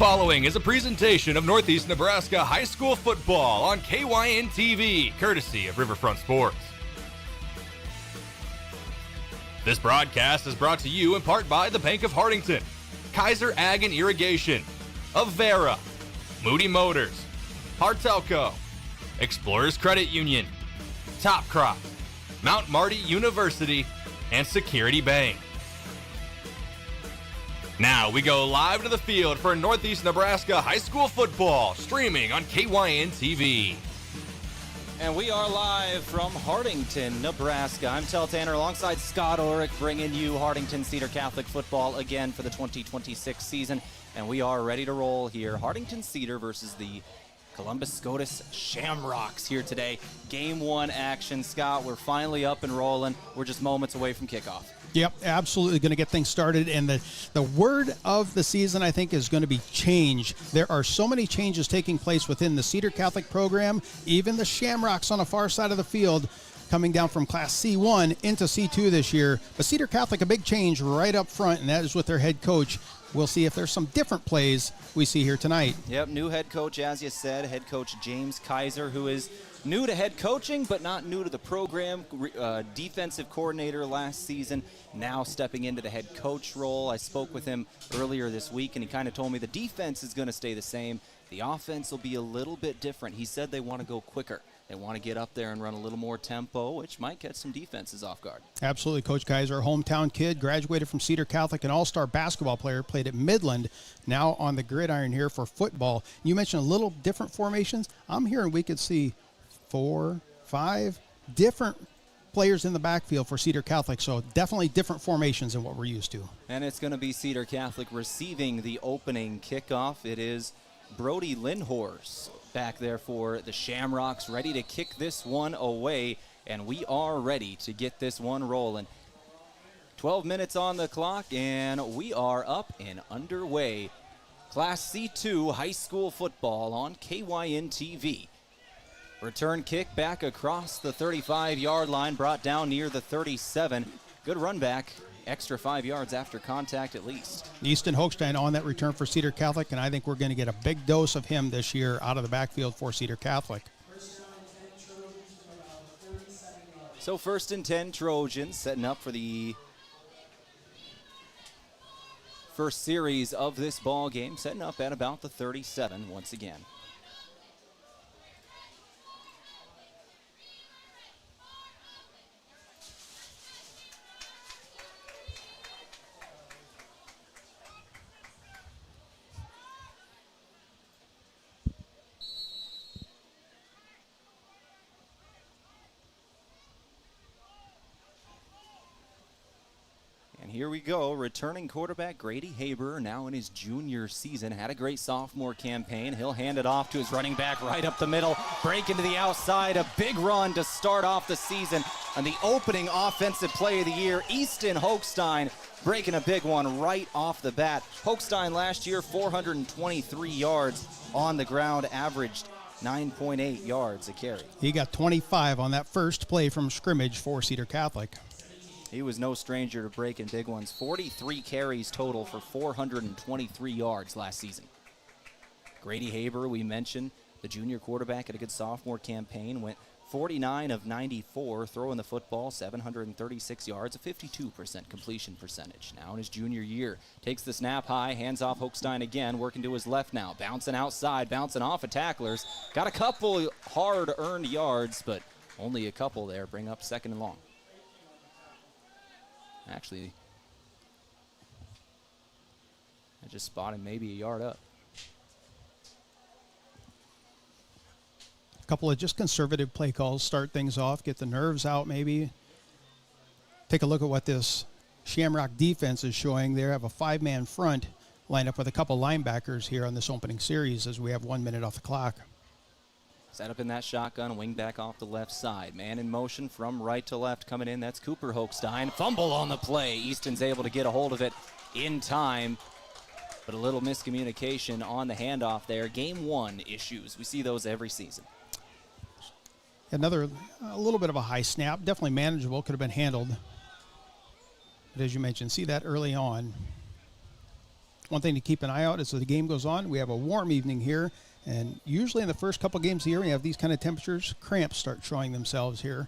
following is a presentation of Northeast Nebraska High School Football on KYN TV, courtesy of Riverfront Sports. This broadcast is brought to you in part by the Bank of Hartington, Kaiser Ag and Irrigation, Avera, Moody Motors, Hartelco, Explorers Credit Union, Top Crop, Mount Marty University, and Security Bank. Now we go live to the field for Northeast Nebraska High School Football, streaming on KYN TV. And we are live from Hartington, Nebraska. I'm Tehl Tanner alongside Scott Ulrich, bringing you Hartington Cedar Catholic football again for the 2026 season. And we are ready to roll here. Hartington Cedar versus the Columbus Scotus Shamrocks here today. Game one action. Scott, we're finally up and rolling. We're just moments away from kickoff. Yep, absolutely going to get things started. And the word of the season, I think, is going to be change. There are so many changes taking place within the Cedar Catholic program. Even the Shamrocks on the far side of the field coming down from Class C1 into C2 this year. But Cedar Catholic, a big change right up front, and that is with their head coach. We'll see if there's some different plays we see here tonight. Yep, new head coach, as you said, head coach James Kaiser, who is new to head coaching, but not new to the program. Defensive coordinator last season, now stepping into the head coach role. I spoke with him earlier this week, and he kind of told me the defense is going to stay the same. The offense will be a little bit different. He said they want to go quicker. They want to get up there and run a little more tempo, which might catch some defenses off guard. Absolutely. Coach Kaiser, a hometown kid, graduated from Cedar Catholic, an all-star basketball player, played at Midland, now on the gridiron here for football. You mentioned a little different formations. I'm hearing we could see 4, 5 different players in the backfield for Cedar Catholic, so definitely different formations than what we're used to. And it's going to be Cedar Catholic receiving the opening kickoff. It is Brody Lindhorst back there for the Shamrocks, ready to kick this one away, and we are ready to get this one rolling. 12 minutes on the clock, and we are up and underway. Class C2 high school football on KYN TV. Return kick back across the 35-yard line, brought down near the 37. Good run back. Extra 5 yards after contact at least. Easton Hochstein on that return for Cedar Catholic, and I think we're going to get a big dose of him this year out of the backfield for Cedar Catholic. So 1st and 10 Trojans setting up for the first series of this ball game, setting up at about the 37 once again. Here we go, returning quarterback Grady Haber, now in his junior season, had a great sophomore campaign. He'll hand it off to his running back right up the middle, break into the outside, a big run to start off the season. And the opening offensive play of the year, Easton Hochstein breaking a big one right off the bat. Hochstein last year, 423 yards on the ground, averaged 9.8 yards a carry. He got 25 on that first play from scrimmage for Cedar Catholic. He was no stranger to breaking big ones. 43 carries total for 423 yards last season. Grady Haber, we mentioned, the junior quarterback, had a good sophomore campaign, went 49 of 94, throwing the football, 736 yards, a 52% completion percentage. Now in his junior year, takes the snap high, hands off Hochstein again, working to his left now, bouncing outside, bouncing off of tacklers. Got a couple hard-earned yards, but only a couple there, bring up 2nd and long. Actually, I just spotted maybe a yard up. A couple of just conservative play calls, start things off, get the nerves out maybe. Take a look at what this Shamrock defense is showing. They have a 5-man front lined up with a couple linebackers here on this opening series as we have 1 minute off the clock. Set up in that shotgun, wing back off the left side. Man in motion from right to left coming in. That's Cooper Hochstein. Fumble on the play. Easton's able to get a hold of it in time, but a little miscommunication on the handoff there. Game 1 issues. We see those every season. A little bit of a high snap. Definitely manageable. Could have been handled. But as you mentioned, see that early on. One thing to keep an eye out as the game goes on, we have a warm evening here, and usually in the first couple games of the year, we have these kind of temperatures, cramps start showing themselves here.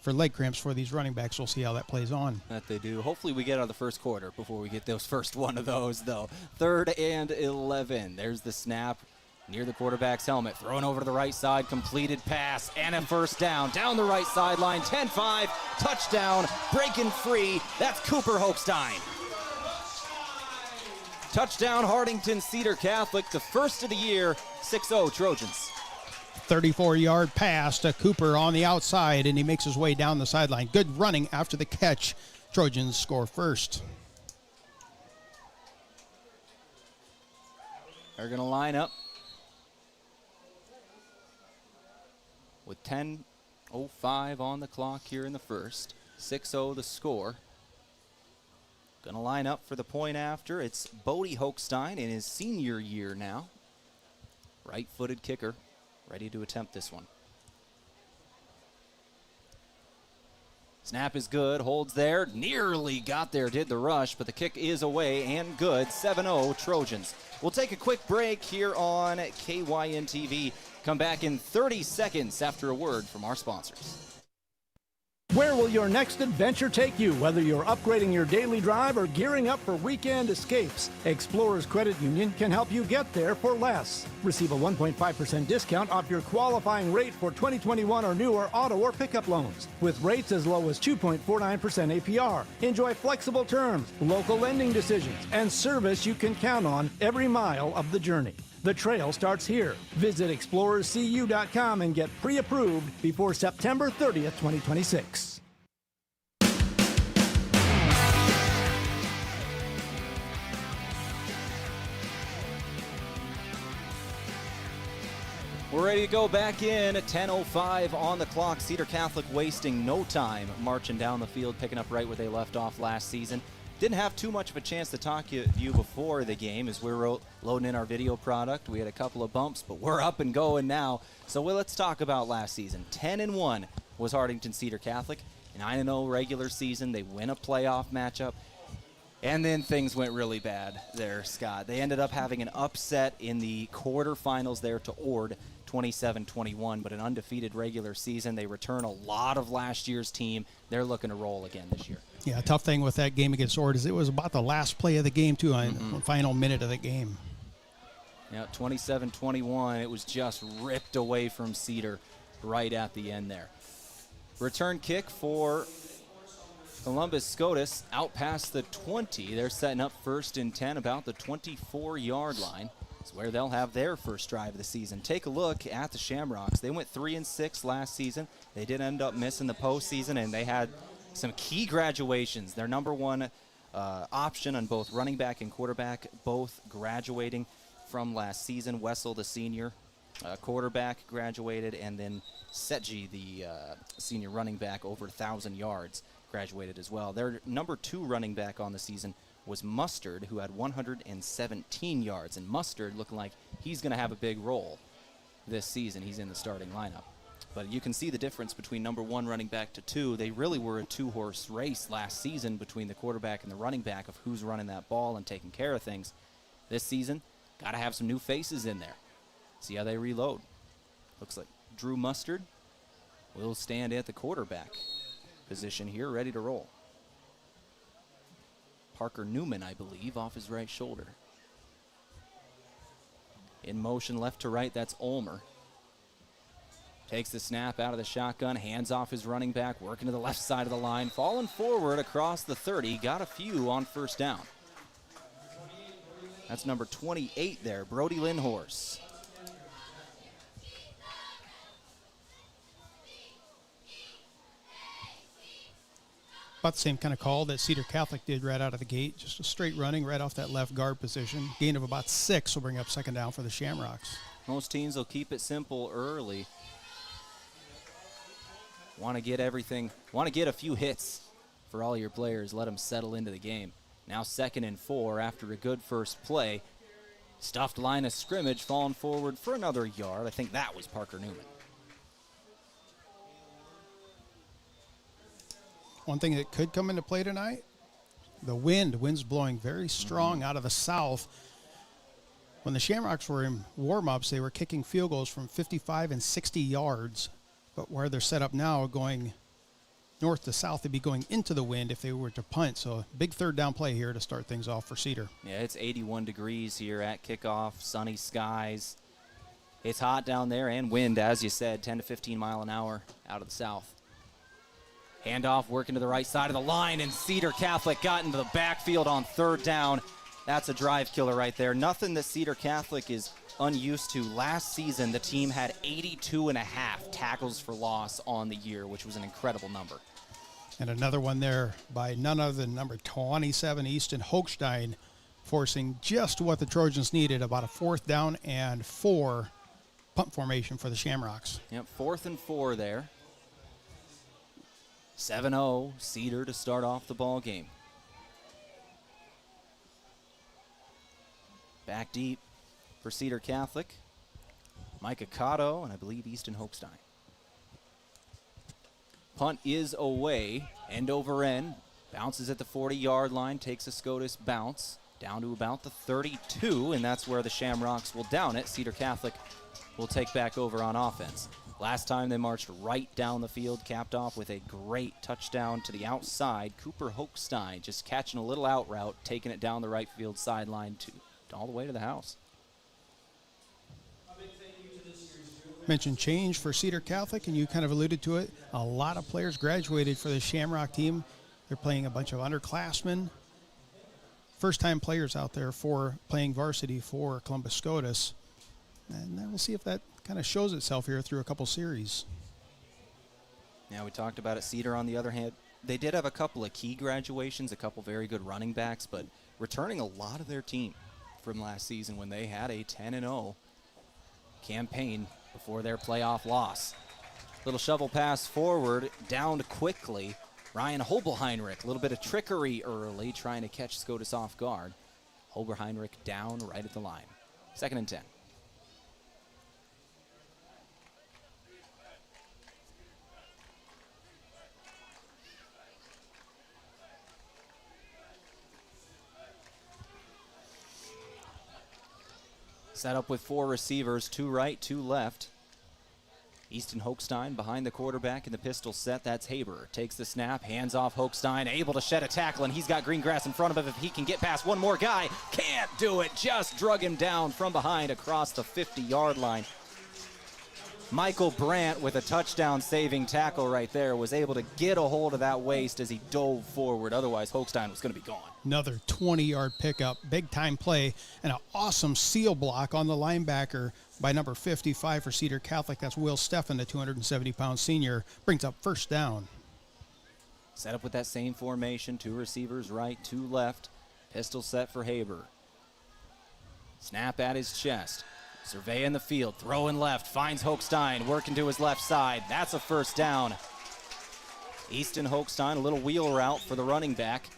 For leg cramps for these running backs, we'll see how that plays on. That they do. Hopefully we get out of the first quarter before we get those first one of those, though. 3rd and 11. There's the snap near the quarterback's helmet. Thrown over to the right side. Completed pass and a first down. Down the right sideline. 10-5. Touchdown. Breaking free. That's Cooper Hochstein. Touchdown Hartington Cedar Catholic. The first of the year. 6-0 Trojans. 34-yard pass to Cooper on the outside, and he makes his way down the sideline. Good running after the catch. Trojans score first. They're going to line up with 10:05 on the clock here in the first. 6-0 the score. Going to line up for the point after. It's Bodie Hochstein in his senior year now. Right-footed kicker. Ready to attempt this one. Snap is good, holds there, nearly got there, did the rush, but the kick is away and good. 7-0 Trojans. We'll take a quick break here on KYN TV. Come back in 30 seconds after a word from our sponsors. Where will your next adventure take you? Whether you're upgrading your daily drive or gearing up for weekend escapes, Explorers Credit Union can help you get there for less. Receive a 1.5% discount off your qualifying rate for 2021 or newer auto or pickup loans, with rates as low as 2.49% APR. Enjoy flexible terms, local lending decisions, and service you can count on every mile of the journey. The trail starts here. Visit explorerscu.com and get pre-approved before September 30th, 2026. We're ready to go back in at 10:05 on the clock. Cedar Catholic wasting no time marching down the field, picking up right where they left off last season. Didn't have too much of a chance to talk to you before the game as we were loading in our video product. We had a couple of bumps, but we're up and going now. So let's talk about last season. 10-1 was Hartington Cedar Catholic. 9-0 regular season. They win a playoff matchup. And then things went really bad there, Scott. They ended up having an upset in the quarterfinals there to Ord, 27-21, but an undefeated regular season. They return a lot of last year's team. They're looking to roll again this year. Yeah, tough thing with that game against Ord is it was about the last play of the game, too, on the final minute of the game. Yeah, 27-21. It was just ripped away from Cedar right at the end there. Return kick for Columbus Scotus out past the 20. They're setting up 1st and 10 about the 24-yard line. It's where they'll have their first drive of the season. Take a look at the Shamrocks. They went 3-6 last season. They did end up missing the postseason, and they had some key graduations. Their number one option on both running back and quarterback, both graduating from last season. Wessel, the senior quarterback, graduated, and then Setji, the senior running back, over 1,000 yards, graduated as well. Their number 2 running back on the season was Mustard, who had 117 yards. And Mustard looking like he's going to have a big role this season. He's in the starting lineup. But you can see the difference between number 1 running back to 2. They really were a 2-horse race last season between the quarterback and the running back of who's running that ball and taking care of things. This season, got to have some new faces in there. See how they reload. Looks like Drew Mustard will stand at the quarterback position here, ready to roll. Parker Newman, I believe, off his right shoulder. In motion left to right, that's Ulmer. Takes the snap out of the shotgun, hands off his running back, working to the left side of the line, falling forward across the 30, got a few on first down. That's number 28 there, Brody Lindhorst. About the same kind of call that Cedar Catholic did right out of the gate. Just a straight running right off that left guard position. Gain of about 6 will bring up 2nd down for the Shamrocks. Most teams will keep it simple early. Want to get a few hits for all your players. Let them settle into the game. Now 2nd and 4 after a good first play. Stuffed line of scrimmage, falling forward for another yard. I think that was Parker Newman. One thing that could come into play tonight, the wind's blowing very strong out of the south. When the Shamrocks were in warm-ups, they were kicking field goals from 55 and 60 yards. But where they're set up now, going north to south, they'd be going into the wind if they were to punt. So big third down play here to start things off for Cedar. Yeah, it's 81 degrees here at kickoff, sunny skies. It's hot down there, and wind, as you said, 10 to 15 mile an hour out of the south. Handoff working to the right side of the line, and Cedar Catholic got into the backfield on third down. That's a drive killer right there. Nothing that Cedar Catholic is unused to. Last season, the team had 82 and a half tackles for loss on the year, which was an incredible number. And another one there by none other than number 27, Easton Hochstein, forcing just what the Trojans needed, about a 4th down and 4 punt formation for the Shamrocks. Yep, 4th and 4 there. 7-0, Cedar to start off the ball game. Back deep for Cedar Catholic. Micah Cotto, and I believe Easton Hochstein. Punt is away, end over end. Bounces at the 40-yard line, takes a Scotus bounce down to about the 32, and that's where the Shamrocks will down it. Cedar Catholic will take back over on offense. Last time they marched right down the field, capped off with a great touchdown to the outside. Cooper Hochstein just catching a little out route, taking it down the right field sideline to all the way to the house. Mentioned change for Cedar Catholic, and you kind of alluded to it. A lot of players graduated for the Shamrock team. They're playing a bunch of underclassmen. First-time players out there for playing varsity for Columbus Scotus. And then we'll see if that kind of shows itself here through a couple series. Now, we talked about it. Cedar, on the other hand, they did have a couple of key graduations, a couple very good running backs, but returning a lot of their team from last season when they had a 10-0 campaign before their playoff loss. Little shovel pass forward, downed quickly. Ryan Hobelheinrich, a little bit of trickery early, trying to catch Scotus off guard. Hobelheinrich down right at the line. 2nd and 10. Set up with 4 receivers, 2 right, 2 left. Easton Hochstein behind the quarterback in the pistol set. That's Haber. Takes the snap, hands off Hochstein, able to shed a tackle, and he's got green grass in front of him. If he can get past one more guy, can't do it. Just drug him down from behind across the 50-yard line. Michael Brandt with a touchdown-saving tackle right there was able to get a hold of that waist as he dove forward. Otherwise, Hochstein was going to be gone. Another 20-yard pickup, big-time play, and an awesome seal block on the linebacker by number 55 for Cedar Catholic. That's Will Steffen, the 270-pound senior, brings up 1st down. Set up with that same formation, 2 receivers right, 2 left. Pistol set for Haber. Snap at his chest. Surveying the field, throwing left, finds Hochstein, working to his left side. That's a 1st down. Easton Hochstein, a little wheel route for the running back.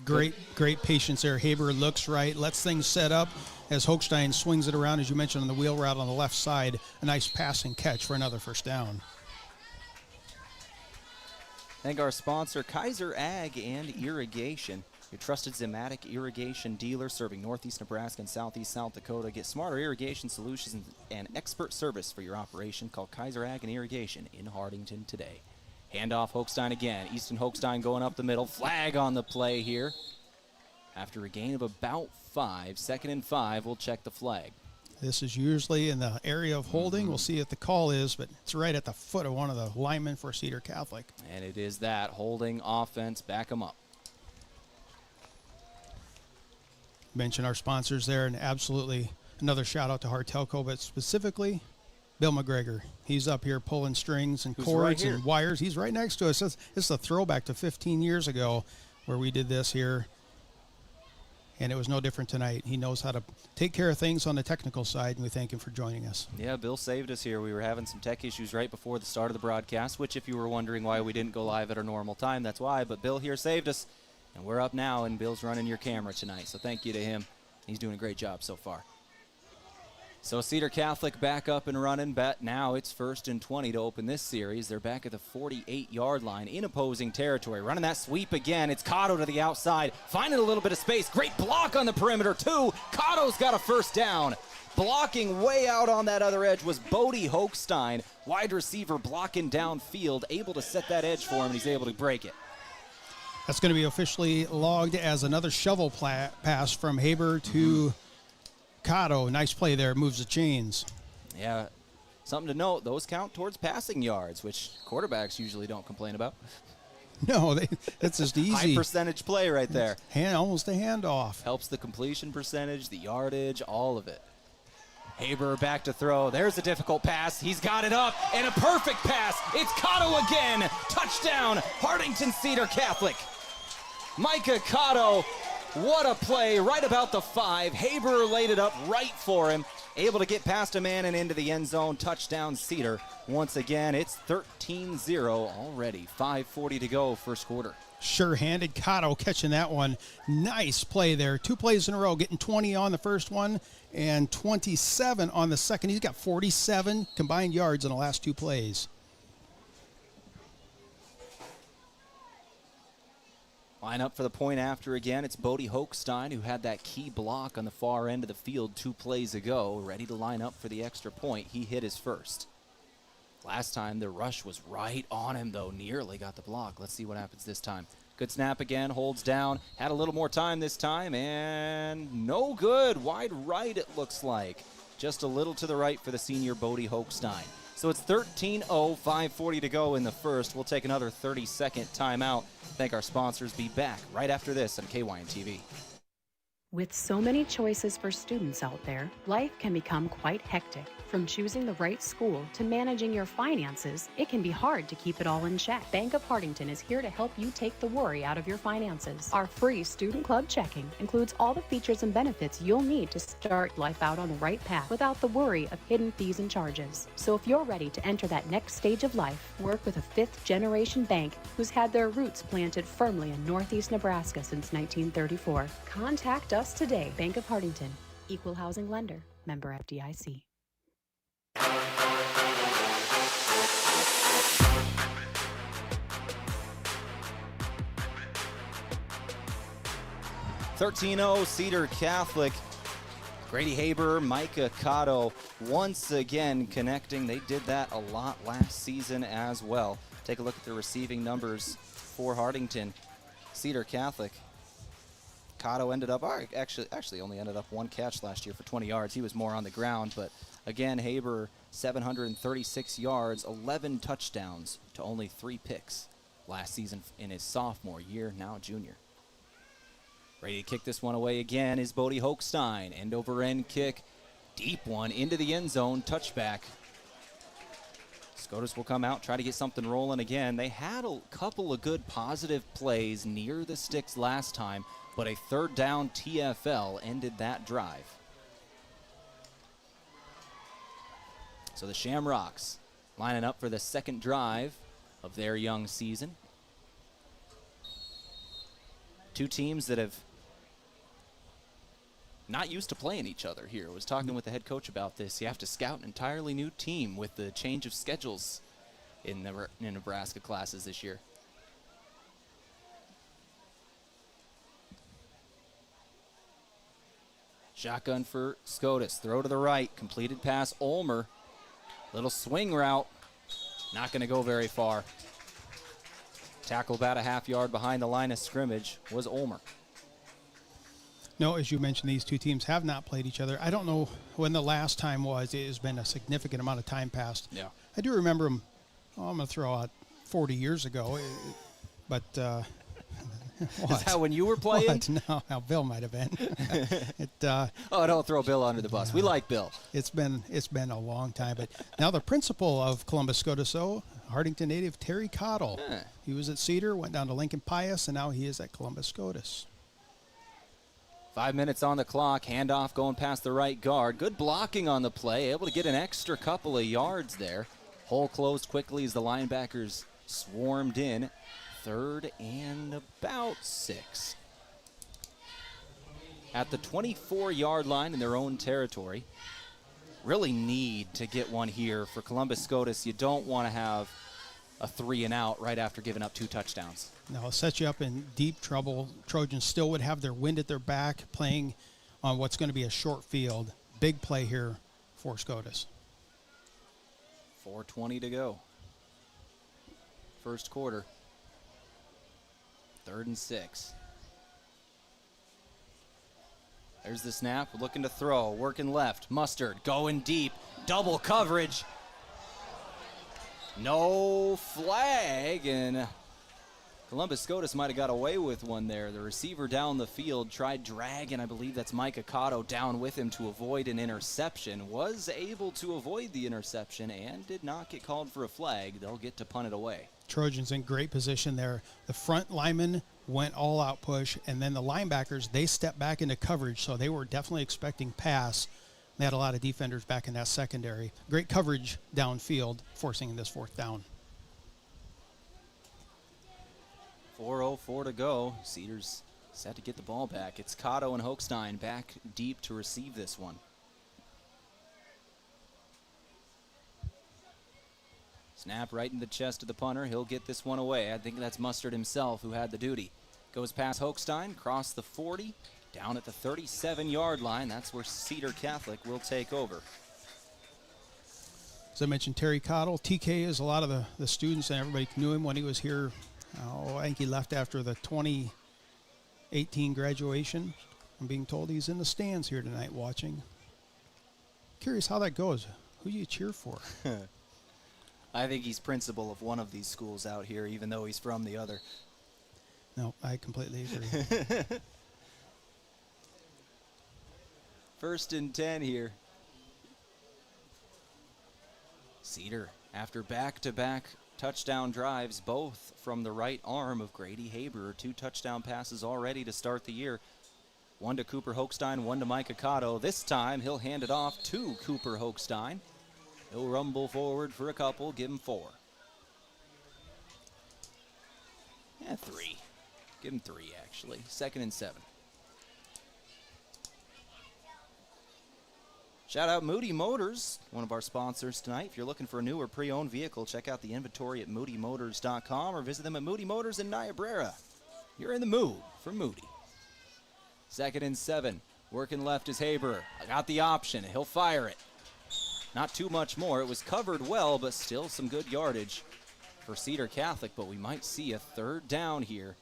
Great patience there. Haber looks right, lets things set up as Hochstein swings it around, as you mentioned, on the wheel route on the left side. A nice passing catch for another 1st down. Thank our sponsor, Kaiser Ag and Irrigation. Your trusted Zimatic irrigation dealer serving Northeast Nebraska and Southeast South Dakota. Get smarter irrigation solutions and expert service for your operation. Call Kaiser Ag and Irrigation in Hartington today. Handoff Hochstein again. Easton Hochstein going up the middle. Flag on the play here. After a gain of about 5, 2nd and 5, we'll check the flag. This is usually in the area of holding. We'll see what the call is, but it's right at the foot of one of the linemen for Cedar Catholic. And it is that. Holding offense. Back them up. Mention our sponsors there, and absolutely another shout out to Hartelco, but specifically Bill McGregor. He's up here pulling strings and cords and wires. He's right next to us. It's a throwback to 15 years ago where we did this here, and it was no different tonight. He knows how to take care of things on the technical side, and we thank him for joining us. Yeah, Bill saved us here. We were having some tech issues right before the start of the broadcast, which if you were wondering why we didn't go live at our normal time, that's why. But Bill here saved us. And we're up now, and Bill's running your camera tonight, so thank you to him. He's doing a great job so far. So Cedar Catholic back up and running, but now it's 1st and 20 to open this series. They're back at the 48-yard line in opposing territory. Running that sweep again. It's Cotto to the outside, finding a little bit of space. Great block on the perimeter, too. Cotto's got a first down. Blocking way out on that other edge was Bodie Hochstein, wide receiver blocking downfield, able to set that edge for him, and he's able to break it. That's going to be officially logged as another shovel pass from Haber to Cotto. Nice play there, moves the chains. Yeah, something to note, those count towards passing yards, which quarterbacks usually don't complain about. No, that's just easy. High percentage play right there. Almost a handoff. Helps the completion percentage, the yardage, all of it. Haber back to throw. There's a difficult pass. He's got it up, and a perfect pass. It's Cotto again. Touchdown, Hartington Cedar Catholic. Micah Cotto, what a play, right about the 5. Haber laid it up right for him. Able to get past a man and into the end zone. Touchdown Cedar. Once again, it's 13-0 already. 5:40 to go, first quarter. Sure-handed Cotto catching that one. Nice play there. 2 plays in a row, getting 20 on the first one and 27 on the second. He's got 47 combined yards in the last 2 plays. Line up for the point after again. It's Bodie Hochstein, who had that key block on the far end of the field 2 plays ago, ready to line up for the extra point. He hit his first. Last time the rush was right on him, though. Nearly got the block. Let's see what happens this time. Good snap again, holds down. Had a little more time this time, and no good. Wide right, it looks like. Just a little to the right for the senior Bodie Hochstein. So it's 13-0, 5:40 to go in the first. We'll take another 30-second timeout. Thank our sponsors. Be back right after this on KYN-TV. With so many choices for students out there, life can become quite hectic. From choosing the right school to managing your finances, it can be hard to keep it all in check. Bank of Hartington is here to help you take the worry out of your finances. Our free Student Club checking includes all the features and benefits you'll need to start life out on the right path without the worry of hidden fees and charges. So if you're ready to enter that next stage of life, work with a 5th-generation bank who's had their roots planted firmly in Northeast Nebraska since 1934. Contact us today. Bank of Hartington, Equal Housing Lender, member FDIC. Cedar Catholic. Grady Haber, Micah Cotto once again connecting. They did that a lot last season as well. Take a look at the receiving numbers for Hartington. Cedar Catholic. Cotto ended up, actually only ended up 1 catch last year for 20 yards. He was more on the ground, but again, Haber, 736 yards, 11 touchdowns to only 3 picks last season in his sophomore year, now junior. Ready to kick this one away again is Bodie Hochstein. End-over-end kick, deep one into the end zone, touchback. Scotus will come out, try to get something rolling again. They had a couple of good positive plays near the sticks last time, but a 3rd down TFL ended that drive. So the Shamrocks lining up for the 2nd drive of their young season. 2 teams that have not used to playing each other here. I was talking with the head coach about this. You have to scout an entirely new team with the change of schedules in the Nebraska classes this year. Shotgun for Scotus. Throw to the right. Completed pass, Ulmer. Little swing route. Not going to go very far. Tackle about a half yard behind the line of scrimmage was Ulmer. No, as you mentioned, these 2 teams have not played each other. I don't know when the last time was. It has been a significant amount of time passed. Yeah. I do remember them, I'm going to throw out 40 years ago, but Is that when you were playing? What? No, Bill might have been. Don't throw Bill under the bus. We like Bill. It's been a long time. But now the principal of Columbus Scotus, Hartington native Terry Cottle. He was at Cedar, went down to Lincoln Pius, and now he is at Columbus Scotus. 5 minutes on the clock. Handoff going past the right guard. Good blocking on the play. Able to get an extra couple of yards there. Hole closed quickly as the linebackers swarmed in. 3rd and about 6. At the 24-yard line in their own territory. really need to get one here for Columbus Scotus. You don't want to have a 3 and out right after giving up 2 touchdowns. No, it'll set you up in deep trouble. Trojans still would have their wind at their back, playing on what's going to be a short field. Big play here for Scotus. 4:20 to go. First quarter. 3rd and 6. There's the snap, looking to throw, working left. Mustard going deep, double coverage. No flag, and Columbus Scotus might have got away with one there. The receiver down the field tried dragging, I believe that's Micah Cotto, down with him to avoid an interception. Was able to avoid the interception and did not get called for a flag. They'll get to punt it away. Trojans in great position there. The front linemen went all out push, and then the linebackers, they stepped back into coverage, so they were definitely expecting pass. They had a lot of defenders back in that secondary. Great coverage downfield, forcing this 4th down. 4:04 to go. Cedar's set to get the ball back. It's Cotto and Hochstein back deep to receive this one. Snap right in the chest of the punter. He'll get this one away. I think that's Mustard himself who had the duty. Goes past Hochstein, across the 40, down at the 37-yard line. That's where Cedar Catholic will take over. As I mentioned, Terry Cottle, TK is a lot of the students, and everybody knew him when he was here. I think he left after the 2018 graduation. I'm being told he's in the stands here tonight watching. Curious how that goes. Who do you cheer for? I think he's principal of one of these schools out here, even though he's from the other. No, I completely agree. 1st and 10 here. Cedar, after back-to-back touchdown drives, both from the right arm of Grady Haber. 2 touchdown passes already to start the year. 1 to Cooper Hochstein, 1 to Micah Cotto. This time he'll hand it off to Cooper Hochstein. He'll rumble forward for a couple, give him 4. 3. Give him 3, actually. 2nd and 7. Shout out Moody Motors, one of our sponsors tonight. If you're looking for a new or pre-owned vehicle, check out the inventory at moodymotors.com or visit them at Moody Motors in Niobrara. You're in the mood for Moody. 2nd and 7. Working left is Haber. I got the option. He'll fire it. Not too much more. It was covered well, but still some good yardage for Cedar Catholic. But we might see a 3rd down here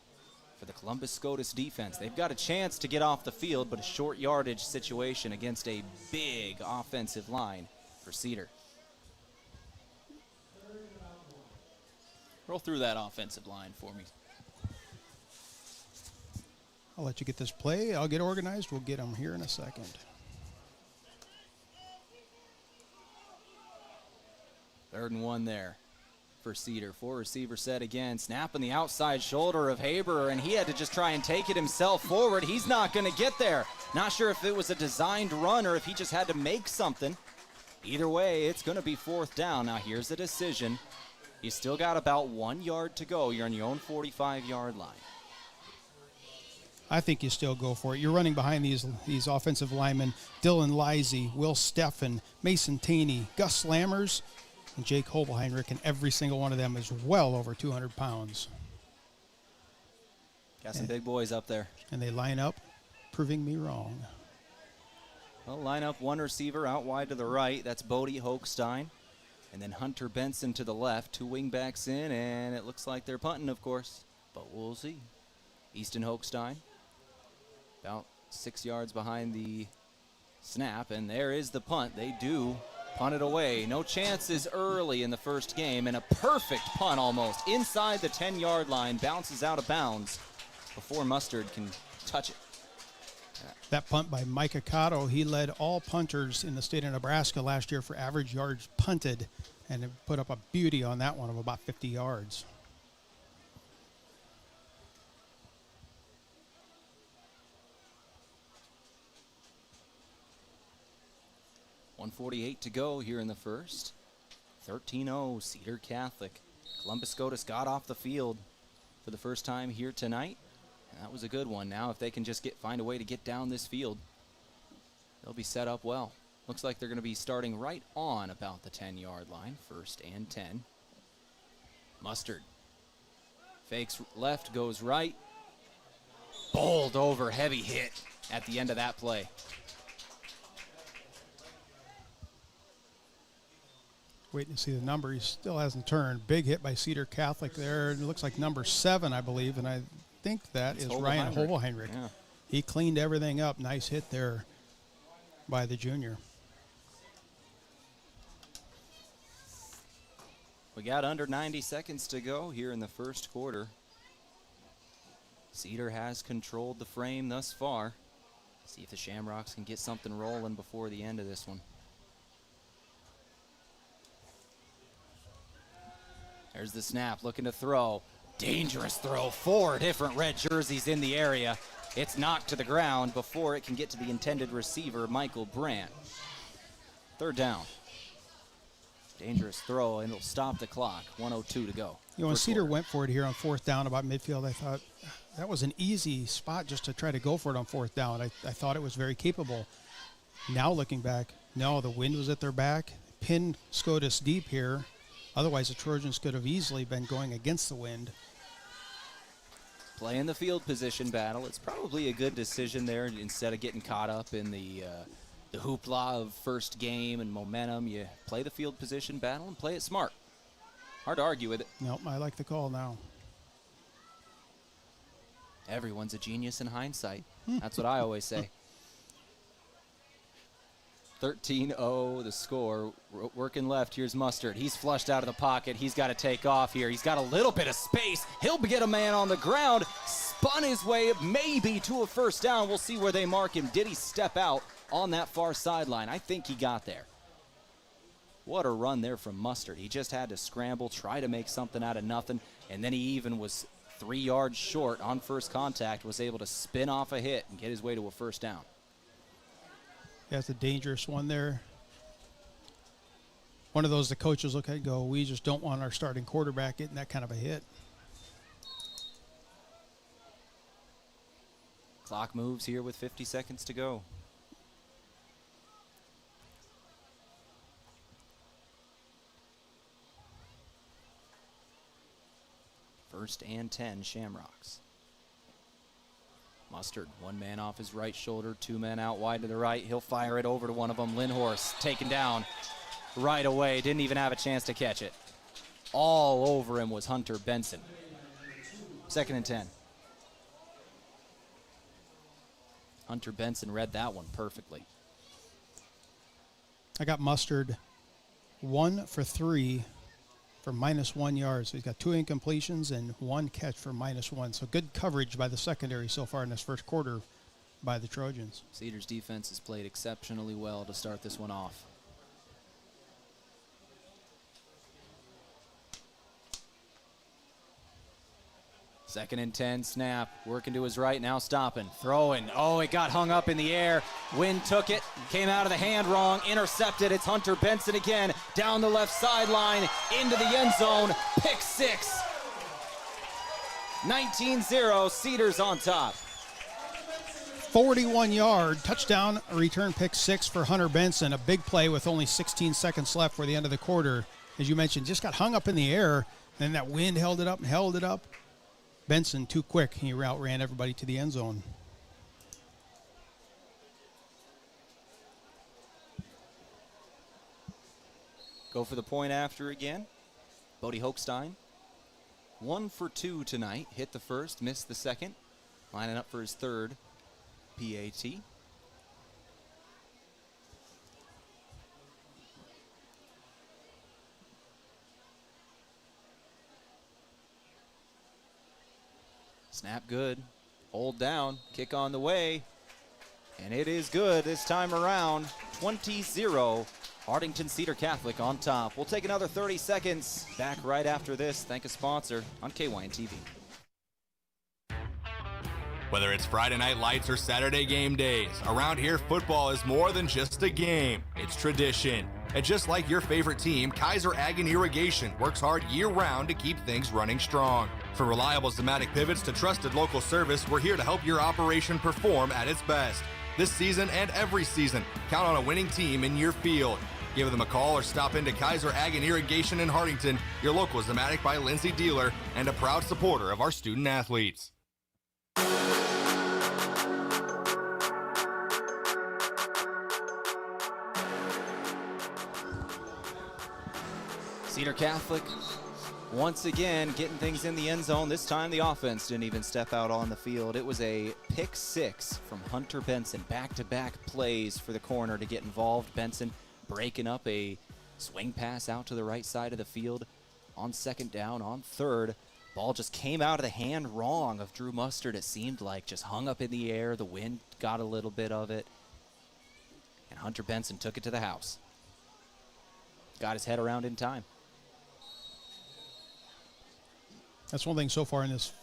for the Columbus Scotus defense. They've got a chance to get off the field, but a short yardage situation against a big offensive line for Cedar. Roll through that offensive line for me. I'll let you get this play. I'll get organized. We'll get them here in a second. Third and 1 there for Cedar. 4 receiver set again. Snap on the outside shoulder of Haber, and he had to just try and take it himself forward. He's not going to get there. Not sure if it was a designed run or if he just had to make something. Either way, it's going to be 4th down. Now here's the decision. You still got about 1 yard to go. You're on your own 45-yard line. I think you still go for it. You're running behind these offensive linemen. Dylan Lisey, Will Steffen, Mason Taney, Gus Slammers, and Jake Hobelheinrich, and every single one of them is well over 200 pounds. Got some big boys up there. And they line up, proving me wrong. Well, line up 1 receiver out wide to the right. That's Bodie Hochstein. And then Hunter Benson to the left. 2 wingbacks in, and it looks like they're punting, of course. But we'll see. Easton Hochstein about 6 yards behind the snap, and there is the punt. They do punt it away. No chances early in the first game, and a perfect punt almost. Inside the 10-yard line, bounces out of bounds before Mustard can touch it. That punt by Micah Cotto, he led all punters in the state of Nebraska last year for average yards punted, and put up a beauty on that one of about 50 yards. .148 to go here in the first. 13-0, Cedar Catholic. Columbus Scotus got off the field for the first time here tonight. And that was a good one. Now if they can just find a way to get down this field, they'll be set up well. Looks like they're going to be starting right on about the 10-yard line, 1st and 10. Mustard fakes left, goes right. Bowled over, heavy hit at the end of that play. Waiting to see the number. He still hasn't turned. Big hit by Cedar Catholic there. It looks like number 7, I believe, and I think that is Ryan Hovelheinrich. Yeah. He cleaned everything up. Nice hit there by the junior. We got under 90 seconds to go here in the first quarter. Cedar has controlled the frame thus far. See if the Shamrocks can get something rolling before the end of this one. There's the snap, looking to throw. Dangerous throw. 4 different red jerseys in the area. It's knocked to the ground before it can get to the intended receiver, Michael Brandt. 3rd down. Dangerous throw, and it'll stop the clock. 1:02 to go. You know, when Cedar went for it here on 4th down about midfield, I thought that was an easy spot just to try to go for it on 4th down. I thought it was very capable. Now looking back, no, the wind was at their back. Pinned Scotus deep here. Otherwise, the Trojans could have easily been going against the wind. Playing the field position battle. It's probably a good decision there. Instead of getting caught up in the hoopla of first game and momentum, you play the field position battle and play it smart. Hard to argue with it. Nope, I like the call now. Everyone's a genius in hindsight. That's what I always say. 13-0 the score. Working left, here's Mustard. He's flushed out of the pocket. He's got to take off here. He's got a little bit of space. He'll get a man on the ground. Spun his way maybe to a 1st down. We'll see where they mark him. Did he step out on that far sideline? I think he got there. What a run there from Mustard. He just had to scramble, try to make something out of nothing, and then he even was 3 yards short on first contact, was able to spin off a hit and get his way to a 1st down. That's a dangerous one there. One of those the coaches look at and go, we just don't want our starting quarterback getting that kind of a hit. Clock moves here with 50 seconds to go. First and 10, Shamrocks. Mustard, 1 man off his right shoulder, 2 men out wide to the right. He'll fire it over to one of them. Lindhorst taken down right away. Didn't even have a chance to catch it. All over him was Hunter Benson. 2nd and 10. Hunter Benson read that one perfectly. I got Mustard 1 for 3 for -1 yards. So he's got 2 incompletions and 1 catch for -1. So good coverage by the secondary so far in this first quarter by the Trojans. Cedar's defense has played exceptionally well to start this one off. Second and 10, snap, working to his right, now stopping, throwing. Oh, it got hung up in the air. Wind took it, came out of the hand wrong, intercepted. It's Hunter Benson again, down the left sideline, into the end zone, pick 6. 19-0, Cedars on top. 41-yard touchdown return pick 6 for Hunter Benson. A big play with only 16 seconds left for the end of the quarter. As you mentioned, just got hung up in the air, and that wind held it up and held it up. Benson too quick. He outran everybody to the end zone. Go for the point after again. Bodie Hochstein. 1 for 2 tonight. Hit the first, missed the second. Lining up for his 3rd PAT. Snap good. Hold down. Kick on the way. And it is good this time around. 20-0. Hartington Cedar Catholic on top. We'll take another 30 seconds. Back right after this. Thank a sponsor on KYN TV. Whether it's Friday night lights or Saturday game days, around here football is more than just a game. It's tradition. And just like your favorite team, Kaiser Ag and Irrigation works hard year-round to keep things running strong. From reliable Zematic pivots to trusted local service, we're here to help your operation perform at its best. This season and every season, count on a winning team in your field. Give them a call or stop into Kaiser Ag and Irrigation in Hartington, your local Zematic by Lindsay dealer, and a proud supporter of our student athletes. Cedar Catholic once again getting things in the end zone. This time the offense didn't even step out on the field. It was a pick six from Hunter Benson. Back-to-back plays for the corner to get involved. Benson breaking up a swing pass out to the right side of the field on second down. On third, ball just came out of the hand wrong of Drew Mustard, it seemed like. Just hung up in the air. The wind got a little bit of it. And Hunter Benson took it to the house. Got his head around in time. That's one thing so far in this,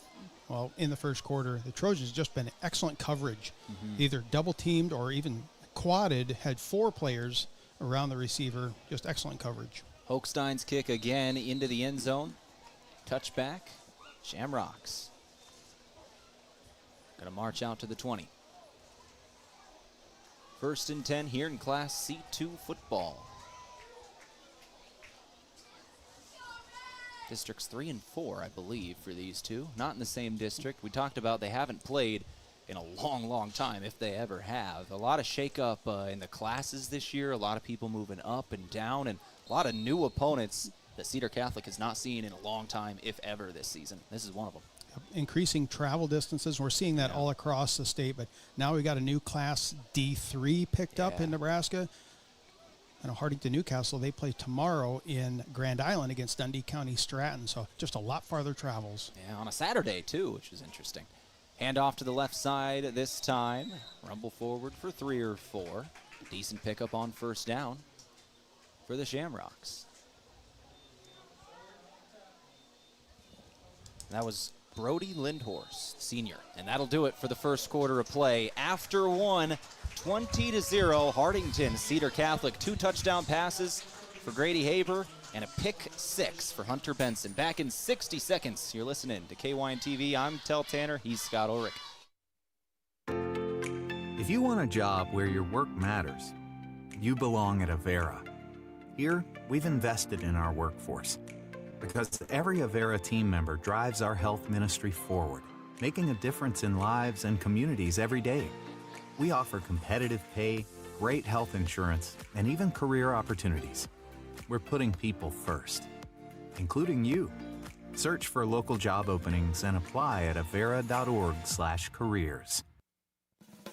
well, in the first quarter. The Trojans just been excellent coverage. Either double teamed or even quadded, had 4 players around the receiver. Just excellent coverage. Hochstein's kick again into the end zone. Touchback. Shamrocks. Going to march out to the 20. 1st and 10 here in Class C2 football. Districts 3 and 4, I believe, for these two. Not in the same district. We talked about they haven't played in a long, long time, if they ever have. A lot of shake-up in the classes this year, a lot of people moving up and down, and a lot of new opponents that Cedar Catholic has not seen in a long time, if ever, this season. This is one of them. Increasing travel distances. We're seeing that all across the state, but now we got a new Class D3 picked up in Nebraska. And Hartington Newcastle, they play tomorrow in Grand Island against Dundee County Stratton, so just a lot farther travels. Yeah, on a Saturday, too, which is interesting. Hand off to the left side this time. Rumble forward for 3 or 4. Decent pickup on first down for the Shamrocks. That was Brody Lindhorst, senior. And that'll do it for the first quarter of play. After one, 20-0, Hartington, Cedar Catholic. 2 touchdown passes for Grady Haber and a pick 6 for Hunter Benson. Back in 60 seconds, you're listening to KYN-TV. I'm Tehl Tanner. He's Scott Ulrich. If you want a job where your work matters, you belong at Avera. Here, we've invested in our workforce because every Avera team member drives our health ministry forward, making a difference in lives and communities every day. We offer competitive pay, great health insurance, and even career opportunities. We're putting people first, including you. Search for local job openings and apply at avera.org/careers.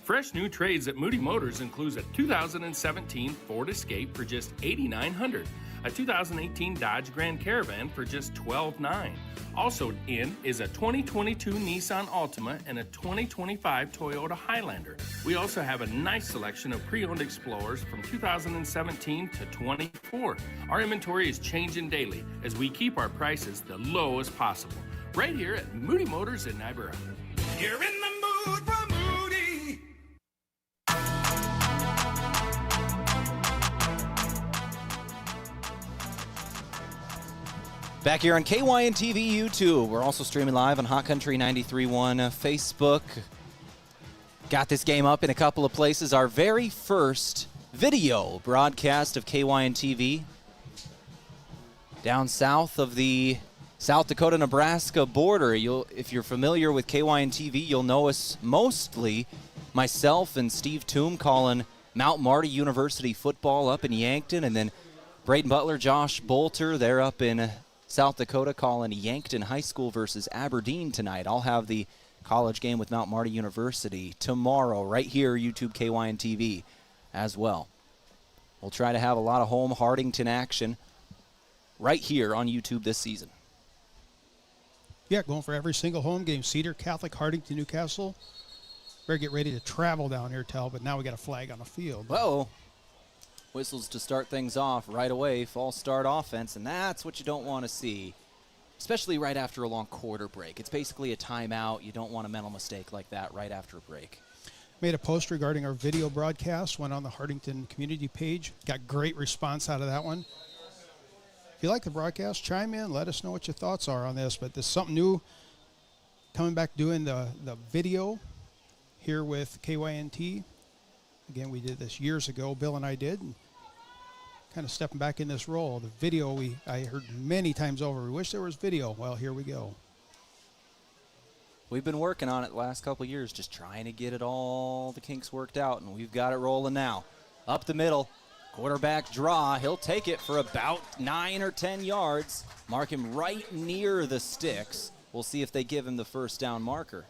Fresh new trades at Moody Motors includes a 2017 Ford Escape for just $8,900, a 2018 Dodge Grand Caravan for just $12,900. Also in is a 2022 Nissan Altima and a 2025 Toyota Highlander. We also have a nice selection of pre-owned Explorers from 2017 to 24. Our inventory is changing daily as we keep our prices the lowest possible. Right here at Moody Motors in Niobrara. You're in the mood for Moody. Back here on KYN-TV YouTube. We're also streaming live on Hot Country 93.1 Facebook. Got this game up in a couple of places. Our very first video broadcast of KYN-TV down south of the South Dakota-Nebraska border. If you're familiar with KYN-TV, you'll know us mostly, myself and Steve Toom, calling Mount Marty University football up in Yankton, and then Braden Butler, Josh Bolter, they're up in South Dakota calling Yankton High School versus Aberdeen tonight. I'll have the college game with Mount Marty University tomorrow right here, YouTube KYN-TV as well. We'll try to have a lot of home Hartington action right here on YouTube this season. Yeah, going for every single home game. Cedar Catholic, Hartington, Newcastle. Better get ready to travel down here, Tehl, but now we got a flag on the field. Whoa. Whistles to start things off right away, false start offense, and that's what you don't want to see, especially right after a long quarter break. It's basically a timeout. You don't want a mental mistake like that right after a break. Made a post regarding our video broadcast, went on the Hartington community page. Got great response out of that one. If you like the broadcast, chime in. Let us know what your thoughts are on this. But there's something new coming back doing the video here with KYNT. Again, we did this years ago. Bill and I did. And kind of stepping back in this role. The video I heard many times over. We wish there was video. Well, here we go. We've been working on it the last couple of years, just trying to get it all the kinks worked out, and we've got it rolling now. Up the middle, quarterback draw. He'll take it for about 9 or 10 yards. Mark him right near the sticks. We'll see if they give him the first down marker.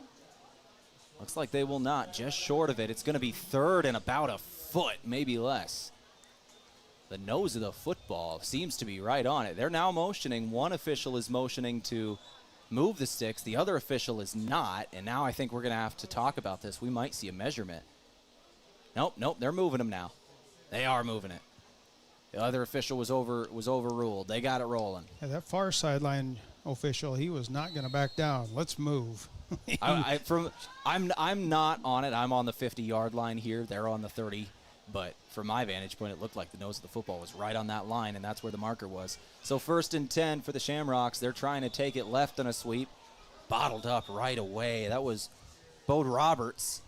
Looks like they will not, just short of it. It's going to be third and about a foot, maybe less. The nose of the football seems to be right on it. They're now motioning. One official is motioning to move the sticks. The other official is not, and now I think we're going to have to talk about this. We might see a measurement. Nope, they're moving them now. They are moving it. The other official was overruled. They got it rolling. Yeah, that far sideline official, he was not going to back down. Let's move. I'm not on it. I'm on the 50-yard line here. They're on the 30. But from my vantage point, it looked like the nose of the football was right on that line, and that's where the marker was. So 1st and 10 for the Shamrocks. They're trying to take it left on a sweep. Bottled up right away. That was Bode Roberts,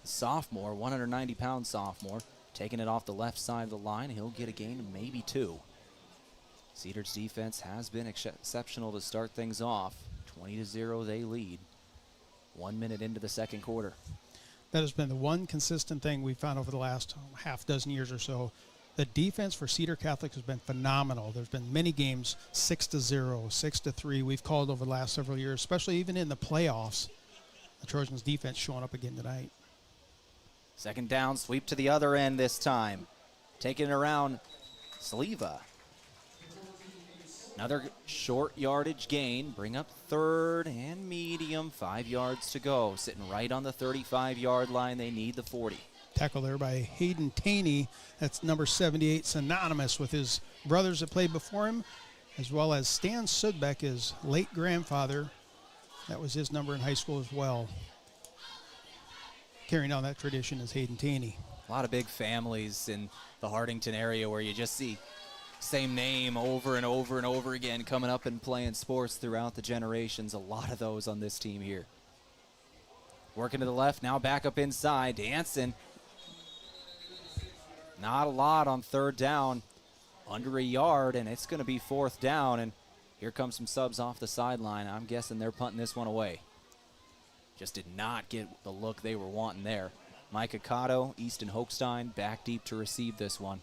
sophomore, 190-pound sophomore, taking it off the left side of the line. He'll get a gain of maybe 2. Cedar's defense has been exceptional to start things off. 20-0 they lead. 1 minute into the second quarter. That has been the one consistent thing we've found over the last half dozen years or so. The defense for Cedar Catholic has been phenomenal. There's been many games 6-0, 6-3 we've called over the last several years, especially even in the playoffs. The Trojans defense showing up again tonight. Second down, sweep to the other end this time. Taking it around Sleva. Another short yardage gain. Bring up third and medium. 5 yards to go. Sitting right on the 35-yard line. They need the 40. Tackle there by Hayden Taney. That's number 78, synonymous with his brothers that played before him, as well as Stan Sudbeck, his late grandfather. That was his number in high school as well. Carrying on that tradition is Hayden Taney. A lot of big families in the Hartington area where you just see same name over and over and over again coming up and playing sports throughout the generations. A lot of those on this team here. Working to the left, now back up inside. Dancing. Not a lot on third down. Under a yard, and it's going to be 4th down. And here comes some subs off the sideline. I'm guessing they're punting this one away. Just did not get the look they were wanting there. Micah Cotto, Easton Hochstein back deep to receive this one.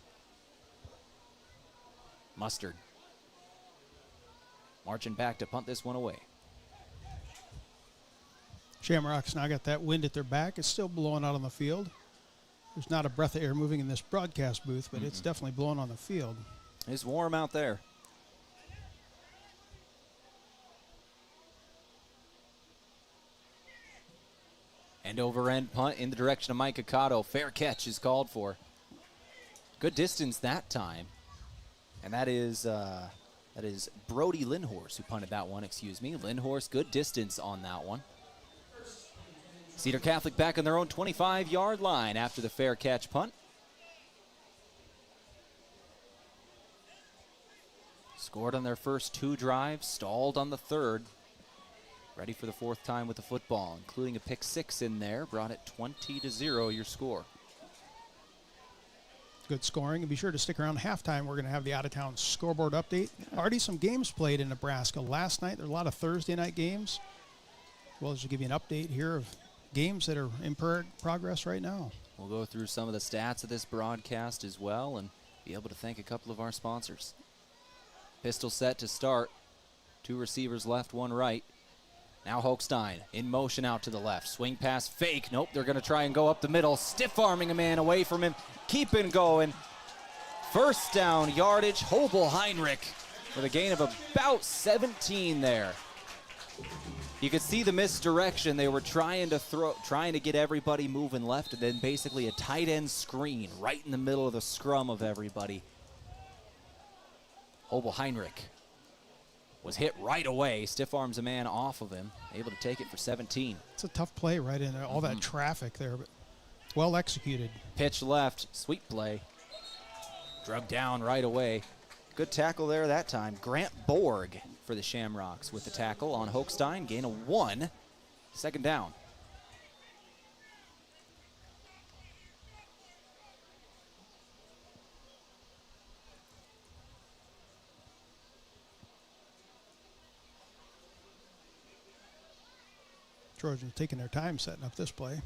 Mustard marching back to punt this one away. Shamrocks now got that wind at their back. It's still blowing out on the field. There's not a breath of air moving in this broadcast booth, but it's definitely blowing on the field. It's warm out there. End over end punt in the direction of Micah Cotto. Fair catch is called for. Good distance that time. And that is Brody Lindhorst who punted that one, Lindhorst, good distance on that one. Cedar Catholic back on their own 25-yard line after the fair catch punt. Scored on their first 2 drives, stalled on the 3rd. Ready for the 4th time with the football, including a pick 6 in there. Brought it 20-0, your score. Good scoring, and be sure to stick around halftime. We're going to have the out-of-town scoreboard update. Already some games played in Nebraska last night. There are a lot of Thursday night games, as well as to give you an update here of games that are in progress right now. We'll go through some of the stats of this broadcast as well and be able to thank a couple of our sponsors. Pistol set to start. 2 receivers left, 1 right. Now Hochstein in motion out to the left. Swing pass fake. Nope, they're going to try and go up the middle. Stiff-arming a man away from him. Keeping going. First down yardage. Hobel Heinrich with a gain of about 17 there. You could see the misdirection. They were trying to get everybody moving left, and then basically a tight end screen right in the middle of the scrum of everybody. Hobel Heinrich was hit right away, stiff arms a man off of him, able to take it for 17. It's a tough play right in all that traffic there, but well executed. Pitch left, sweet play. Drug down right away. Good tackle there that time. Grant Borg for the Shamrocks with the tackle on Hochstein, gain of 1, 2nd down. Trojans taking their time setting up this play.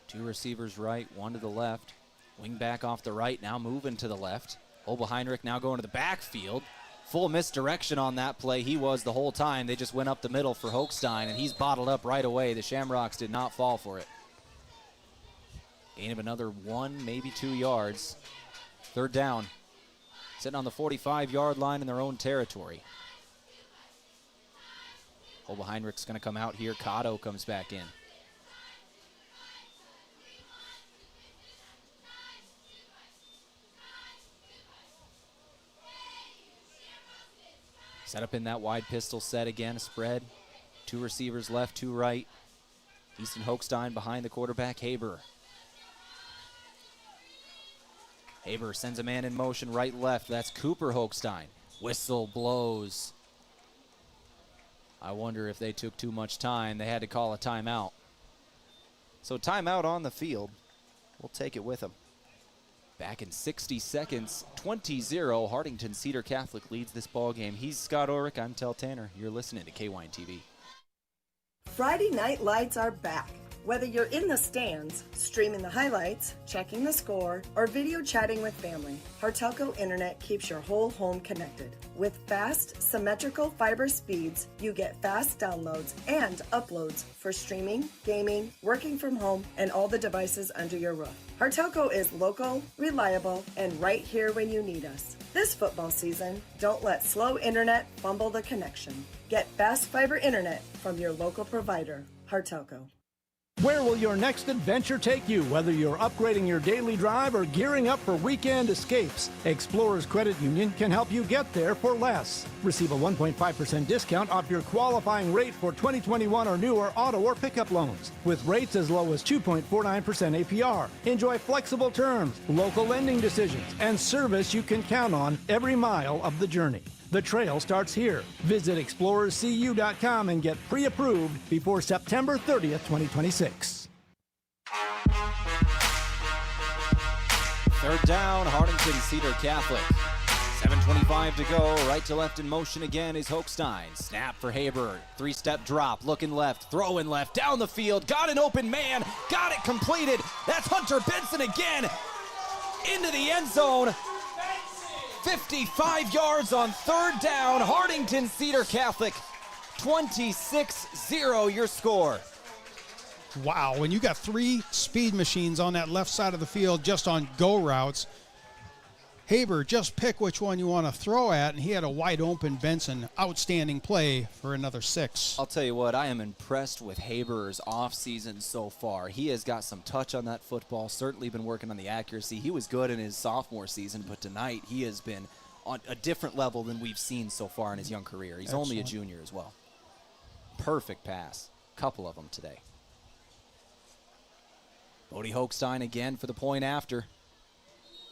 2 receivers right, 1 to the left. Wing back off the right, now moving to the left. Heinrich now going to the backfield. Full misdirection on that play. He was the whole time. They just went up the middle for Hochstein, and he's bottled up right away. The Shamrocks did not fall for it. Gain of another 1, maybe 2 yards. 3rd down. Sitting on the 45-yard line in their own territory. Heinrich's going to come out here. Cotto comes back in. Set up in that wide pistol set again, spread. 2 receivers left, 2 right. Easton Hochstein behind the quarterback, Haber. Haber sends a man in motion right, left. That's Cooper Hochstein. Whistle blows. I wonder if they took too much time. They had to call a timeout. So timeout on the field. We'll take it with them. Back in 60 seconds, 20-0. Hartington Cedar Catholic leads this ball game. He's Scott Ulrich. I'm Tehl Tanner. You're listening to KYN TV. Friday Night Lights are back. Whether you're in the stands, streaming the highlights, checking the score, or video chatting with family, Hartelco Internet keeps your whole home connected. With fast, symmetrical fiber speeds, you get fast downloads and uploads for streaming, gaming, working from home, and all the devices under your roof. Hartelco is local, reliable, and right here when you need us. This football season, don't let slow internet fumble the connection. Get fast fiber internet from your local provider, Hartelco. Where will your next adventure take you? Whether you're upgrading your daily drive or gearing up for weekend escapes, Explorers Credit Union can help you get there for less. Receive a 1.5% discount off your qualifying rate for 2021 or newer auto or pickup loans, with rates as low as 2.49% APR. Enjoy flexible terms, local lending decisions, and service you can count on every mile of the journey. The trail starts here. Visit explorerscu.com and get pre-approved before September 30th, 2026. 3rd down, Hartington Cedar Catholic. 7:25 to go. Right to left in motion again is Hochstein. Snap for Haber. 3-step drop. Looking left. Throwing left. Down the field. Got an open man. Got it completed. That's Hunter Benson again. Into the end zone. 55 yards on 3rd down. Hartington Cedar Catholic. 26-0 your score. Wow, when you got 3 speed machines on that left side of the field just on go routes, Haber, just pick which one you want to throw at, and he had a wide open Benson. Outstanding play for another 6. I'll tell you what, I am impressed with Haber's offseason so far. He has got some touch on that football, certainly been working on the accuracy. He was good in his sophomore season, but tonight he has been on a different level than we've seen so far in his young career. He's Excellent. Only a junior as well. Perfect pass. Couple of them today. Bodie Hochstein again for the point after.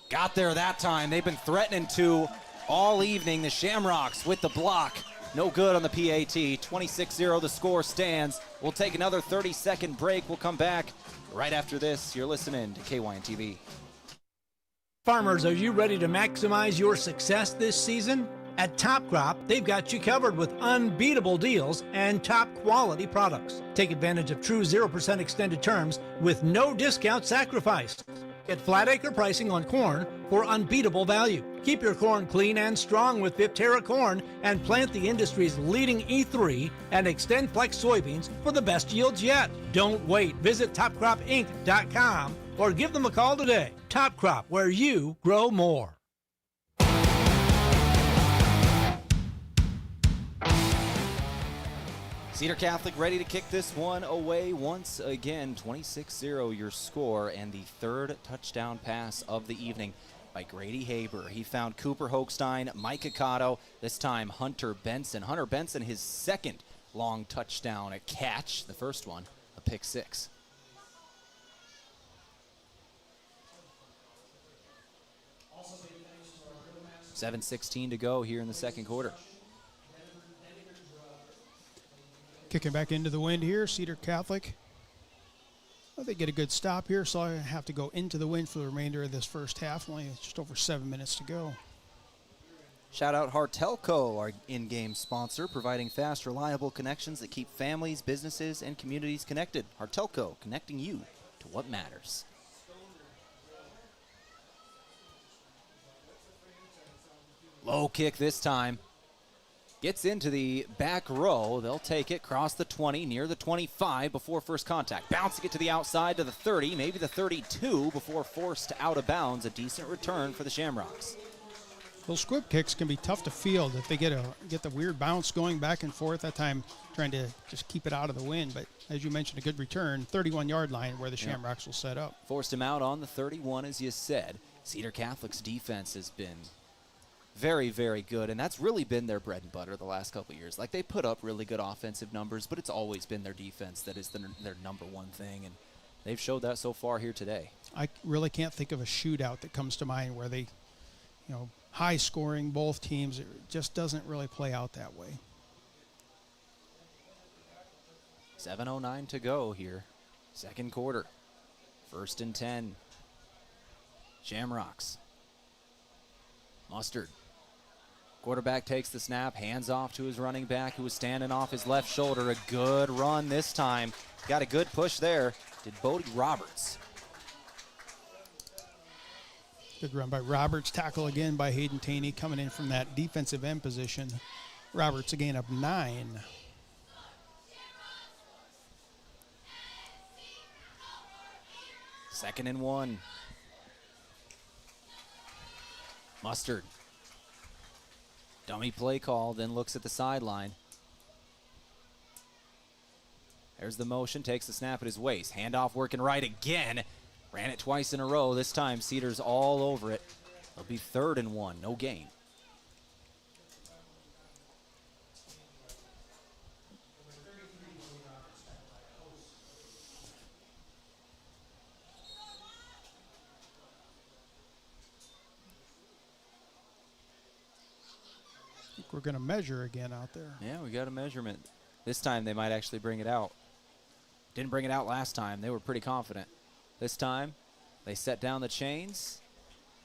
Got there that time. They've been threatening to all evening. The Shamrocks with the block. No good on the PAT. 26-0 the score stands. We'll take another 30-second break. We'll come back right after this. You're listening to KYN TV. Farmers, are you ready to maximize your success this season? At Top Crop, they've got you covered with unbeatable deals and top quality products. Take advantage of true 0% extended terms with no discount sacrificed. Get flat acre pricing on corn for unbeatable value. Keep your corn clean and strong with Viptera corn and plant the industry's leading E3 and Extend Flex soybeans for the best yields yet. Don't wait. Visit topcropinc.com or give them a call today. Top Crop, where you grow more. Cedar Catholic ready to kick this one away once again. 26-0 your score, and the 3rd touchdown pass of the evening by Grady Haber. He found Cooper Hochstein, Mike Cotto, this time Hunter Benson. Hunter Benson, his 2nd long touchdown catch. The first one, a pick 6. $7:16 to go here in the 2nd quarter. Kicking back into the wind here, Cedar Catholic. Well, they get a good stop here, so I have to go into the wind for the remainder of this first half. Only just over 7 minutes to go. Shout out Hartelco, our in-game sponsor, providing fast, reliable connections that keep families, businesses, and communities connected. Hartelco, connecting you to what matters. Low kick this time. Gets into the back row. They'll take it, cross the 20, near the 25 before first contact. Bouncing it to the outside to the 30, maybe the 32 before forced out of bounds. A decent return for the Shamrocks. Those squib kicks can be tough to field if they get the weird bounce going back and forth. That time trying to just keep it out of the wind. But as you mentioned, a good return, 31-yard line where the Shamrocks will set up. Forced him out on the 31, as you said. Cedar Catholic's defense has been very, very good, and that's really been their bread and butter the last couple of years. Like, they put up really good offensive numbers, but it's always been their defense that is their number one thing, and they've showed that so far here today. I really can't think of a shootout that comes to mind where they, high scoring, both teams. It just doesn't really play out that way. 7:09 to go here, second quarter. 1st and 10. Shamrocks. Mustard. Quarterback takes the snap, hands off to his running back who was standing off his left shoulder. A good run this time. Got a good push there. Did Bodie Roberts. Good run by Roberts. Tackle again by Hayden Taney coming in from that defensive end position. Roberts again up 9. Second and 1. Mustard. Dummy play call, then looks at the sideline. There's the motion, takes the snap at his waist. Handoff working right again. Ran it twice in a row. This time, Cedar's all over it. It'll be 3rd and 1, no gain. We're going to measure again out there. Yeah, we got a measurement. This time they might actually bring it out. Didn't bring it out last time. They were pretty confident. This time they set down the chains,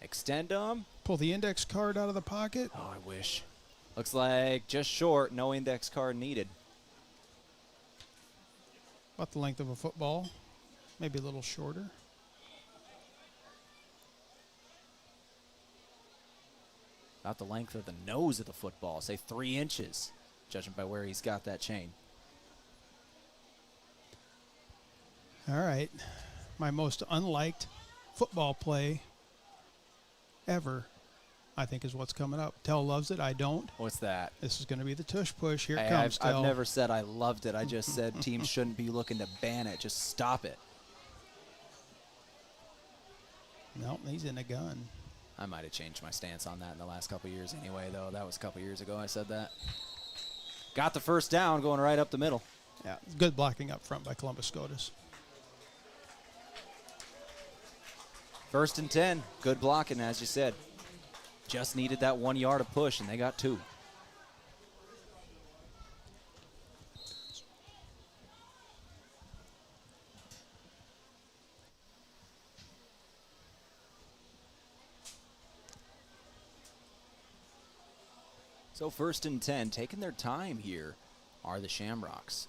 extend them. Pull the index card out of the pocket. Oh, I wish. Looks like just short, no index card needed. About the length of a football, maybe a little shorter. About the length of the nose of the football, say 3 inches, judging by where he's got that chain. All right. My most unliked football play ever, I think, is what's coming up. Tehl loves it. I don't. What's that? This is going to be the tush push. Here it comes, I've never said I loved it. I just said teams shouldn't be looking to ban it. Just stop it. Nope, he's in a gun. I might have changed my stance on that in the last couple of years anyway, though. That was a couple of years ago I said that. Got the first down, going right up the middle. Yeah, good blocking up front by Columbus Scotus. 1st and 10. Good blocking, as you said. Just needed that 1 yard of push, and they got 2. So 1st and 10, taking their time here are the Shamrocks.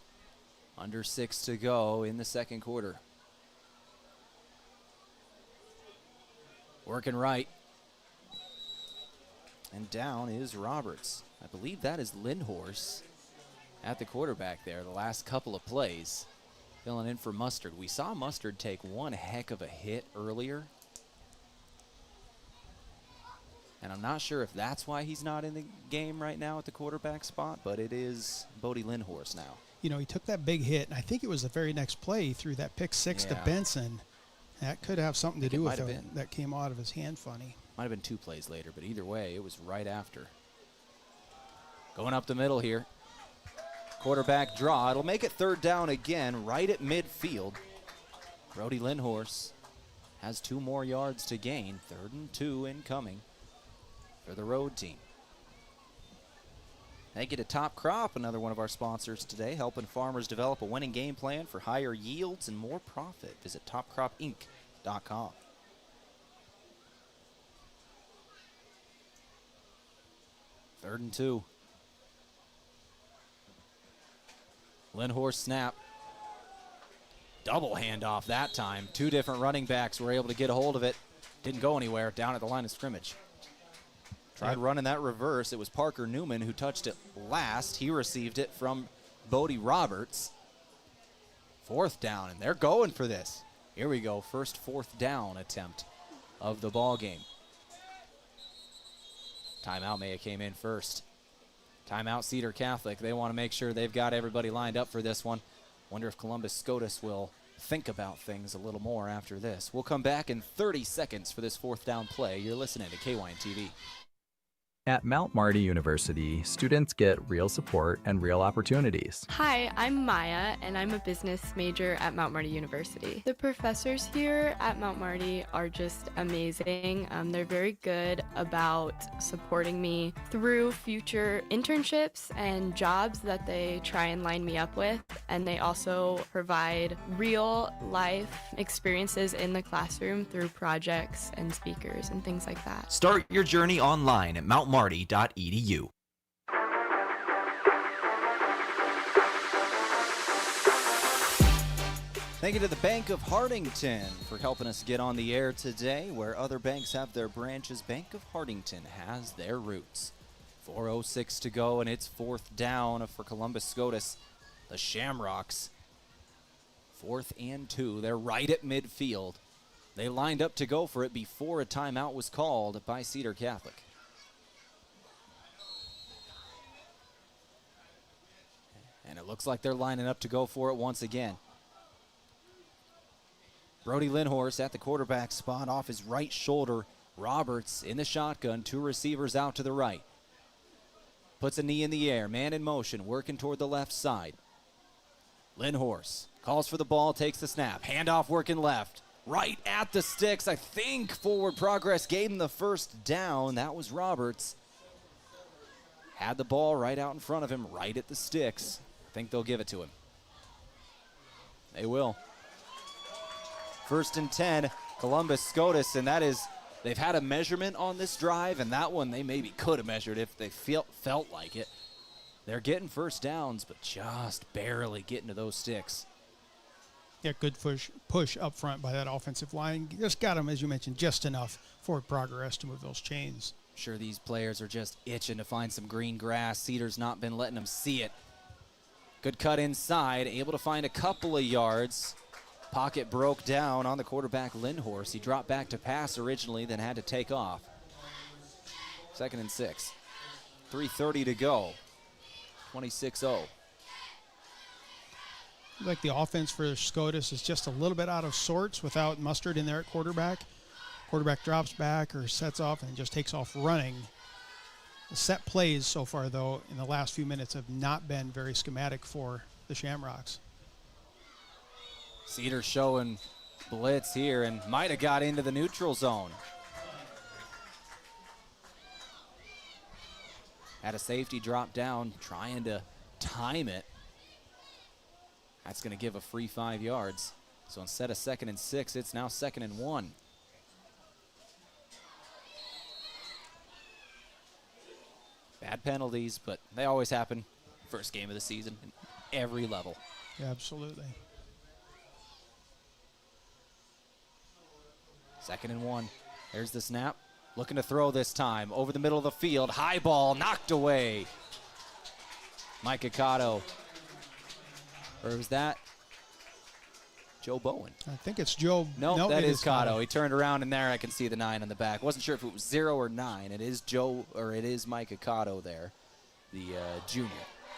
Under 6 to go in the second quarter. Working right. And down is Roberts. I believe that is Lindhorst at the quarterback there the last couple of plays. Filling in for Mustard. We saw Mustard take one heck of a hit earlier. And I'm not sure if that's why he's not in the game right now at the quarterback spot, but it is Bodie Lindhorst now. He took that big hit, and I think it was the very next play he threw that pick 6 to Benson. That could have something to do with it. That came out of his hand funny. Might have been 2 plays later, but either way, it was right after. Going up the middle here. Quarterback draw. It'll make it 3rd down again, right at midfield. Bodie Lindhorst has 2 more yards to gain. 3rd and 2 incoming for the road team. They get a Top Crop, another one of our sponsors today, helping farmers develop a winning game plan for higher yields and more profit. Visit topcropinc.com. 3rd and 2. Lindhorst snap. Double handoff that time. 2 different running backs were able to get a hold of it. Didn't go anywhere, down at the line of scrimmage. Tried running that reverse. It was Parker Newman who touched it last. He received it from Bodie Roberts. 4th down, and they're going for this. Here we go, first 4th down attempt of the ball game. Timeout may have came in first. Timeout Cedar Catholic. They want to make sure they've got everybody lined up for this one. Wonder if Columbus Scotus will think about things a little more after this. We'll come back in 30 seconds for this 4th down play. You're listening to KYN-TV. At Mount Marty University, students get real support and real opportunities. Hi, I'm Maya, and I'm a business major at Mount Marty University. The professors here at Mount Marty are just amazing. They're very good about supporting me through future internships and jobs that they try and line me up with, and they also provide real life experiences in the classroom through projects and speakers and things like that. Start your journey online at mountmarty.edu. Thank you to the Bank of Hartington for helping us get on the air today. Where other banks have their branches, Bank of Hartington has their roots. 4:06 to go, and it's 4th down for Columbus Scotus. The Shamrocks, 4th and 2. They're right at midfield. They lined up to go for it before a timeout was called by Cedar Catholic. And it looks like they're lining up to go for it once again. Brody Lindhorst at the quarterback spot off his right shoulder. Roberts in the shotgun, 2 receivers out to the right. Puts a knee in the air, man in motion, working toward the left side. Lindhorst calls for the ball, takes the snap. Handoff working left, right at the sticks. I think forward progress gave him the 1st down. That was Roberts. Had the ball right out in front of him, right at the sticks. I think they'll give it to him. They will. 1st and 10, Columbus Scotus, and that is, they've had a measurement on this drive, and that one they maybe could have measured if they felt like it. They're getting 1st downs, but just barely getting to those sticks. Yeah, good push up front by that offensive line. Just got them, as you mentioned, just enough forward progress to move those chains. I'm sure these players are just itching to find some green grass. Cedar's not been letting them see it. Good cut inside, able to find a couple of yards. Pocket broke down on the quarterback, Lindhorst. He dropped back to pass originally, then had to take off. 2nd and 6. 3:30 to go. 26-0. Like the offense for Scotus is just a little bit out of sorts without Mustard in there at quarterback. Quarterback drops back or sets off and just takes off running. The set plays so far, though, in the last few minutes have not been very schematic for the Shamrocks. Cedar showing blitz here and might have got into the neutral zone. Had a safety drop down, trying to time it. That's going to give a free 5 yards. So instead of 2nd and 6, it's now 2nd and 1. Bad penalties, but they always happen. First game of the season at every level. Yeah, absolutely. 2nd and 1. There's the snap. Looking to throw this time. Over the middle of the field. High ball knocked away. Mike Cotto. Or was that Joe Bowen? I think it's Joe. Nope, that is Cotto. He turned around, and there I can see the 9 on the back. Wasn't sure if it was 0 or 9. It is Joe, or it is Mike Cotto there, the junior.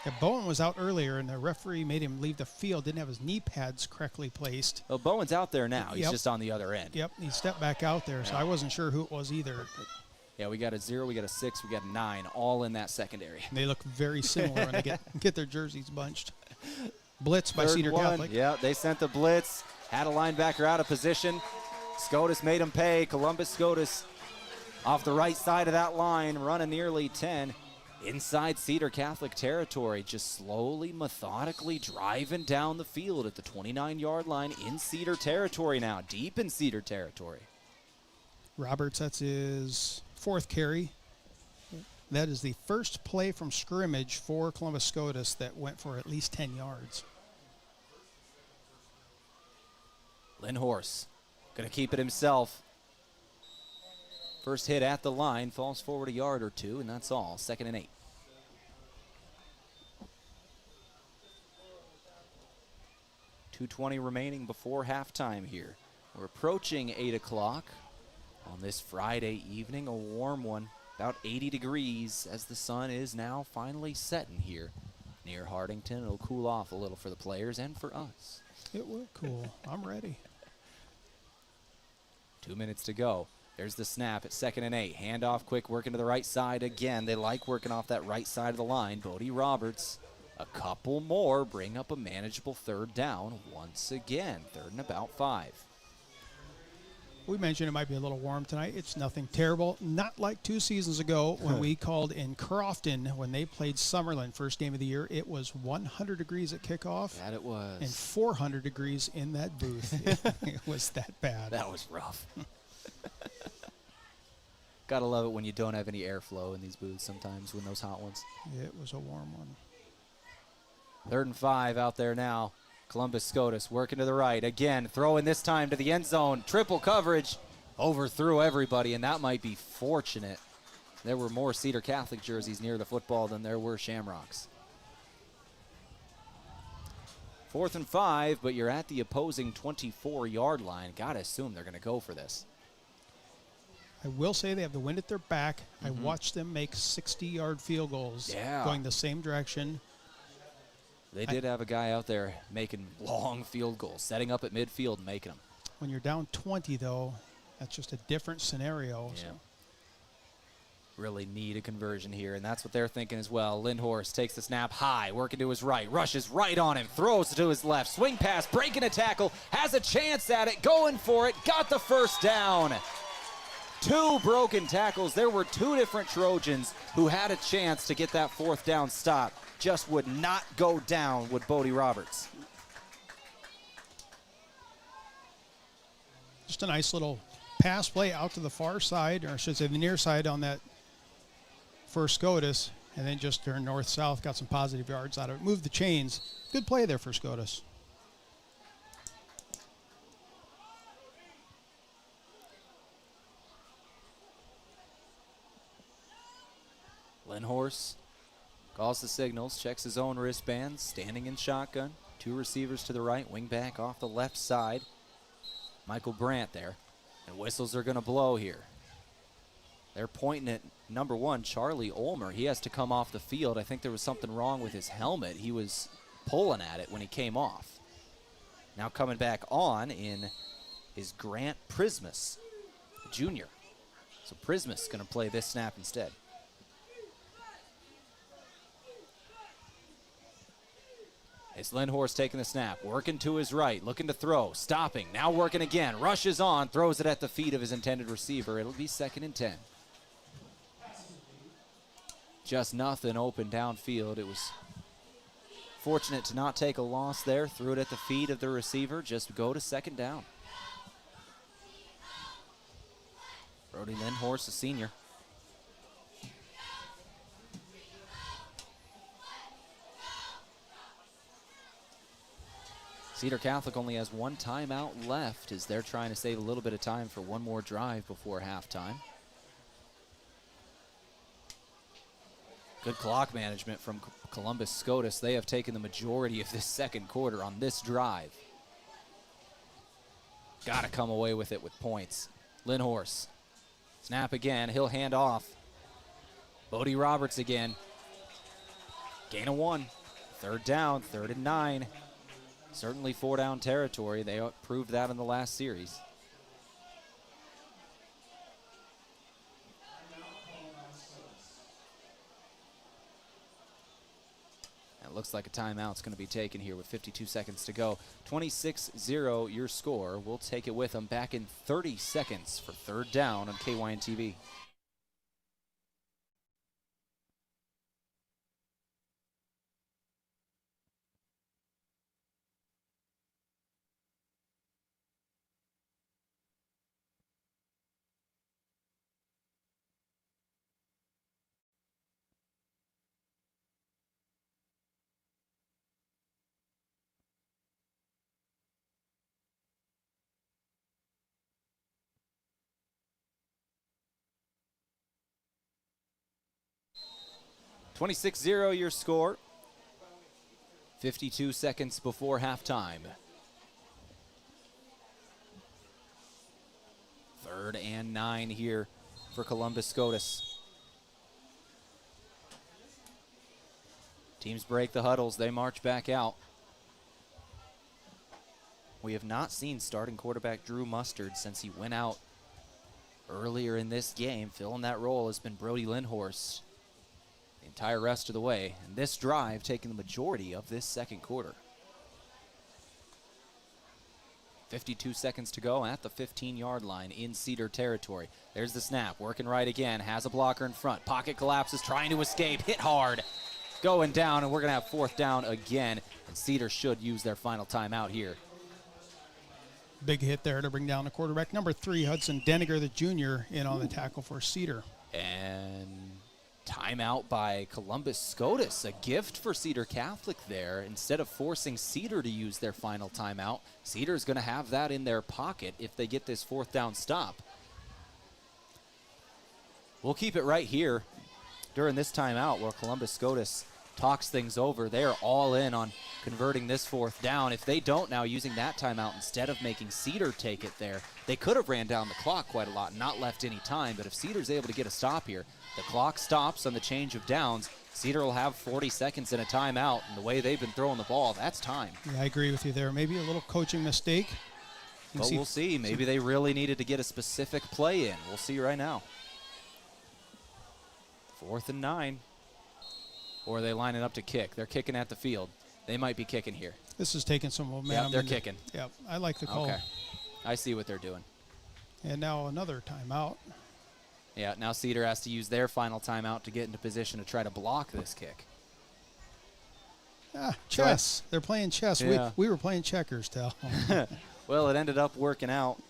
Yeah, Bowen was out earlier, and the referee made him leave the field. Didn't have his knee pads correctly placed. Well, Bowen's out there now. He's Yep. just on the other end. Yep, he stepped back out there, so I wasn't sure who it was either. Yeah, we got a 0, we got a 6, we got a 9, all in that secondary. They look very similar when they get their jerseys bunched. Blitz by 3rd Cedar and 1. Catholic. Yeah, they sent the blitz. Had a linebacker out of position. Scotus made him pay. Columbus Scotus off the right side of that line, running nearly 10. Inside Cedar Catholic territory, just slowly, methodically driving down the field at the 29-yard line in Cedar territory now, deep in Cedar territory. Roberts, that's his 4th carry. That is the first play from scrimmage for Columbus Scotus that went for at least 10 yards. Lindhorst going to keep it himself. First hit at the line, falls forward a yard or two, and that's all. 2nd and 8. .220 remaining before halftime here. We're approaching 8 o'clock on this Friday evening, a warm one, about 80 degrees as the sun is now finally setting here near Hartington. It'll cool off a little for the players and for us. It will cool. I'm ready. 2 minutes to go. There's the snap at 2nd and 8. Handoff quick, working to the right side again. They like working off that right side of the line. Bodie Roberts, a couple more, bring up a manageable 3rd down once again. 3rd and about 5. We mentioned it might be a little warm tonight. It's nothing terrible. Not like 2 seasons ago when we called in Crofton when they played Summerlin, first game of the year. It was 100 degrees at kickoff. That it was. And 400 degrees in that booth. It was that bad. That was rough. Gotta love it when you don't have any airflow in these booths sometimes when those hot ones. It was a warm one. 3rd and 5 out there now. Columbus Scotus working to the right. Again, throwing this time to the end zone. Triple coverage. Overthrew everybody, and that might be fortunate. There were more Cedar Catholic jerseys near the football than there were Shamrocks. 4th and 5, but you're at the opposing 24-yard line. Gotta assume they're gonna go for this. I will say they have the wind at their back. I watched them make 60-yard field goals going the same direction. They did have a guy out there making long field goals, setting up at midfield and making them. When you're down 20, though, that's just a different scenario. Yeah. So. Really need a conversion here, and that's what they're thinking as well. Lindhorst takes the snap high, working to his right, rushes right on him, throws to his left, swing pass, breaking a tackle, has a chance at it, going for it, got the 1st down. 2 broken tackles. There were 2 different Trojans who had a chance to get that 4th down stop. Just would not go down with Bodie Roberts. Just a nice little pass play out to the far side, or I should say the near side on that for Scotus, and then just turn north-south, got some positive yards out of it. Moved the chains. Good play there for Scotus. Lindhorst calls the signals, checks his own wristbands, standing in shotgun. 2 receivers to the right, wing back off the left side. Michael Brandt there. And whistles are going to blow here. They're pointing at number 1, Charlie Ulmer. He has to come off the field. I think there was something wrong with his helmet. He was pulling at it when he came off. Now coming back on in is Grant Prismus, Jr. So Prismus going to play this snap instead. It's Lindhorst taking the snap, working to his right, looking to throw, stopping, now working again, rushes on, throws it at the feet of his intended receiver. It'll be 2nd and 10. Just nothing open downfield. It was fortunate to not take a loss there, threw it at the feet of the receiver, just go to 2nd down. Brody Lindhorst, a senior. Cedar Catholic only has 1 timeout left as they're trying to save a little bit of time for one more drive before halftime. Good clock management from Columbus Scotus. They have taken the majority of this 2nd quarter on this drive. Got to come away with it with points. Lindhorst, snap again, he'll hand off. Bodie Roberts again. Gain of 1. 3rd down, 3rd and 9. Certainly 4-down territory. They proved that in the last series. It looks like a timeout's going to be taken here with 52 seconds to go. 26-0 your score. We'll take it with them back in 30 seconds for 3rd down on KYN TV. 26-0 your score. 52 seconds before halftime. 3rd and 9 here for Columbus Scotus. Teams break the huddles. They march back out. We have not seen starting quarterback Drew Mustard since he went out earlier in this game. Filling that role has been Brody Lindhorst the entire rest of the way. And this drive taking the majority of this second quarter. 52 seconds to go at the 15-yard line in Cedar territory. There's the snap, working right again, has a blocker in front. Pocket collapses, trying to escape, hit hard, going down, and we're going to have 4th down again. And Cedar should use their final timeout here. Big hit there to bring down the quarterback. Number 3, Hudson Deniger, the junior, in on the tackle for Cedar. And timeout by Columbus Scotus, a gift for Cedar Catholic there. Instead of forcing Cedar to use their final timeout, Cedar's going to have that in their pocket if they get this 4th down stop. We'll keep it right here during this timeout where Columbus Scotus talks things over. They are all in on converting this 4th down. If they don't now, using that timeout instead of making Cedar take it there, they could have ran down the clock quite a lot and not left any time. But if Cedar's able to get a stop here, the clock stops on the change of downs. Cedar will have 40 seconds and a timeout, and the way they've been throwing the ball, that's time. Yeah, I agree with you there. Maybe a little coaching mistake. But we'll see. Maybe they really needed to get a specific play in. We'll see right now. 4th and 9. Or are they lining up to kick? They're kicking at the field. They might be kicking here. This is taking some momentum. Yeah, they're kicking. Yep, I like the call. Okay. I see what they're doing. And now another timeout. Yeah, now Cedar has to use their final timeout to get into position to try to block this kick. Chess. They're playing chess. Yeah. We were playing checkers, Tehl. Well, it ended up working out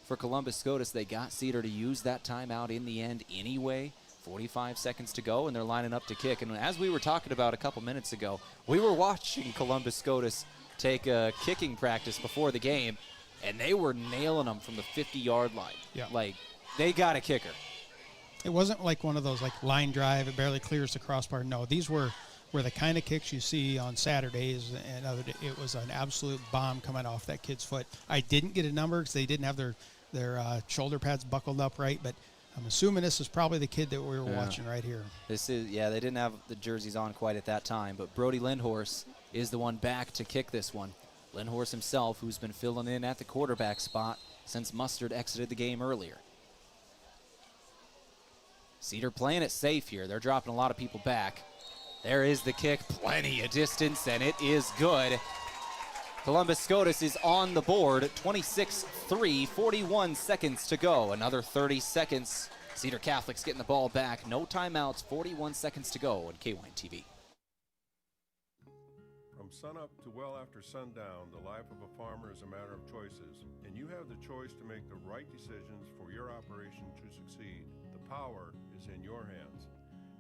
for Columbus Scotus. They got Cedar to use that timeout in the end anyway. 45 seconds to go, and they're lining up to kick. And as we were talking about a couple minutes ago, we were watching Columbus Scotus take a kicking practice before the game, and they were nailing them from the 50-yard line. Yeah. Like, they got a kicker. It wasn't like one of those like line drive, it barely clears the crossbar. No, these were the kind of kicks you see on Saturdays and other days. It was an absolute bomb coming off that kid's foot. I didn't get a number because they didn't have their shoulder pads buckled up right, but I'm assuming this is probably the kid that we were watching right here. This is, yeah, they didn't have the jerseys on quite at that time, but Brody Lindhorst is the one back to kick this one. Lindhorst himself, who's been filling in at the quarterback spot since Mustard exited the game earlier. Cedar playing it safe here. They're dropping a lot of people back. There is the kick, plenty of distance, and it is good. Columbus Scotus is on the board, 26-3, 41 seconds to go. Another 30 seconds. Cedar Catholic's getting the ball back. No timeouts, 41 seconds to go on K1 TV. From sunup to well after sundown, the life of a farmer is a matter of choices, and you have the choice to make the right decisions for your operation to succeed. The power is in your hands.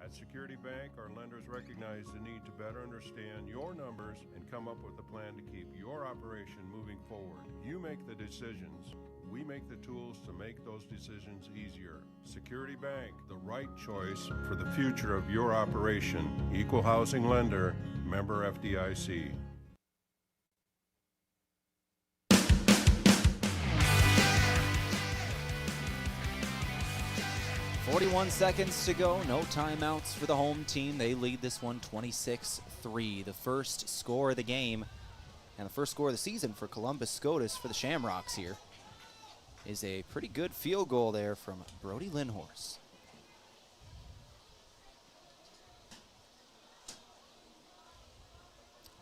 At Security Bank, our lenders recognize the need to better understand your numbers and come up with a plan to keep your operation moving forward. You make the decisions. We make the tools to make those decisions easier. Security Bank, the right choice for the future of your operation. Equal housing lender, member FDIC. .41 seconds to go. No timeouts for the home team. They lead this one 26-3. The first score of the game and the first score of the season for Columbus Scotus for the Shamrocks here is a pretty good field goal there from Brody Lindhorst.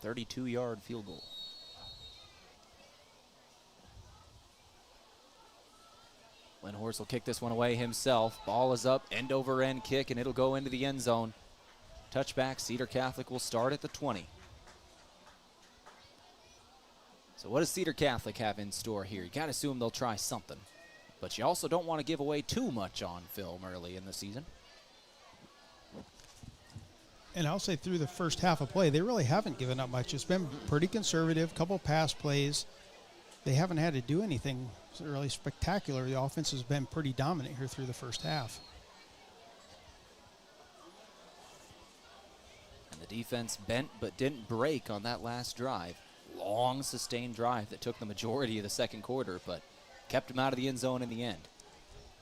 .32-yard field goal. Lindhorst will kick this one away himself. Ball is up, end over end kick, and it'll go into the end zone. Touchback, Cedar Catholic will start at the 20. So what does Cedar Catholic have in store here? You got to assume they'll try something. But you also don't want to give away too much on film early in the season. And I'll say through the first half of play, they really haven't given up much. It's been pretty conservative, couple pass plays. They haven't had to do anything really spectacular. The offense has been pretty dominant here through the first half. defense bent but didn't break on that last drive. Long, sustained drive that took the majority of the second quarter, but kept him out of the end zone in the end.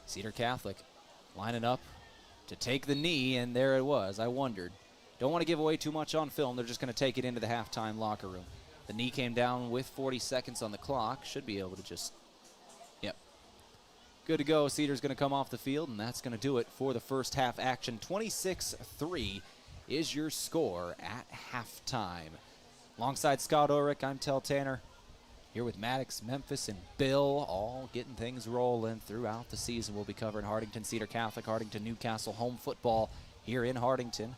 Cedar Catholic lining up to take the knee, and there it was. I wondered. Don't want to give away too much on film. They're just going to take it into the halftime locker room. The knee came down with 40 seconds on the clock. Should be able to just, yep. Good to go. Cedar's going to come off the field, and that's going to do it for the first half action. 26-3 is your score at halftime. Alongside Scott Ulrich, I'm Tehl Tanner. Here with Maddox, Memphis, and Bill, all getting things rolling throughout the season. We'll be covering Hartington, Cedar Catholic, Hartington, Newcastle, home football here in Hartington.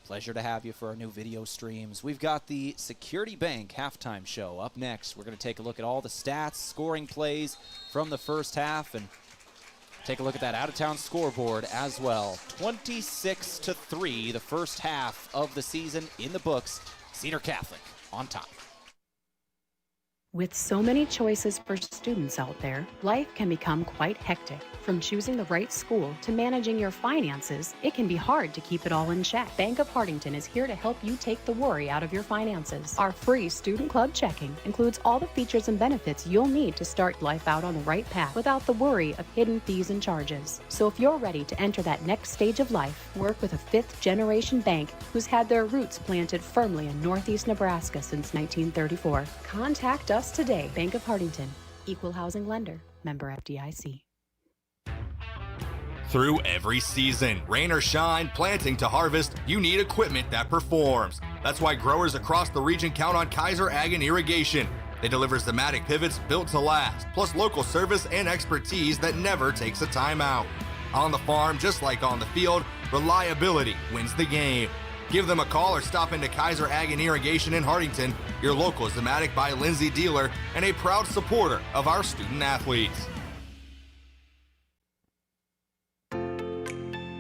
Pleasure to have you for our new video streams. We've got the Security Bank halftime show up next. We're going to take a look at all the stats, scoring plays from the first half, and take a look at that out-of-town scoreboard as well. 26-3, the first half of the season in the books. Cedar Catholic on top. With so many choices for students out there, life can become quite hectic. From choosing the right school to managing your finances, it can be hard to keep it all in check. Bank of Hartington is here to help you take the worry out of your finances. Our free Student Club checking includes all the features and benefits you'll need to start life out on the right path without the worry of hidden fees and charges. So if you're ready to enter that next stage of life, work with a fifth-generation bank who's had their roots planted firmly in Northeast Nebraska since 1934. Contact us today. Bank of Hartington, Equal Housing Lender, member FDIC. Through every season, rain or shine, planting to harvest, you need equipment that performs. That's why growers across the region count on Kaiser Ag and Irrigation. They deliver Zematic pivots built to last, plus local service and expertise that never takes a timeout. On the farm, just like on the field, reliability wins the game. Give them a call or stop into Kaiser Ag and Irrigation in Hartington, your local Zematic by Lindsay dealer and a proud supporter of our student athletes.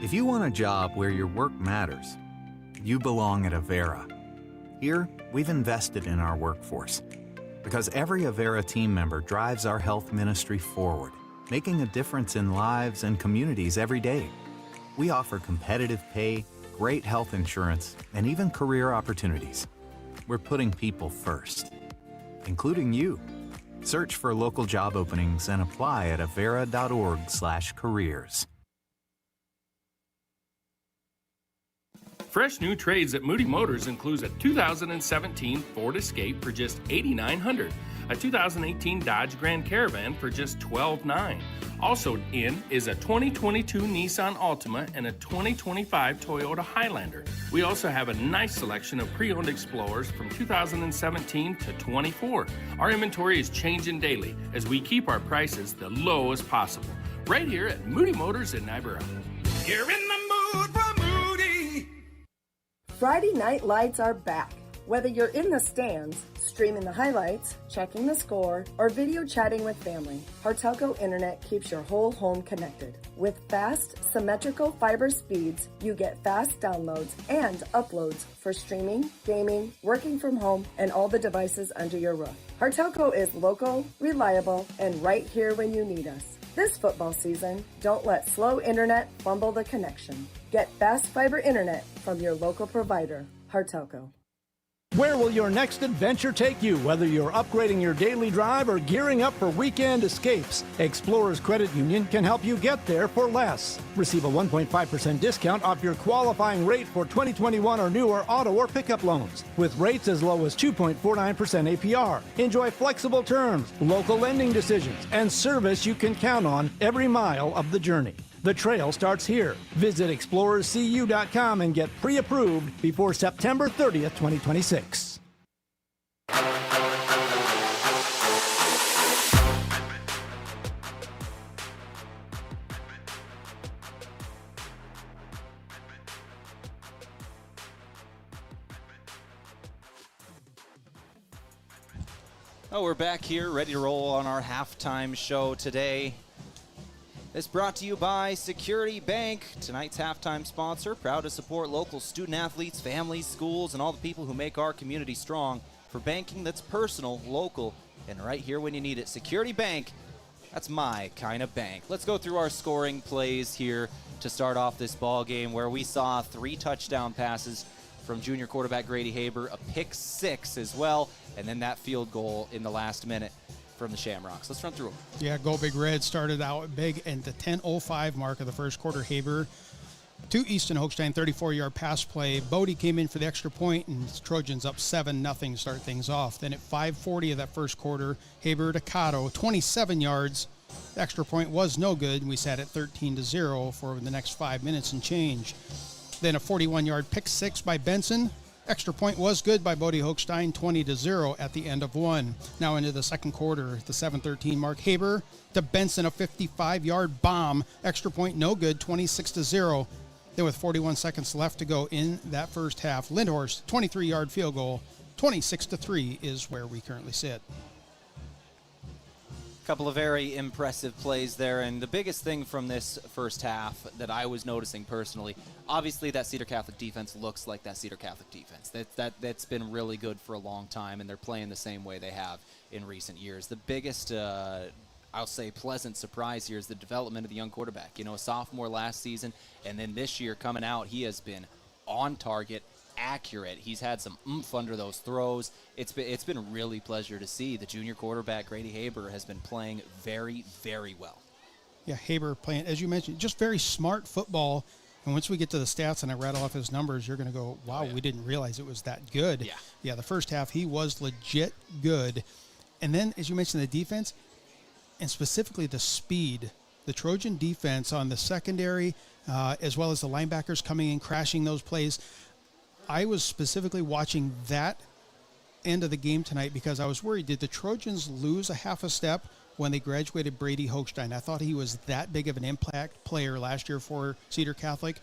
If you want a job where your work matters, you belong at Avera. Here, we've invested in our workforce because every Avera team member drives our health ministry forward, making a difference in lives and communities every day. We offer competitive pay, great health insurance, and even career opportunities. We're putting people first, including you. Search for local job openings and apply at avera.org/careers. Fresh new trades at Moody Motors includes a 2017 Ford Escape for just $8,900, a 2018 Dodge Grand Caravan for just $12,900. Also in is a 2022 Nissan Altima and a 2025 Toyota Highlander. We also have a nice selection of pre-owned Explorers from 2017 to 24. Our inventory is changing daily as we keep our prices the lowest possible. Right here at Moody Motors in Niobrara. You're in the mood for Moody. Friday Night Lights are back. Whether you're in the stands, streaming the highlights, checking the score, or video chatting with family, Hartelco Internet keeps your whole home connected. With fast, symmetrical fiber speeds, you get fast downloads and uploads for streaming, gaming, working from home, and all the devices under your roof. Hartelco is local, reliable, and right here when you need us. This football season, don't let slow internet fumble the connection. Get fast fiber internet from your local provider, Hartelco. Where will your next adventure take you? Whether you're upgrading your daily drive or gearing up for weekend escapes, Explorers Credit Union can help you get there for less. Receive a 1.5% discount off your qualifying rate for 2021 or newer auto or pickup loans. With rates as low as 2.49% APR. Enjoy flexible terms, local lending decisions, and service you can count on every mile of the journey. The trail starts here. Visit explorerscu.com and get pre-approved before September 30th, 2026. Oh, we're back here, ready to roll on our halftime show today. It's brought to you by Security Bank, tonight's halftime sponsor, proud to support local student athletes, families, schools, and all the people who make our community strong for banking that's personal, local, and right here when you need it. Security Bank, that's my kind of bank. Let's go through our scoring plays here to start off this ball game where we saw 3 touchdown passes from junior quarterback Grady Haber, a pick 6 as well, and then that field goal in the last minute from the Shamrocks. Let's run through them. Yeah, Go Big Red started out big at the 10:05 mark of the first quarter. Haber to Easton Hochstein, 34-yard pass play. Bodie came in for the extra point, and Trojans up 7-0 to start things off. Then at 5:40 of that first quarter, Haber to Cotto, 27 yards. The extra point was no good. We sat at 13-0 for the next 5 minutes and change. Then a 41-yard pick 6 by Benson. Extra point was good by Bodie Hochstein, 20-0 at the end of one. Now into the second quarter, the 7:13 mark. Haber to Benson, a 55-yard bomb. Extra point no good, 26-0. Then with 41 seconds left to go in that first half, Lindhorst, 23-yard field goal, 26-3 is where we currently sit. Couple of very impressive plays there, and the biggest thing from this first half that I was noticing personally, obviously that Cedar Catholic defense looks like that Cedar Catholic defense. That's been really good for a long time, and they're playing the same way they have in recent years. The biggest, I'll say, pleasant surprise here is the development of the young quarterback. You know, a sophomore last season, and then this year coming out, he has been on target, accurate. He's had some oomph under those throws. It's been a really pleasure to see. The junior quarterback, Grady Haber, has been playing very, very well. Yeah, Haber playing, as you mentioned, just very smart football. And once we get to the stats and I rattle off his numbers, you're going to go, wow, we didn't realize it was that good. Yeah, the first half, he was legit good. And then, as you mentioned, the defense, and specifically the speed, the Trojan defense on the secondary, as well as the linebackers coming in, crashing those plays. I was specifically watching that end of the game tonight because I was worried. Did the Trojans lose a half a step when they graduated Brady Hochstein? I thought he was that big of an impact player last year for Cedar Catholic.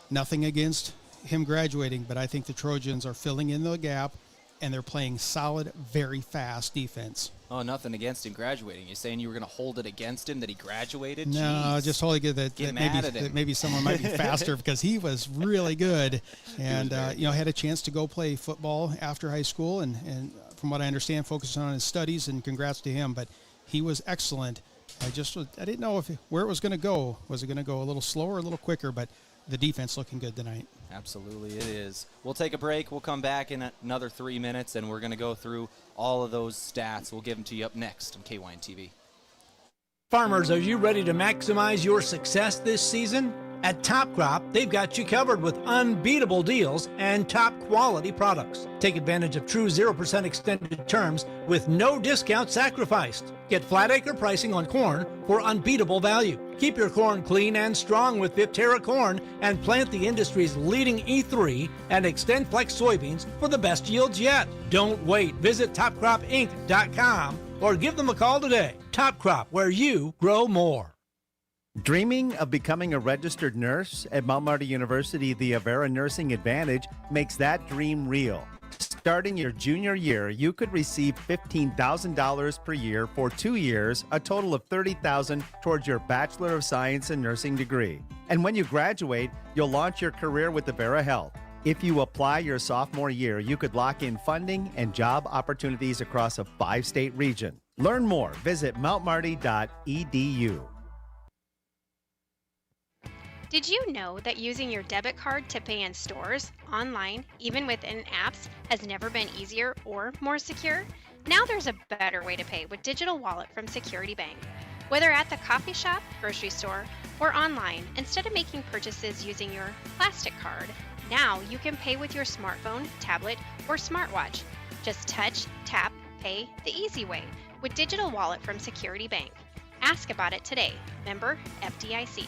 Nothing against him graduating, but I think the Trojans are filling in the gap, and they're playing solid, very fast defense. Oh, nothing against him graduating. You're saying you were going to hold it against him that he graduated? No, Jeez. just holding it that maybe someone might be faster because he was really good, and had a chance to go play football after high school, and from what I understand, focusing on his studies. And congrats to him. But he was excellent. I didn't know where it was going to go. Was it going to go a little slower, or a little quicker? But the defense looking good tonight. Absolutely, it is. We'll take a break. We'll come back in another 3 minutes, and we're going to go through all of those stats. We'll give them to you up next on KYN TV. Farmers, are you ready to maximize your success this season? At Top Crop, they've got you covered with unbeatable deals and top quality products. Take advantage of true 0% extended terms with no discount sacrificed. Get flat acre pricing on corn for unbeatable value. Keep your corn clean and strong with Viptera corn, and plant the industry's leading E3 and Extend Flex soybeans for the best yields yet. Don't wait. Visit topcropinc.com or give them a call today. Top Crop, where you grow more. Dreaming of becoming a registered nurse? At Mount Marty University, the Avera Nursing Advantage makes that dream real. Starting your junior year, you could receive $15,000 per year for 2 years, a total of $30,000 towards your Bachelor of Science in Nursing degree. And when you graduate, you'll launch your career with Avera Health. If you apply your sophomore year, you could lock in funding and job opportunities across a 5-state region. Learn more. Visit mountmarty.edu. Did you know that using your debit card to pay in stores, online, even within apps, has never been easier or more secure? Now there's a better way to pay with Digital Wallet from Security Bank. Whether at the coffee shop, grocery store, or online, instead of making purchases using your plastic card, now you can pay with your smartphone, tablet, or smartwatch. Just touch, tap, pay the easy way with Digital Wallet from Security Bank. Ask about it today. Member FDIC.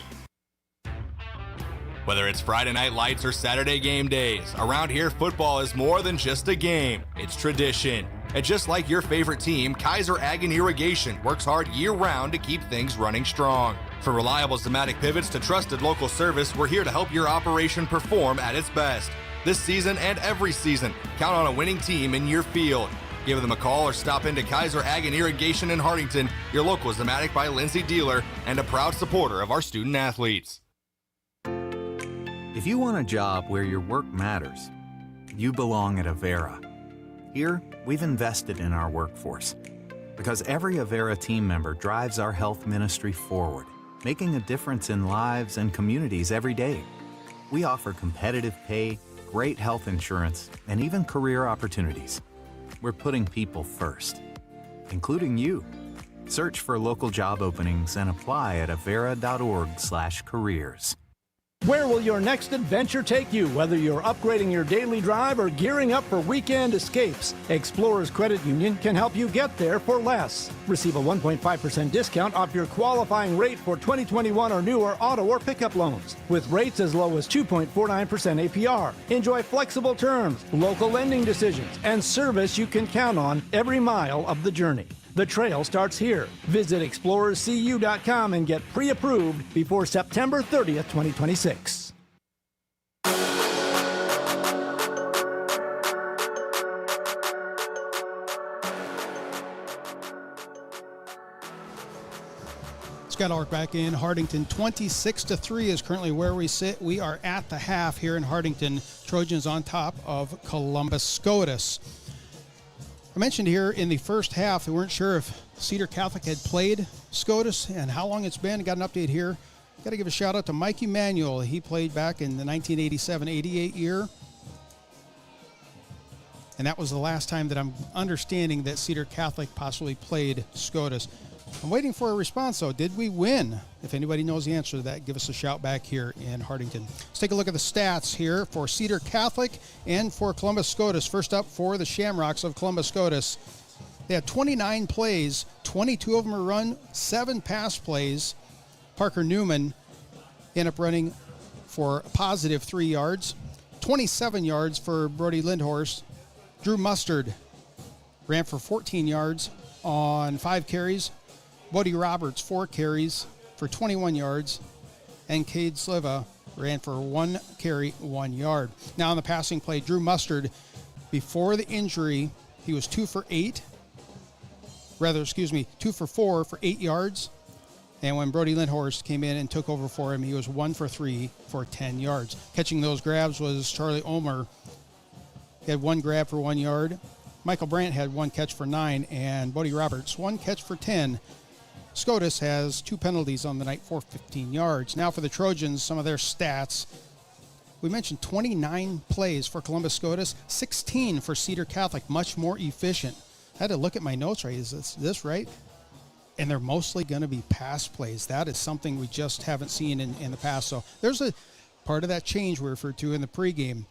Whether it's Friday night lights or Saturday game days, around here football is more than just a game. It's tradition. And just like your favorite team, Kaiser Ag and Irrigation works hard year-round to keep things running strong. From reliable Zematic pivots to trusted local service, we're here to help your operation perform at its best. This season and every season, count on a winning team in your field. Give them a call or stop into Kaiser Ag and Irrigation in Hartington, your local Zematic by Lindsay dealer, and a proud supporter of our student athletes. If you want a job where your work matters, you belong at Avera. Here, we've invested in our workforce because every Avera team member drives our health ministry forward, making a difference in lives and communities every day. We offer competitive pay, great health insurance, and even career opportunities. We're putting people first, including you. Search for local job openings and apply at avera.org/careers. Where will your next adventure take you? Whether you're upgrading your daily drive or gearing up for weekend escapes, Explorers Credit Union can help you get there for less. Receive a 1.5% discount off your qualifying rate for 2021 or newer auto or pickup loans, with rates as low as 2.49% APR. Enjoy flexible terms, local lending decisions, and service you can count on every mile of the journey. The trail starts here. Visit explorerscu.com and get pre-approved before September 30th, 2026. Scott Ulrich back in Hartington. 26-3 is currently where we sit. We are at the half here in Hartington. Trojans on top of Columbus Scotus. I mentioned here in the first half, we weren't sure if Cedar Catholic had played Scotus and how long it's been. Got an update here. Got to give a shout out to Mike Emanuel. He played back in the 1987-88 year. And that was the last time that I'm understanding that Cedar Catholic possibly played Scotus. I'm waiting for a response, though. Did we win? If anybody knows the answer to that, give us a shout back here in Hartington. Let's take a look at the stats here for Cedar Catholic and for Columbus Scotus. First up for the Shamrocks of Columbus Scotus. They had 29 plays, 22 of them were run, 7 pass plays. Parker Newman ended up running for a positive 3 yards, 27 yards for Brody Lindhorst. Drew Mustard ran for 14 yards on 5 carries. Bodie Roberts, 4 carries for 21 yards. And Cade Sliva ran for 1 carry, 1 yard. Now on the passing play, Drew Mustard, before the injury, he was 2 for 4 for 8 yards. And when Brody Lindhorst came in and took over for him, he was 1 for 3 for 10 yards. Catching those grabs was Charlie Ulmer. He had 1 grab for 1 yard. Michael Brandt had 1 catch for 9, and Bodie Roberts 1 catch for 10. Scotus has 2 penalties on the night for 15 yards. Now for the Trojans, some of their stats. We mentioned 29 plays for Columbus Scotus, 16 for Cedar Catholic, much more efficient. I had to look at my notes, right? Is this right? And they're mostly going to be pass plays. That is something we just haven't seen in the past. So there's a part of that change we referred to in the pregame.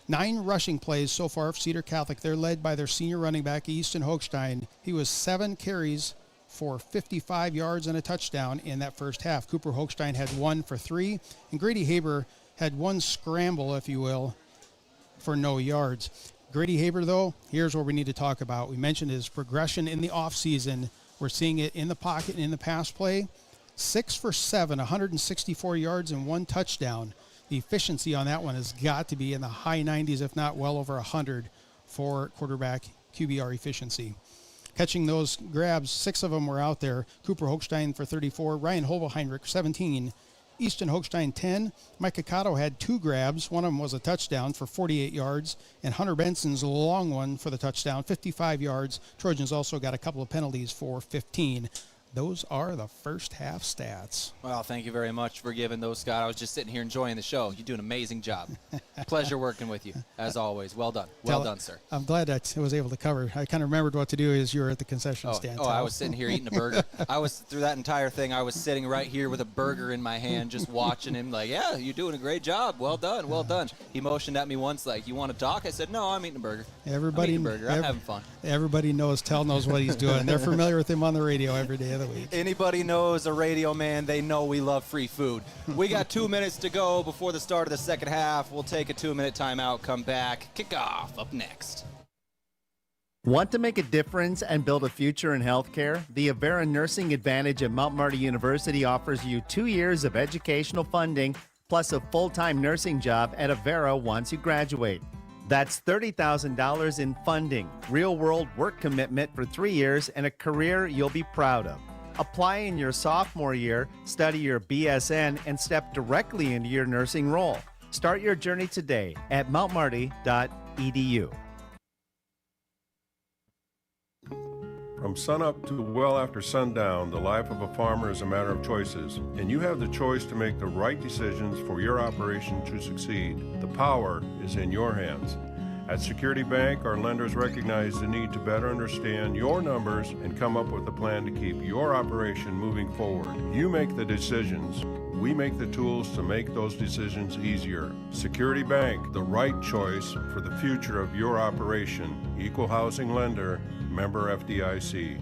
9 rushing plays so far for Cedar Catholic. They're led by their senior running back, Easton Hochstein. He was 7 carries for 55 yards and a touchdown in that first half. Cooper Hochstein had 1 for 3, and Grady Haber had 1 scramble, if you will, for no yards. Grady Haber, though, here's what we need to talk about. We mentioned his progression in the offseason. We're seeing it in the pocket and in the pass play. 6 for 7, 164 yards and 1 touchdown. The efficiency on that one has got to be in the high 90s, if not well over 100 for quarterback QBR efficiency. Catching those grabs, 6 of them were out there. Cooper Hochstein for 34, Ryan Hobelheinrich 17, Easton Hochstein 10. Mike Ciccato had 2 grabs. One of them was a touchdown for 48 yards, and Hunter Benson's long one for the touchdown, 55 yards. Trojans also got a couple of penalties for 15. Those are the first half stats. Well, thank you very much for giving those, Scott. I was just sitting here enjoying the show. You do an amazing job. Pleasure working with you, as always. Well done. Well done, sir. I'm glad that I was able to cover. I kind of remembered what to do as you were at the concession stand. I was sitting here eating a burger. Through that entire thing, I was sitting right here with a burger in my hand, just watching him like, yeah, you're doing a great job. Well done, well done. He motioned at me once like, you want to talk? I said, no, I'm eating a burger. I'm having fun. Everybody knows Tehl knows what he's doing. They're familiar with him on the radio every day of the week. Anybody knows a radio man, they know we love free food. We got 2 minutes to go before the start of the second half. We'll take a 2-minute timeout, come back, kick off up next. Want to make a difference and build a future in healthcare? The Avera Nursing Advantage at Mount Marty University offers you 2 years of educational funding plus a full-time nursing job at Avera once you graduate. That's $30,000 in funding, real-world work commitment for 3 years, and a career you'll be proud of. Apply in your sophomore year, study your BSN, and step directly into your nursing role. Start your journey today at mountmarty.edu. From sunup to well after sundown, the life of a farmer is a matter of choices, and you have the choice to make the right decisions for your operation to succeed. The power is in your hands. At Security Bank, our lenders recognize the need to better understand your numbers and come up with a plan to keep your operation moving forward. You make the decisions. We make the tools to make those decisions easier. Security Bank, the right choice for the future of your operation. Equal housing lender, member FDIC.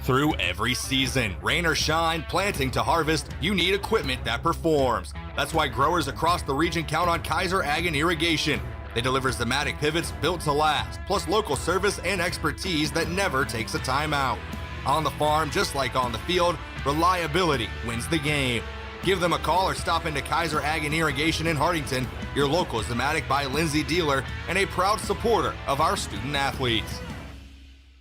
Through every season, rain or shine, planting to harvest, you need equipment that performs. That's why growers across the region count on Kaiser Ag and Irrigation. They deliver Zematic pivots built to last, plus local service and expertise that never takes a time out. On the farm, just like on the field, reliability wins the game. Give them a call or stop into Kaiser Ag and Irrigation in Hartington, your local Zematic by Lindsay dealer and a proud supporter of our student athletes.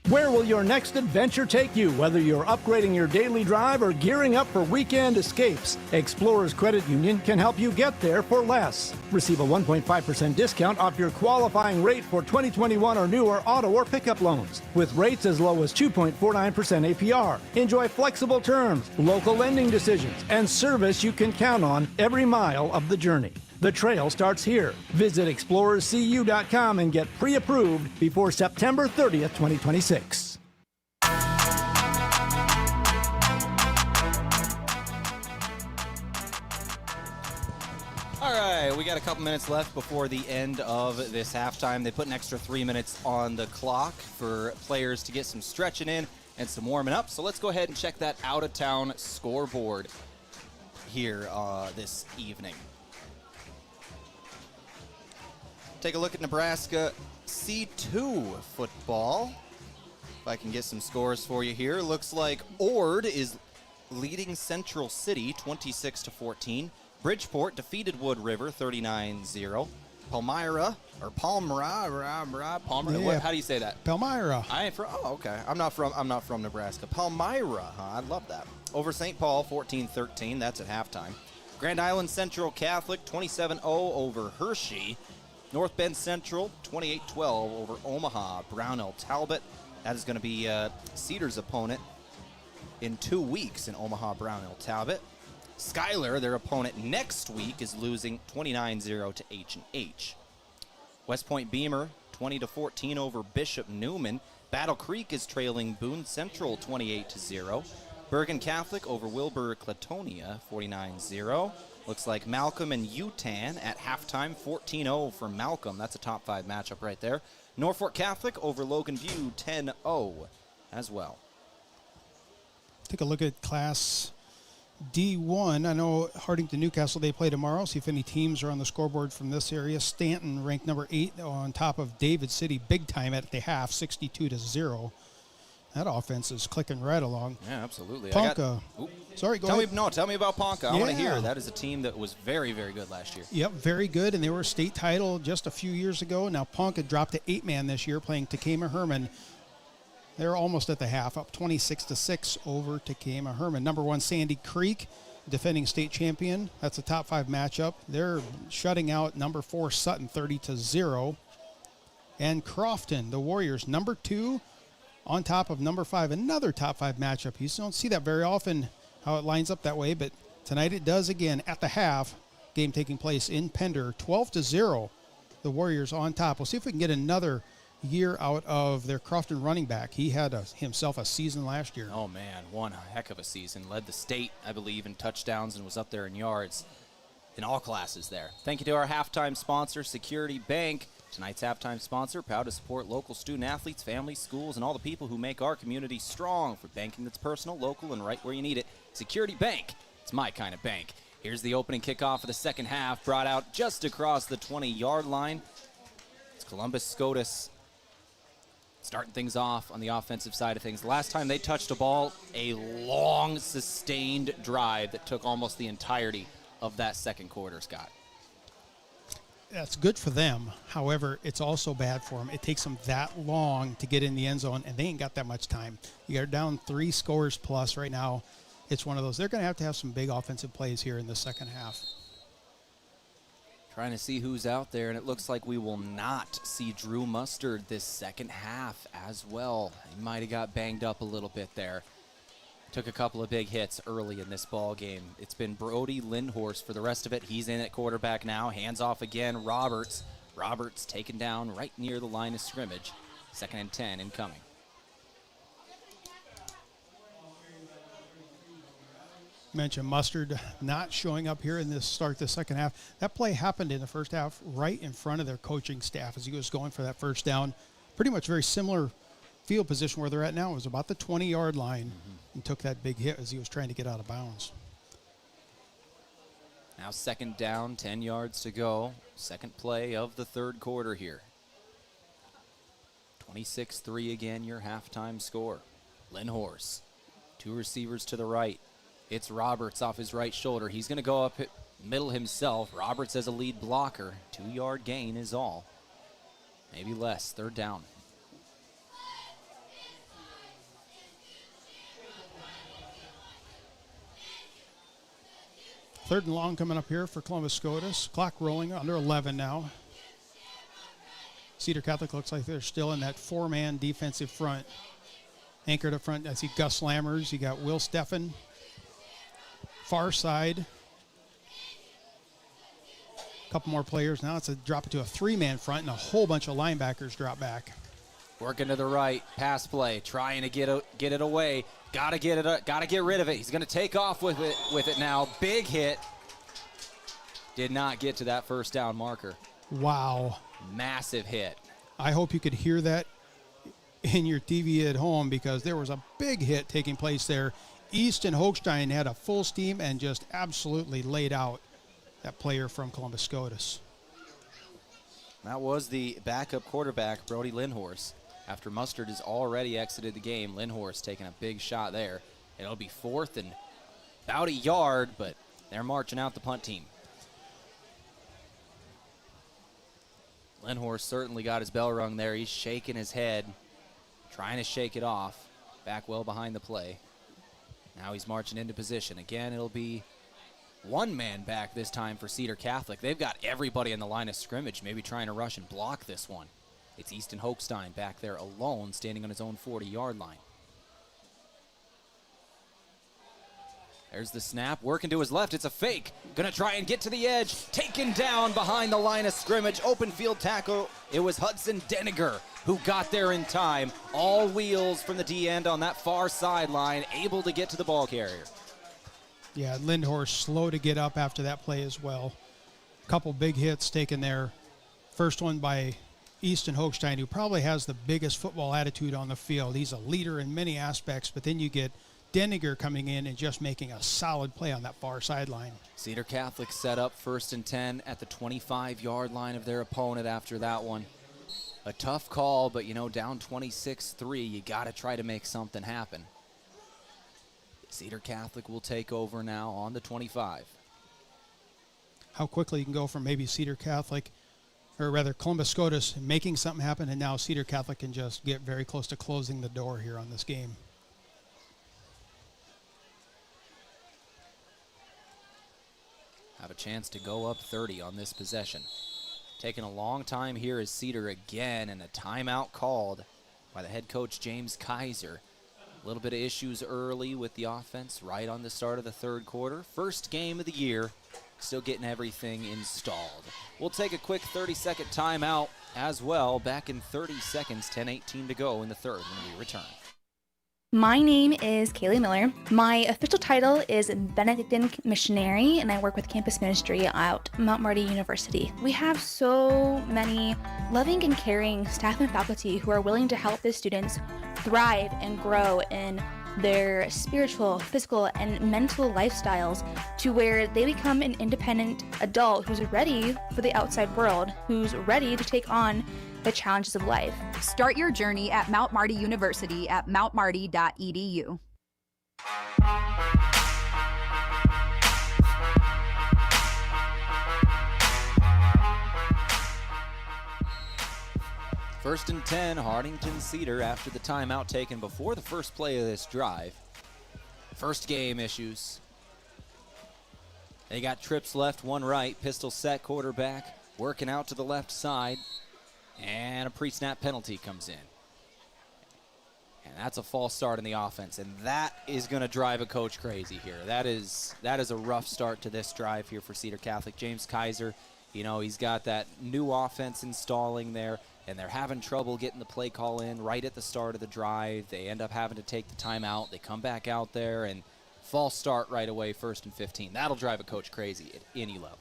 Where will your next adventure take you? Whether you're upgrading your daily drive or gearing up for weekend escapes, Explorers Credit Union can help you get there for less. Receive a 1.5% discount off your qualifying rate for 2021 or newer auto or pickup loans. With rates as low as 2.49% APR. Enjoy flexible terms, local lending decisions, and service you can count on every mile of the journey. The trail starts here. Visit explorerscu.com and get pre-approved before September 30th, 2026. All right, we got a couple minutes left before the end of this halftime. They put an extra 3 minutes on the clock for players to get some stretching in and some warming up. So let's go ahead and check that out-of-town scoreboard here this evening. Take a look at Nebraska C2 football. If I can get some scores for you here. Looks like Ord is leading Central City 26-14. Bridgeport defeated Wood River 39-0. Palmyra. What, how do you say that? Palmyra. Okay. I'm not from Nebraska. Palmyra, huh? I love that. Over St. Paul 14-13. That's at halftime. Grand Island Central Catholic 27-0 over Hershey. North Bend Central, 28-12 over Omaha. Brownell Talbot, that is going to be Cedar's opponent in 2 weeks in Omaha. Brownell Talbot. Schuyler, their opponent next week, is losing 29-0 to H&H. West Point Beamer, 20-14 over Bishop Newman. Battle Creek is trailing Boone Central 28-0. Bergen Catholic over Wilbur Clatonia, 49-0. Looks like Malcolm and Utan at halftime, 14-0 for Malcolm. That's a top 5 matchup right there. Norfolk Catholic over Logan View, 10-0 as well. Take a look at Class D1. I know Hartington Newcastle, they play tomorrow. See if any teams are on the scoreboard from this area. Stanton ranked number 8 on top of David City big time at the half, 62-0. That offense is clicking right along. Yeah, absolutely. Ponca. Sorry, go ahead. Tell me about Ponca. I want to hear. That is a team that was very, very good last year. Yep, very good, and they were a state title just a few years ago. Now Ponca dropped to 8-man this year, playing Takema Herman. They're almost at the half, up 26-6 over Takema Herman. Number 1, Sandy Creek, defending state champion. That's a top 5 matchup. They're shutting out number 4, Sutton, 30-0. And Crofton, the Warriors, number 2, on top of number 5, another top 5 matchup. You don't see that very often, how it lines up that way, but tonight it does again at the half. Game taking place in Pender, 12-0. The Warriors on top. We'll see if we can get another year out of their Crofton running back. He had himself a season last year. Oh, man, one heck of a season. Led the state, I believe, in touchdowns and was up there in yards in all classes there. Thank you to our halftime sponsor, Security Bank. Tonight's halftime sponsor, proud to support local student athletes, families, schools, and all the people who make our community strong. For banking that's personal, local, and right where you need it, Security Bank. It's my kind of bank. Here's the opening kickoff of the second half, brought out just across the 20-yard line. It's Columbus Scotus starting things off on the offensive side of things. The last time they touched a ball, a long, sustained drive that took almost the entirety of that second quarter, Scott. That's good for them. However, it's also bad for them. It takes them that long to get in the end zone, and they ain't got that much time. You got down 3 scores plus right now. It's one of those. They're going to have some big offensive plays here in the second half. Trying to see who's out there, and it looks like we will not see Drew Mustard this second half as well. He might have got banged up a little bit there. Took a couple of big hits early in this ball game. It's been Brody Lindhorst for the rest of it. He's in at quarterback now. Hands off again, Roberts. Roberts taken down right near the line of scrimmage. 2nd and 10 incoming. Mentioned Mustard not showing up here in this start the second half. That play happened in the first half right in front of their coaching staff as he was going for that first down. Pretty much very similar field position where they're at now. It was about the 20-yard line and took that big hit as he was trying to get out of bounds. Now 2nd down, 10 yards to go. Second play of the third quarter here. 26-3 again, your halftime score. Lindhorst, 2 receivers to the right. It's Roberts off his right shoulder. He's going to go up middle himself. Roberts as a lead blocker. 2-yard gain is all. Maybe less. 3rd down. Third and long coming up here for Columbus Scotus. Clock rolling under 11 now. Cedar Catholic looks like they're still in that 4-man defensive front. Anchored up front, I see Gus Lammers. You got Will Steffen. Far side. A couple more players. Now it's a drop to a 3-man front and a whole bunch of linebackers drop back. Working to the right, pass play, trying to get it away. Gotta get rid of it. He's gonna take off with it now. Big hit. Did not get to that first down marker. Wow. Massive hit. I hope you could hear that in your TV at home because there was a big hit taking place there. Easton Hochstein had a full steam and just absolutely laid out that player from Columbus Scotus. That was the backup quarterback, Brody Lindhorst. After Mustard has already exited the game, Lindhorst taking a big shot there. It'll be 4th and about a yard, but they're marching out the punt team. Lindhorst certainly got his bell rung there. He's shaking his head, trying to shake it off. Back well behind the play. Now he's marching into position. Again, it'll be 1-man back this time for Cedar Catholic. They've got everybody in the line of scrimmage, maybe trying to rush and block this one. It's Easton Hochstein back there alone, standing on his own 40-yard line. There's the snap, working to his left. It's a fake. Gonna try and get to the edge. Taken down behind the line of scrimmage. Open field tackle. It was Hudson Deniger who got there in time. All wheels from the D end on that far sideline, able to get to the ball carrier. Yeah, Lindhorst slow to get up after that play as well. Couple big hits taken there. First one by Easton Hochstein, who probably has the biggest football attitude on the field. He's a leader in many aspects, but then you get Deniger coming in and just making a solid play on that far sideline. Cedar Catholic set up 1st and 10 at the 25-yard line of their opponent after that one. A tough call, but, down 26-3, you got to try to make something happen. Cedar Catholic will take over now on the 25. How quickly you can go from maybe Cedar Catholic, or rather Columbus Scotus, making something happen, and now Cedar Catholic can just get very close to closing the door here on this game. Have a chance to go up 30 on this possession. Taking a long time here is Cedar again, and a timeout called by the head coach, James Kaiser. A little bit of issues early with the offense right on the start of the third quarter. First game of the year, still getting everything installed. We'll take a quick 30-second timeout as well. Back in 30 seconds, 10:18 to go in the third when we return. My name is Kaylee Miller. My official title is Benedictine Missionary, and I work with campus ministry at Mount Marty University. We have so many loving and caring staff and faculty who are willing to help the students thrive and grow in their spiritual, physical, and mental lifestyles to where they become an independent adult who's ready for the outside world, who's ready to take on the challenges of life. Start your journey at Mount Marty University at mountmarty.edu. First and 10, Hartington Cedar after the timeout taken before the first play of this drive. First game issues. They got trips left, one right. Pistol set, quarterback working out to the left side. And a pre-snap penalty comes in. And that's a false start in the offense. And that is going to drive a coach crazy here. That is a rough start to this drive here for Cedar Catholic. James Kaiser, you know, he's got that new offense installing there. And they're having trouble getting the play call in right at the start of the drive. They end up having to take the timeout. They come back out there and false start right away, 1st and 15. That'll drive a coach crazy at any level.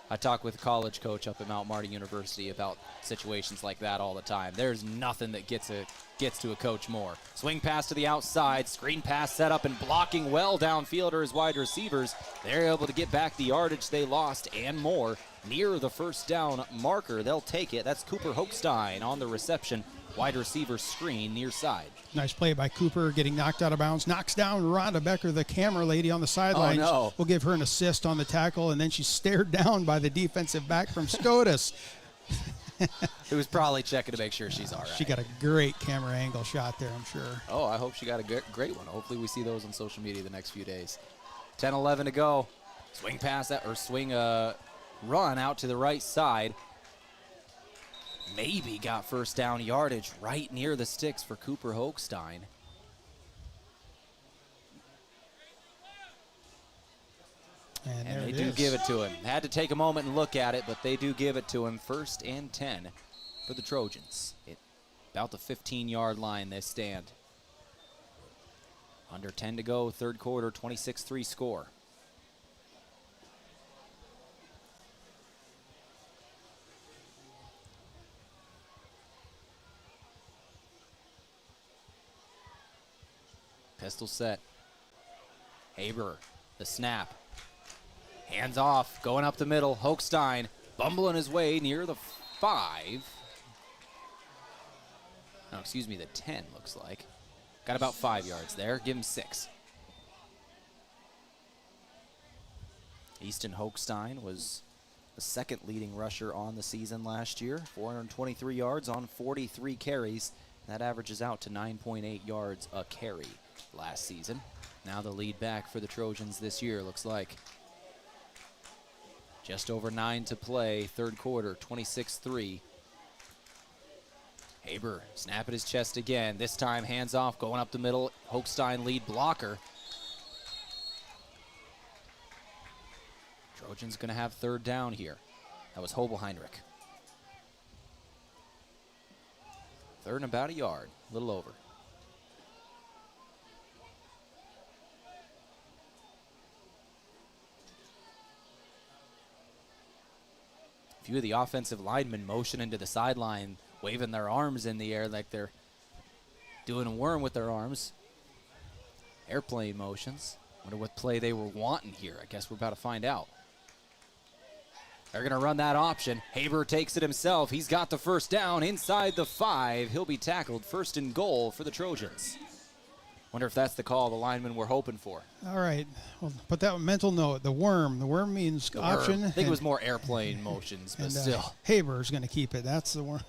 I talk with a college coach up at Mount Marty University about situations like that all the time. There's nothing that gets to a coach more. Swing pass to the outside, screen pass set up and blocking well downfield are his wide receivers. They're able to get back the yardage they lost and more near the first down marker. They'll take it. That's Cooper Hochstein on the reception. Wide receiver screen near side. Nice play by Cooper, getting knocked out of bounds. Knocks down Rhonda Becker, the camera lady on the sidelines. Oh, no. We'll give her an assist on the tackle, and then she's stared down by the defensive back from Scotus. Who was probably checking to make sure she's all right. She got a great camera angle shot there, I'm sure. Oh, I hope she got a great one. Hopefully we see those on social media the next few days. 10-11 to go. Swing pass that, or swing run out to the right side. Maybe got first down yardage right near the sticks for Cooper Hochstein. And they do give it to him. Had to take a moment and look at it, but they do give it to him. 1st and 10 for the Trojans. About the 15-yard line they stand. Under 10 to go, 3rd quarter, 26-3 score. Pistol set. Haber, the snap. Hands off, going up the middle. Hochstein bumbling his way near the 5. No, excuse me, the 10 looks like. Got about 5 yards there. Give him 6. Easton Hochstein was the 2nd leading rusher on the season last year. 423 yards on 43 carries. That averages out to 9.8 yards a carry last season. Now the lead back for the Trojans this year, looks like. Just over 9 to play, 3rd quarter, 26-3. Haber, snap at his chest again. This time hands off, going up the middle. Hochstein lead blocker. Trojans gonna have 3rd down here. That was Hobelheinrich. 3rd and about a yard, a little over. Few of the offensive linemen motioning to the sideline, waving their arms in the air like they're doing a worm with their arms. Airplane motions. Wonder what play they were wanting here. I guess we're about to find out. They're going to run that option. Haber takes it himself. He's got the 1st down inside the 5. He'll be tackled. 1st and goal for the Trojans. Wonder if that's the call the linemen were hoping for. All right. Well, put that mental note. The worm. The worm means The option. worm. I think it was more airplane motions, but still. Haber's going to keep it. That's the worm.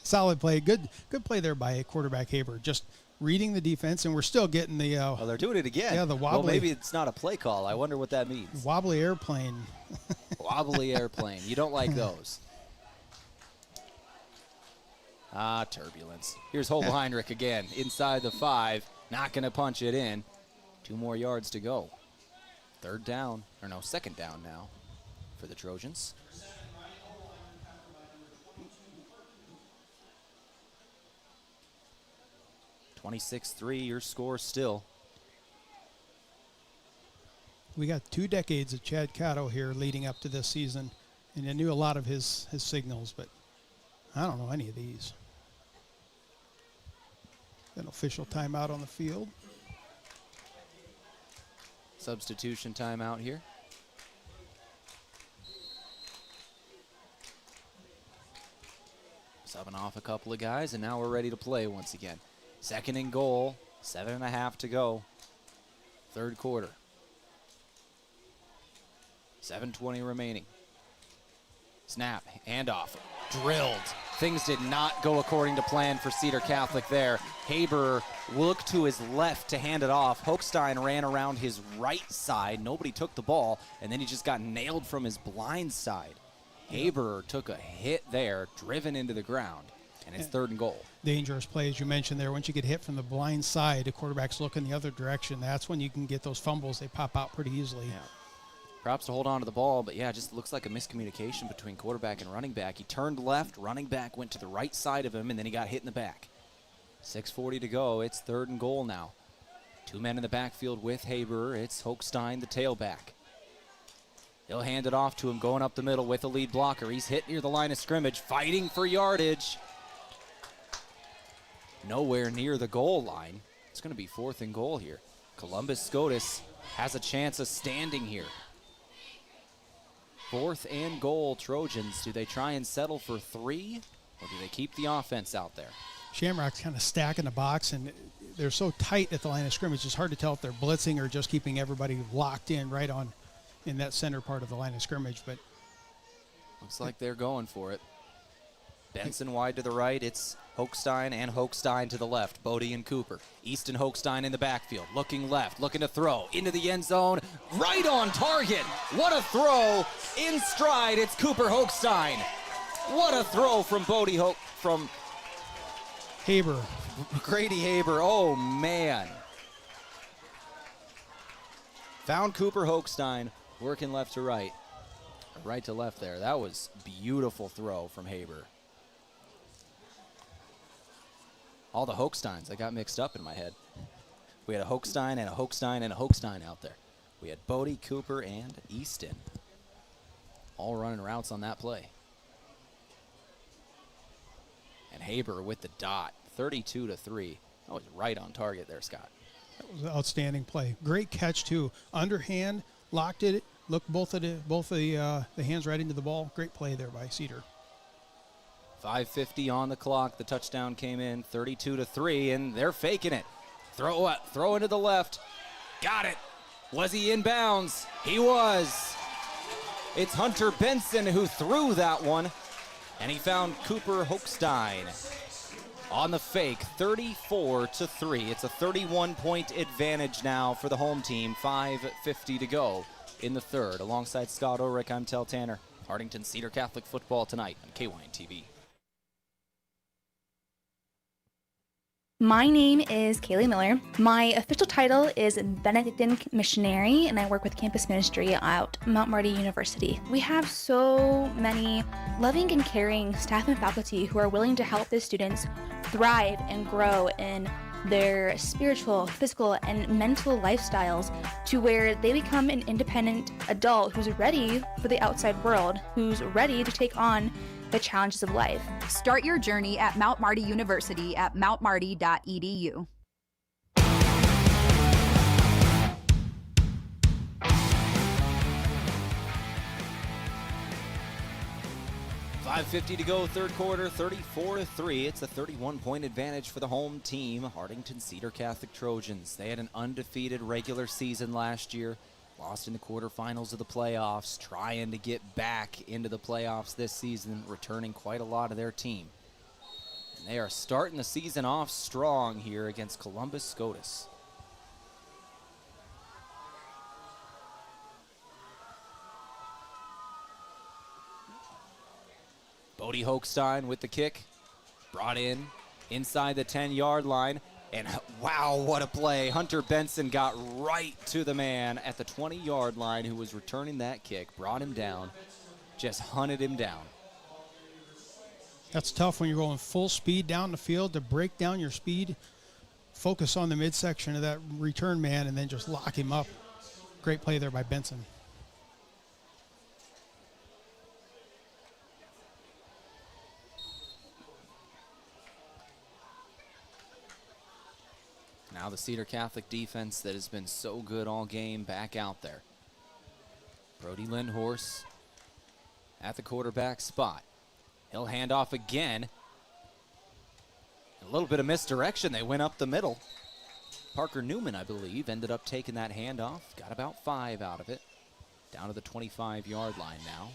Solid play. Good play there by quarterback Haber. Just reading the defense, and we're still getting the... oh, they're doing it again. Yeah, the wobbly... Well, maybe it's not a play call. I wonder what that means. Wobbly airplane. Wobbly airplane. You don't like those. Turbulence. Here's Hobelheinrich again. Inside the 5. Not going to punch it in. 2 more yards to go. 3rd down. Or no, 2nd down now for the Trojans. (26-3) your score still. We got 2 decades of Chad Cotto here leading up to this season, and I knew a lot of his signals, but I don't know any of these. An official timeout on the field. Substitution timeout here. Subbing off a couple of guys, and now we're ready to play once again. 2nd and goal, 7.5 to go. 3rd quarter. 7:20 remaining. Snap, handoff, drilled. things did not go according to plan for Cedar Catholic there. Haber looked to his left to hand it off. Hochstein ran around his right side. Nobody took the ball, and then he just got nailed from his blind side. Haber took a hit there, driven into the ground, and it's 3rd and goal. Dangerous play, as you mentioned there. Once you get hit from the blind side, the quarterback's looking the other direction. That's when you can get those fumbles. They pop out pretty easily. Yeah. Props to hold on to the ball, but yeah, it just looks like a miscommunication between quarterback and running back. He turned left, running back went to the right side of him, and then he got hit in the back. 6:40 to go. It's 3rd and goal now. 2 men in the backfield with Haber. It's Hochstein, the tailback. He'll hand it off to him, going up the middle with a lead blocker. He's hit near the line of scrimmage, fighting for yardage. Nowhere near the goal line. It's going to be 4th and goal here. Columbus Scotus has a chance of standing here. 4th and goal, Trojans. Do they try and settle for 3, or do they keep the offense out there? Shamrocks kind of stacking the box, and they're so tight at the line of scrimmage, it's hard to tell if they're blitzing or just keeping everybody locked in right on in that center part of the line of scrimmage. But looks like they're going for it. Benson wide to the right. It's Hochstein and Hochstein to the left. Bodie and Cooper. Easton Hochstein in the backfield. Looking left. Looking to throw. Into the end zone. Right on target. What a throw. In stride. It's Cooper Hochstein. What a throw from Bodie from Haber. Grady Haber. Oh, man. Found Cooper Hochstein. Working left to right. Right to left there. That was beautiful throw from Haber. All the Hochsteins, I got mixed up in my head. We had a Hochstein and a Hochstein and a Hochstein out there. We had Bodie, Cooper, and Easton all running routes on that play. And Haber with the dot, 32-3. That was right on target there, Scott. That was an outstanding play. Great catch, too. Underhand, locked it, looked both of the hands right into the ball. Great play there by Cedar. 5:50 on the clock. The touchdown came in, 32-3, and they're faking it. Throw into the left. Got it. Was he in bounds? He was. It's Hunter Benson who threw that one, and he found Cooper Hochstein on the fake, 34-3. It's a 31-point advantage now for the home team. 5:50 to go in the 3rd. Alongside Scott Ulrich, I'm Tehl Tanner. Hartington Cedar Catholic football tonight on KYN TV. My name is Kaylee Miller. My official title is Benedictine Missionary, and I work with campus ministry at Mount Marty University. We have so many loving and caring staff and faculty who are willing to help the students thrive and grow in their spiritual, physical, and mental lifestyles to where they become an independent adult who's ready for the outside world, who's ready to take on the challenges of life. Start your journey at Mount Marty University at mountmarty.edu. $5:50 to go, 3rd quarter, 34-3. It's a 31-point advantage for the home team, Hartington Cedar Catholic Trojans. They had an undefeated regular season last year, lost in the quarterfinals of the playoffs, trying to get back into the playoffs this season, returning quite a lot of their team. And they are starting the season off strong here against Columbus Scotus. Bodie Hochstein with the kick, brought in inside the 10-yard line, and wow, what a play. Hunter Benson got right to the man at the 20-yard line who was returning that kick, brought him down, just hunted him down. That's tough when you're going full speed down the field to break down your speed, focus on the midsection of that return man, and then just lock him up. Great play there by Benson. Now the Cedar Catholic defense that has been so good all game back out there. Brody Lindhorst at the quarterback spot. He'll hand off again. A little bit of misdirection. They went up the middle. Parker Newman, I believe, ended up taking that handoff. Got about 5 out of it. Down to the 25-yard line now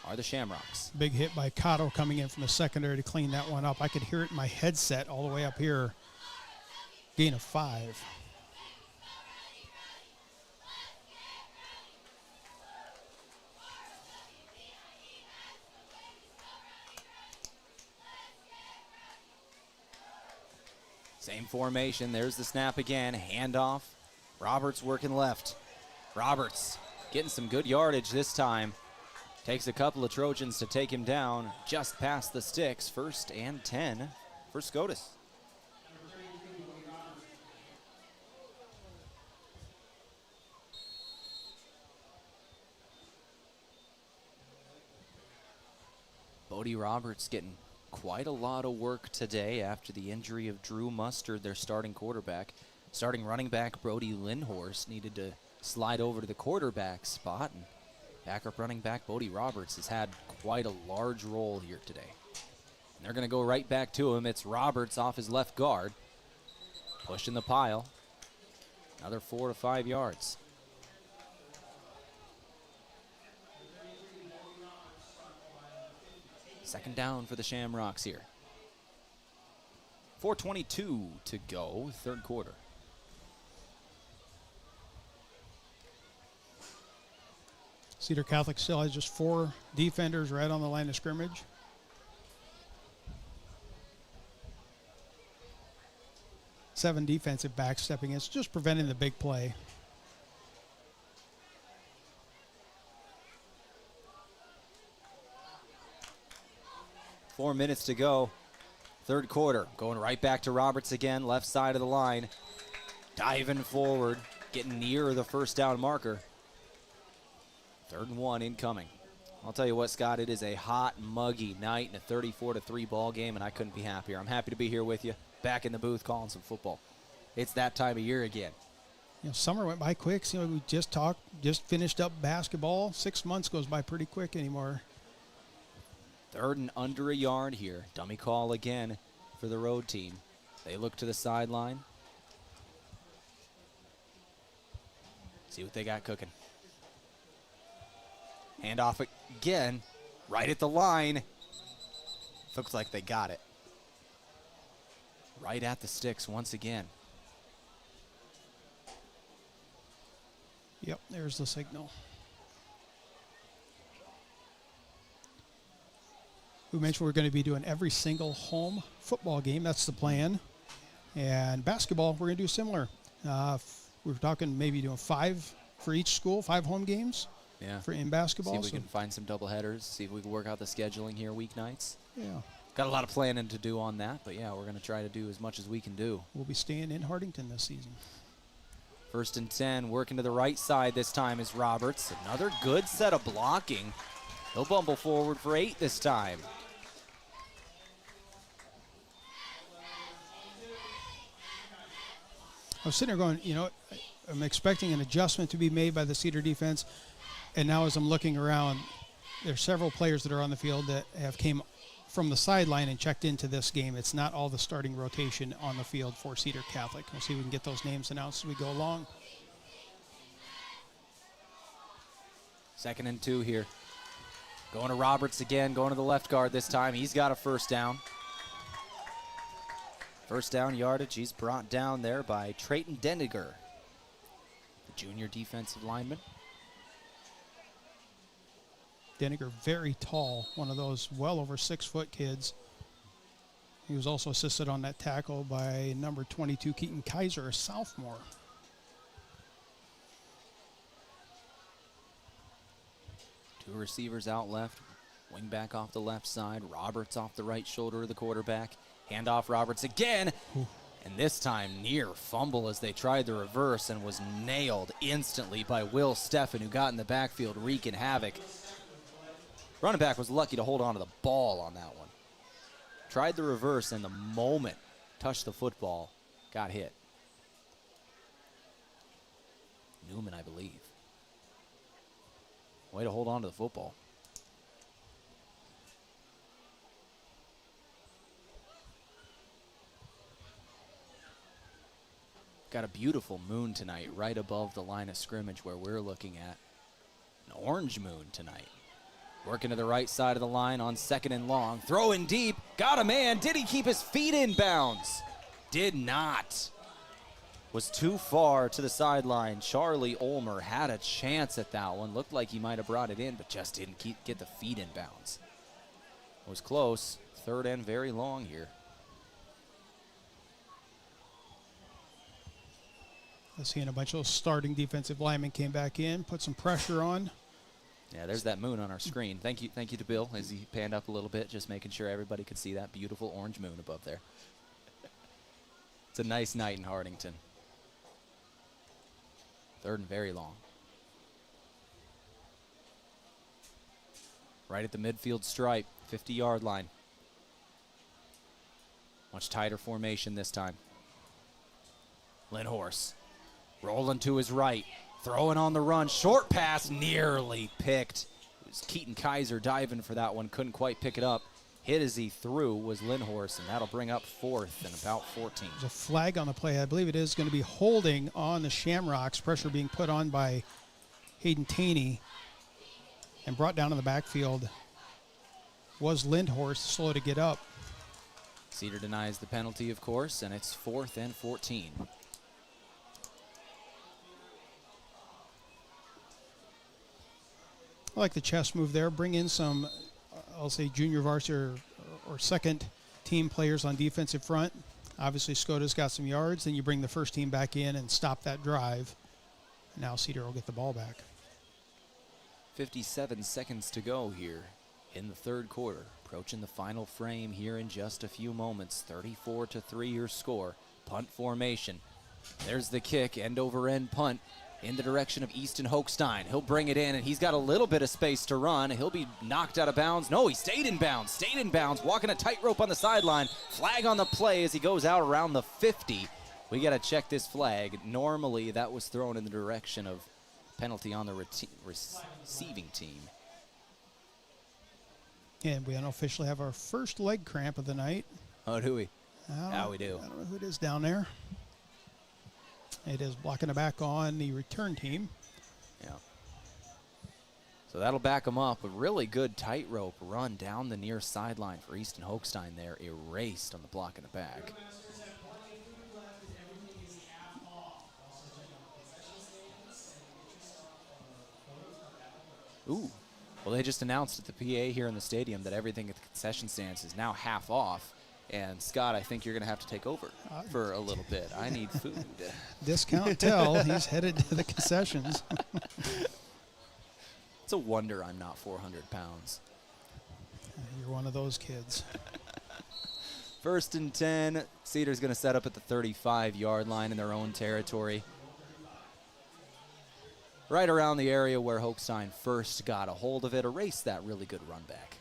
are the Shamrocks. Big hit by Cotto coming in from the secondary to clean that one up. I could hear it in my headset all the way up here. Gain of 5. Same formation. There's the snap again. Handoff. Roberts working left. Roberts getting some good yardage this time. Takes a couple of Trojans to take him down just past the sticks. 1st and 10 for Scotus. Bodie Roberts getting quite a lot of work today after the injury of Drew Mustard, their starting quarterback. Starting running back Brody Lindhorst needed to slide over to the quarterback spot, and backup running back Bodie Roberts has had quite a large role here today. And they're going to go right back to him. It's Roberts off his left guard, pushing the pile. Another 4 to 5 yards. Second down for the Shamrocks here. 4:22 to go, third quarter. Cedar Catholic still has just 4 defenders right on the line of scrimmage. Seven defensive backs stepping in. It's just preventing the big play. Four minutes to go. Third quarter. Going right back to Roberts again, left side of the line. Diving forward, getting near the first down marker. 3rd and 1 incoming. I'll tell you what, Scott, it is a hot, muggy night in a 34-3 ball game, and I couldn't be happier. I'm happy to be here with you, back in the booth calling some football. It's that time of year again. You know, summer went by quick. You know, we just finished up basketball. 6 months goes by pretty quick anymore. 3rd and under a yard here. Dummy call again for the road team. They look to the sideline. See what they got cooking. Handoff again, right at the line. Looks like they got it. Right at the sticks once again. Yep, there's the signal. We mentioned we're going to be doing every single home football game. That's the plan. And basketball, we're going to do similar. We're talking maybe doing 5 for each school, 5 home games. Yeah. In basketball. See if we can find some doubleheaders. See if we can work out the scheduling here weeknights. Yeah. Got a lot of planning to do on that, but yeah, we're going to try to do as much as we can do. We'll be staying in Hartington this season. 1st and 10, working to the right side this time is Roberts. Another good set of blocking. He'll bumble forward for 8 this time. I was sitting there going, you know, I'm expecting an adjustment to be made by the Cedar defense. And now as I'm looking around, there's several players that are on the field that have came from the sideline and checked into this game. It's not all the starting rotation on the field for Cedar Catholic. We'll see if we can get those names announced as we go along. 2nd and 2 here. Going to Roberts again, going to the left guard this time. He's got a first down. First down yardage, he's brought down there by Trayton Dendiger, the junior defensive lineman. Denniger, very tall, one of those well over 6-foot kids. He was also assisted on that tackle by number 22, Keaton Kaiser, a sophomore. Two receivers out left, wing back off the left side, Roberts off the right shoulder of the quarterback. Handoff Roberts again, and this time near fumble as they tried the reverse and was nailed instantly by Will Steffen, who got in the backfield wreaking havoc. Running back was lucky to hold on to the ball on that one. Tried the reverse, and the moment touched the football, got hit. Newman, I believe. Way to hold on to the football. Got a beautiful moon tonight right above the line of scrimmage where we're looking at. An orange moon tonight. Working to the right side of the line on 2nd and long. Throwing deep. Got a man. Did he keep his feet in bounds? Did not. Was too far to the sideline. Charlie Ulmer had a chance at that one. Looked like he might have brought it in, but just didn't get the feet in bounds. It was close. 3rd and very long here. Seeing a bunch of those starting defensive linemen came back in, put some pressure on. Yeah, there's that moon on our screen. Thank you to Bill as he panned up a little bit, just making sure everybody could see that beautiful orange moon above there. It's a nice night in Hartington. 3rd and very long. Right at the midfield stripe, 50-yard line. Much tighter formation this time. Lindhorst rolling to his right, throwing on the run, short pass, nearly picked. It was Keaton Kaiser diving for that one, couldn't quite pick it up. Hit as he threw was Lindhorst, and that'll bring up 4th and about 14. There's a flag on the play. I believe it is going to be holding on the Shamrocks. Pressure being put on by Hayden Taney and brought down in the backfield was Lindhorst, slow to get up. Cedar denies the penalty, of course, and it's 4th and 14. I like the chess move there. Bring in some, I'll say, junior varsity or second team players on defensive front. Obviously, Scotus got some yards. Then you bring the first team back in and stop that drive. Now Cedar will get the ball back. 57 seconds to go here in the 3rd quarter. Approaching the final frame here in just a few moments. 34-3 your score. Punt formation. There's the kick, end over end punt in the direction of Easton Hochstein. He'll bring it in, and he's got a little bit of space to run. He'll be knocked out of bounds. No, he stayed in bounds, walking a tightrope on the sideline. Flag on the play as he goes out around the 50. We got to check this flag. Normally, that was thrown in the direction of penalty on the receiving team. And we unofficially have our first leg cramp of the night. Oh, do we? We do. I don't know who it is down there. It is blocking the back on the return team. Yeah. So that'll back them up. A really good tightrope run down the near sideline for Easton Hochstein there. Erased on the block in the back. Ooh. Well, they just announced at the PA here in the stadium that everything at the concession stands is now half off. And Scott, I think you're going to have to take over for a little bit. I need food. Discount Tehl. He's headed to the concessions. It's a wonder I'm not 400 pounds. You're one of those kids. 1st and 10. Cedar's going to set up at the 35-yard line in their own territory. Right around the area where Hochstein first got a hold of it. Erased that really good run back.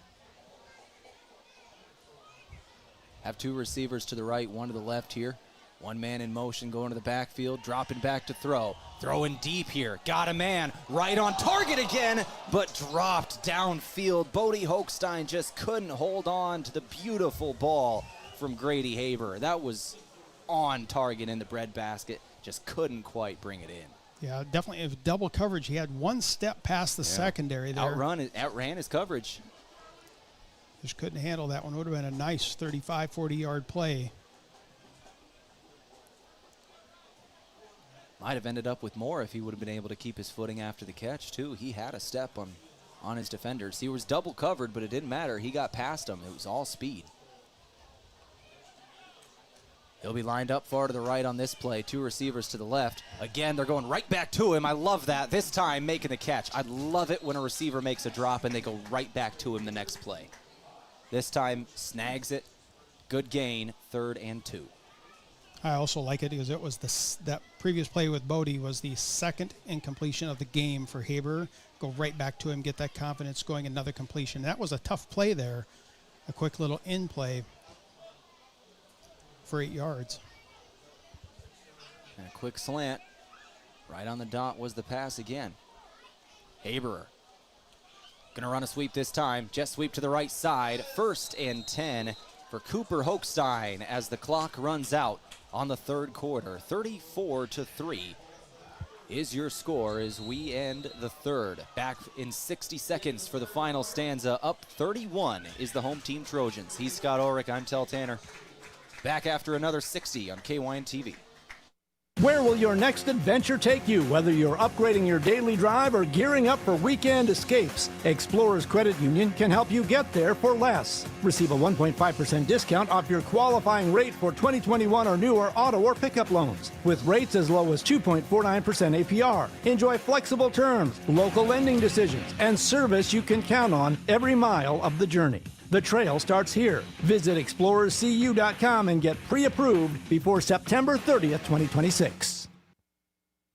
Have 2 receivers to the right, 1 to the left here. 1 man in motion going to the backfield, dropping back to throw. Throwing deep here. Got a man right on target again, but dropped downfield. Bodie Hochstein just couldn't hold on to the beautiful ball from Grady Haber. That was on target in the breadbasket. Just couldn't quite bring it in. Yeah, definitely. It was double coverage. He had 1 step past the secondary there. Outran his coverage. Just couldn't handle that one. Would have been a nice 35, 40-yard play. Might have ended up with more if he would have been able to keep his footing after the catch, too. He had a step on his defenders. He was double covered, but it didn't matter. He got past him. It was all speed. He'll be lined up far to the right on this play. 2 receivers to the left. Again, they're going right back to him. I love that. This time, making the catch. I love it when a receiver makes a drop and they go right back to him the next play. This time, snags it. Good gain, 3rd and 2. I also like it because it was that previous play with Bodie was the 2nd incompletion of the game for Haber. Go right back to him, get that confidence going, another completion. That was a tough play there. A quick little in play for 8 yards. And a quick slant. Right on the dot was the pass again. Haber gonna run a sweep this time. Jet sweep to the right side. 1st and 10 for Cooper Hochstein as the clock runs out on the 3rd quarter. 34-3. is your score as we end the third. Back in 60 seconds for the final stanza. Up 31 is the home team Trojans. He's Scott Ulrich. I'm Tehl Tanner. Back after another 60 on KYN TV. Where will your next adventure take you? Whether you're upgrading your daily drive or gearing up for weekend escapes, Explorers Credit Union can help you get there for less. Receive a 1.5% discount off your qualifying rate for 2021 or newer auto or pickup loans, with rates as low as 2.49% APR. Enjoy flexible terms, local lending decisions, and service you can count on every mile of the journey. The trail starts here. Visit explorerscu.com and get pre-approved before September 30th, 2026.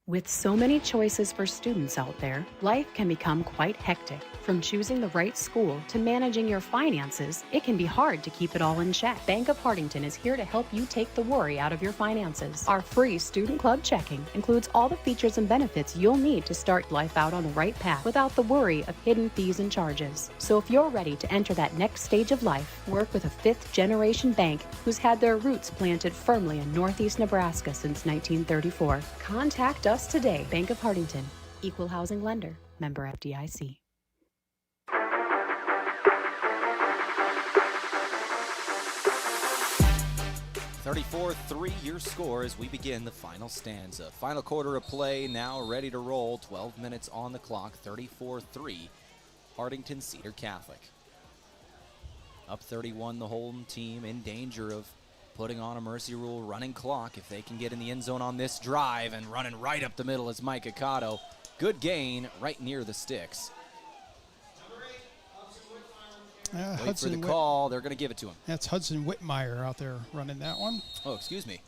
With so many choices for students out there, life can become quite hectic. From choosing the right school to managing your finances, it can be hard to keep it all in check. Bank of Hartington is here to help you take the worry out of your finances. Our free Student Club checking includes all the features and benefits you'll need to start life out on the right path without the worry of hidden fees and charges. So if you're ready to enter that next stage of life, work with a fifth-generation bank who's had their roots planted firmly in Northeast Nebraska since 1934. Contact us today. Bank of Hartington, Equal Housing Lender, member FDIC. 34-3 your score as we begin the final stanza. Final quarter of play now ready to roll. 12 minutes on the clock. 34-3 Hartington Cedar Catholic. Up 31 the home team in danger of putting on a mercy rule running clock if they can get in the end zone on this drive, and running right up the middle is Mike Akato. Good gain right near the sticks. Wait for the call. They're going to give it to him. That's Hudson Whitmire out there running that one. Oh, excuse me.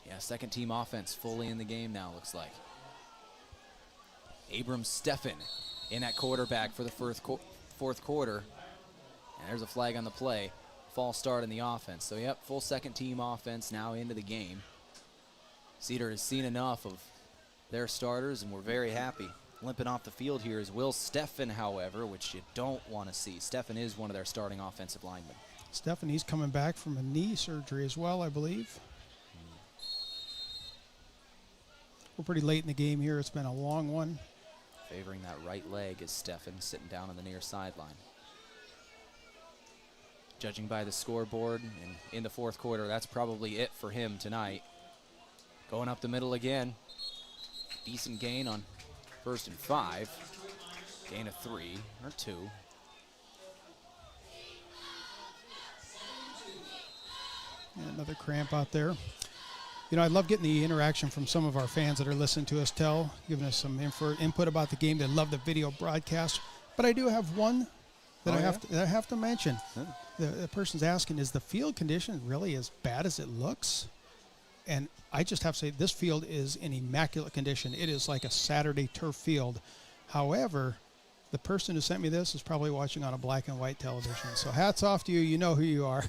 Yeah, second team offense fully in the game now, looks like. Abram Steffen in at quarterback for the fourth quarter. And there's a flag on the play. False start in the offense. So, yep, full second team offense now into the game. Cedar has seen enough of their starters, and we're very happy. Limping off the field here is Will Steffen, however, which you don't want to see. Steffen is one of their starting offensive linemen. Steffen, he's coming back from a knee surgery as well, I believe. We're pretty late in the game here. It's been a long one. Favoring that right leg is Steffen, sitting down on the near sideline. Judging by the scoreboard and in the fourth quarter, that's probably it for him tonight. Going up the middle again. Decent gain on 1st and 5. Gain of 3 or 2. And another cramp out there. You know, I love getting the interaction from some of our fans that are listening to us, Tehl, giving us some input about the game. They love the video broadcast. But I do have one that I have to mention. Yeah. The person's asking, is the field condition really as bad as it looks? And I just have to say, this field is in immaculate condition. It is like a Saturday turf field. However, the person who sent me this is probably watching on a black and white television. So hats off to you. You know who you are.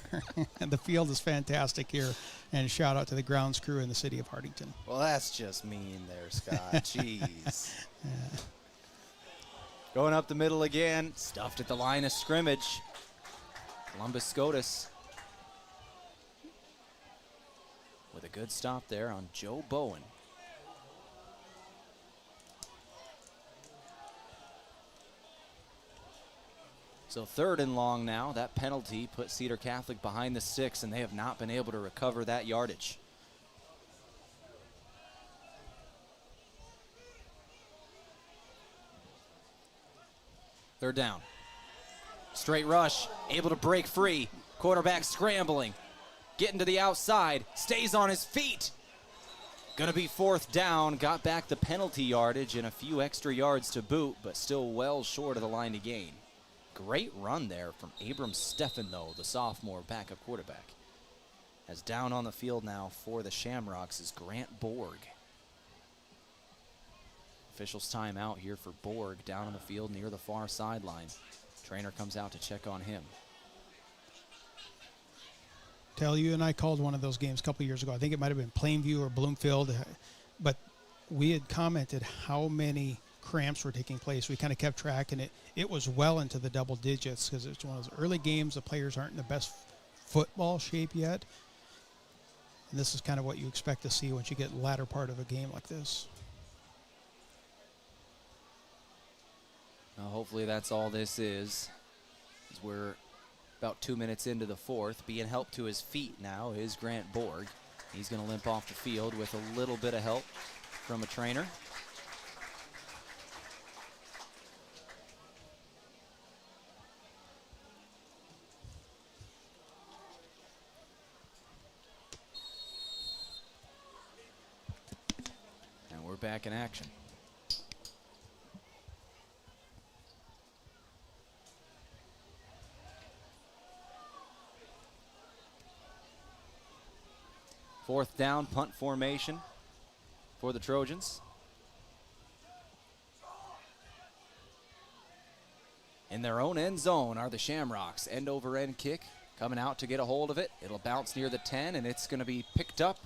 And the field is fantastic here. And shout out to the grounds crew in the city of Hartington. Well, that's just mean there, Scott. Jeez. Yeah. Going up the middle again. Stuffed at the line of scrimmage. Columbus Scotus with a good stop there on Joe Bowen. So 3rd and long now. That penalty put Cedar Catholic behind the 6, and they have not been able to recover that yardage. Third down. Straight rush, able to break free. Quarterback scrambling. Getting to the outside, stays on his feet. Gonna be 4th down, got back the penalty yardage and a few extra yards to boot, but still well short of the line to gain. Great run there from Abram Steffen, though, the sophomore backup quarterback. As down on the field now for the Shamrocks is Grant Borg. Officials time out here for Borg down on the field near the far sideline. Trainer comes out to check on him. Tehl, you and I called one of those games a couple years ago. I think it might have been Plainview or Bloomfield, but we had commented how many cramps were taking place. We kind of kept track, and it was well into the double digits because it's one of those early games. The players aren't in the best football shape yet. And this is kind of what you expect to see once you get latter part of a game like this. Now hopefully that's all this is, as we're about 2 minutes into the fourth. Being helped to his feet now is Grant Borg. He's going to limp off the field with a little bit of help from a trainer. And we're back in action. Fourth down, punt formation for the Trojans. In their own end zone are the Shamrocks. End over end kick coming out to get a hold of it. It'll bounce near the 10, and it's going to be picked up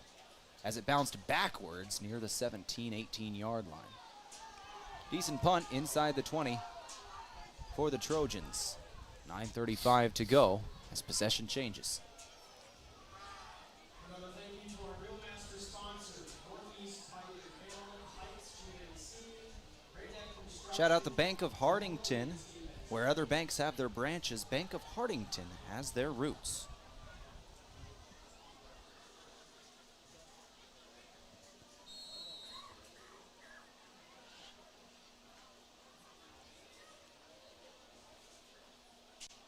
as it bounced backwards near the 17, 18-yard line. Decent punt inside the 20 for the Trojans. 9:35 to go as possession changes. Shout out the Bank of Hartington. Where other banks have their branches, Bank of Hartington has their roots.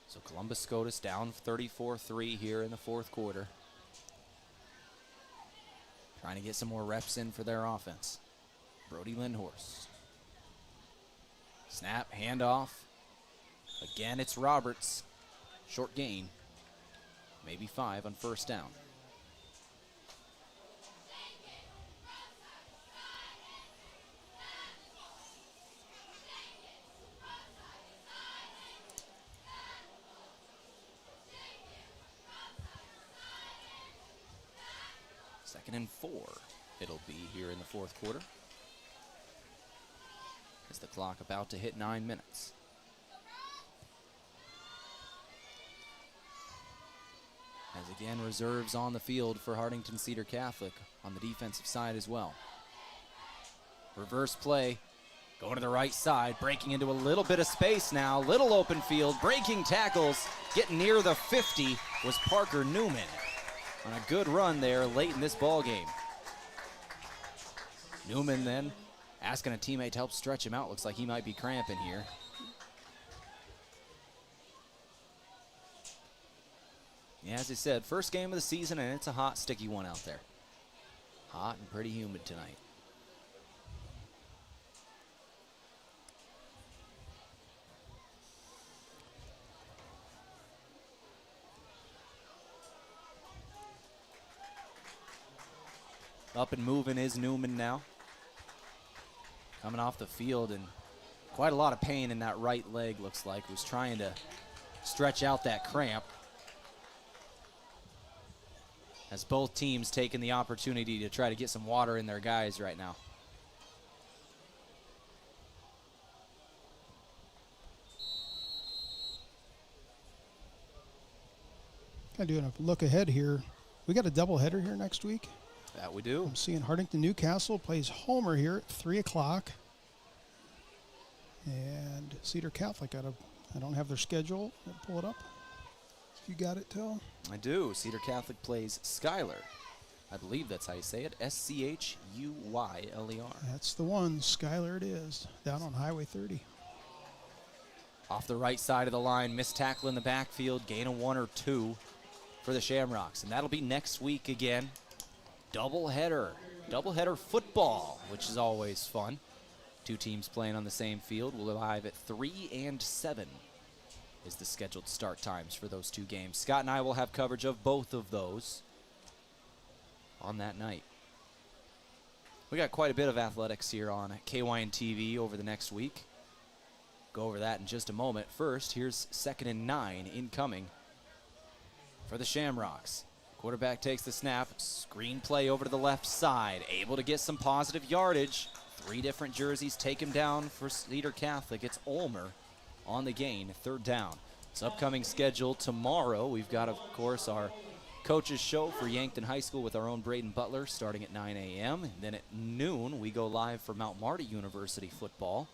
So Columbus Scotus down 34-3 here in the fourth quarter. Trying to get some more reps in for their offense. Brody Lindhorst. Snap, handoff. Again, it's Roberts. Short gain. Maybe 5 on first down. Second and 4 it'll be here in the fourth quarter. As the clock about to hit 9 minutes. As again, reserves on the field for Hartington Cedar Catholic on the defensive side as well. Reverse play, going to the right side, breaking into a little bit of space now. Little open field, breaking tackles, getting near the 50 was Parker Newman on a good run there late in this ball game. Newman then asking a teammate to help stretch him out. Looks like he might be cramping here. Yeah, as I said, first game of the season, and it's a hot, sticky one out there. Hot and pretty humid tonight. Up and moving is Newman now. Coming off the field, and quite a lot of pain in that right leg, looks like. Was trying to stretch out that cramp. As both teams taking the opportunity to try to get some water in their guys right now. Kind of doing a look ahead here. We got a doubleheader here next week. That we do. I'm seeing Hartington Newcastle plays Homer here at 3 o'clock. And Cedar Catholic, I don't have their schedule. I'll pull it up. You got it, Tehl? I do. Cedar Catholic plays Schuyler. I believe that's how you say it. Schuyler. That's the one. Schuyler it is. Down on Highway 30. Off the right side of the line, missed tackle in the backfield, gain of 1 or 2 for the Shamrocks. And that'll be next week again. Doubleheader football, which is always fun. 2 teams playing on the same field. We'll arrive at 3 and 7 is the scheduled start times for those 2 games. Scott and I will have coverage of both of those on that night. We got quite a bit of athletics here on KYN TV over the next week. Go over that in just a moment. First, here's 2nd and 9 incoming for the Shamrocks. Quarterback takes the snap, screen play over to the left side, able to get some positive yardage. 3 different jerseys take him down for Cedar Catholic. It's Ulmer on the gain, 3rd down. This upcoming schedule tomorrow, we've got, of course, our coaches show for Yankton High School with our own Braden Butler starting at 9 a.m. And then at noon, we go live for Mount Marty University football.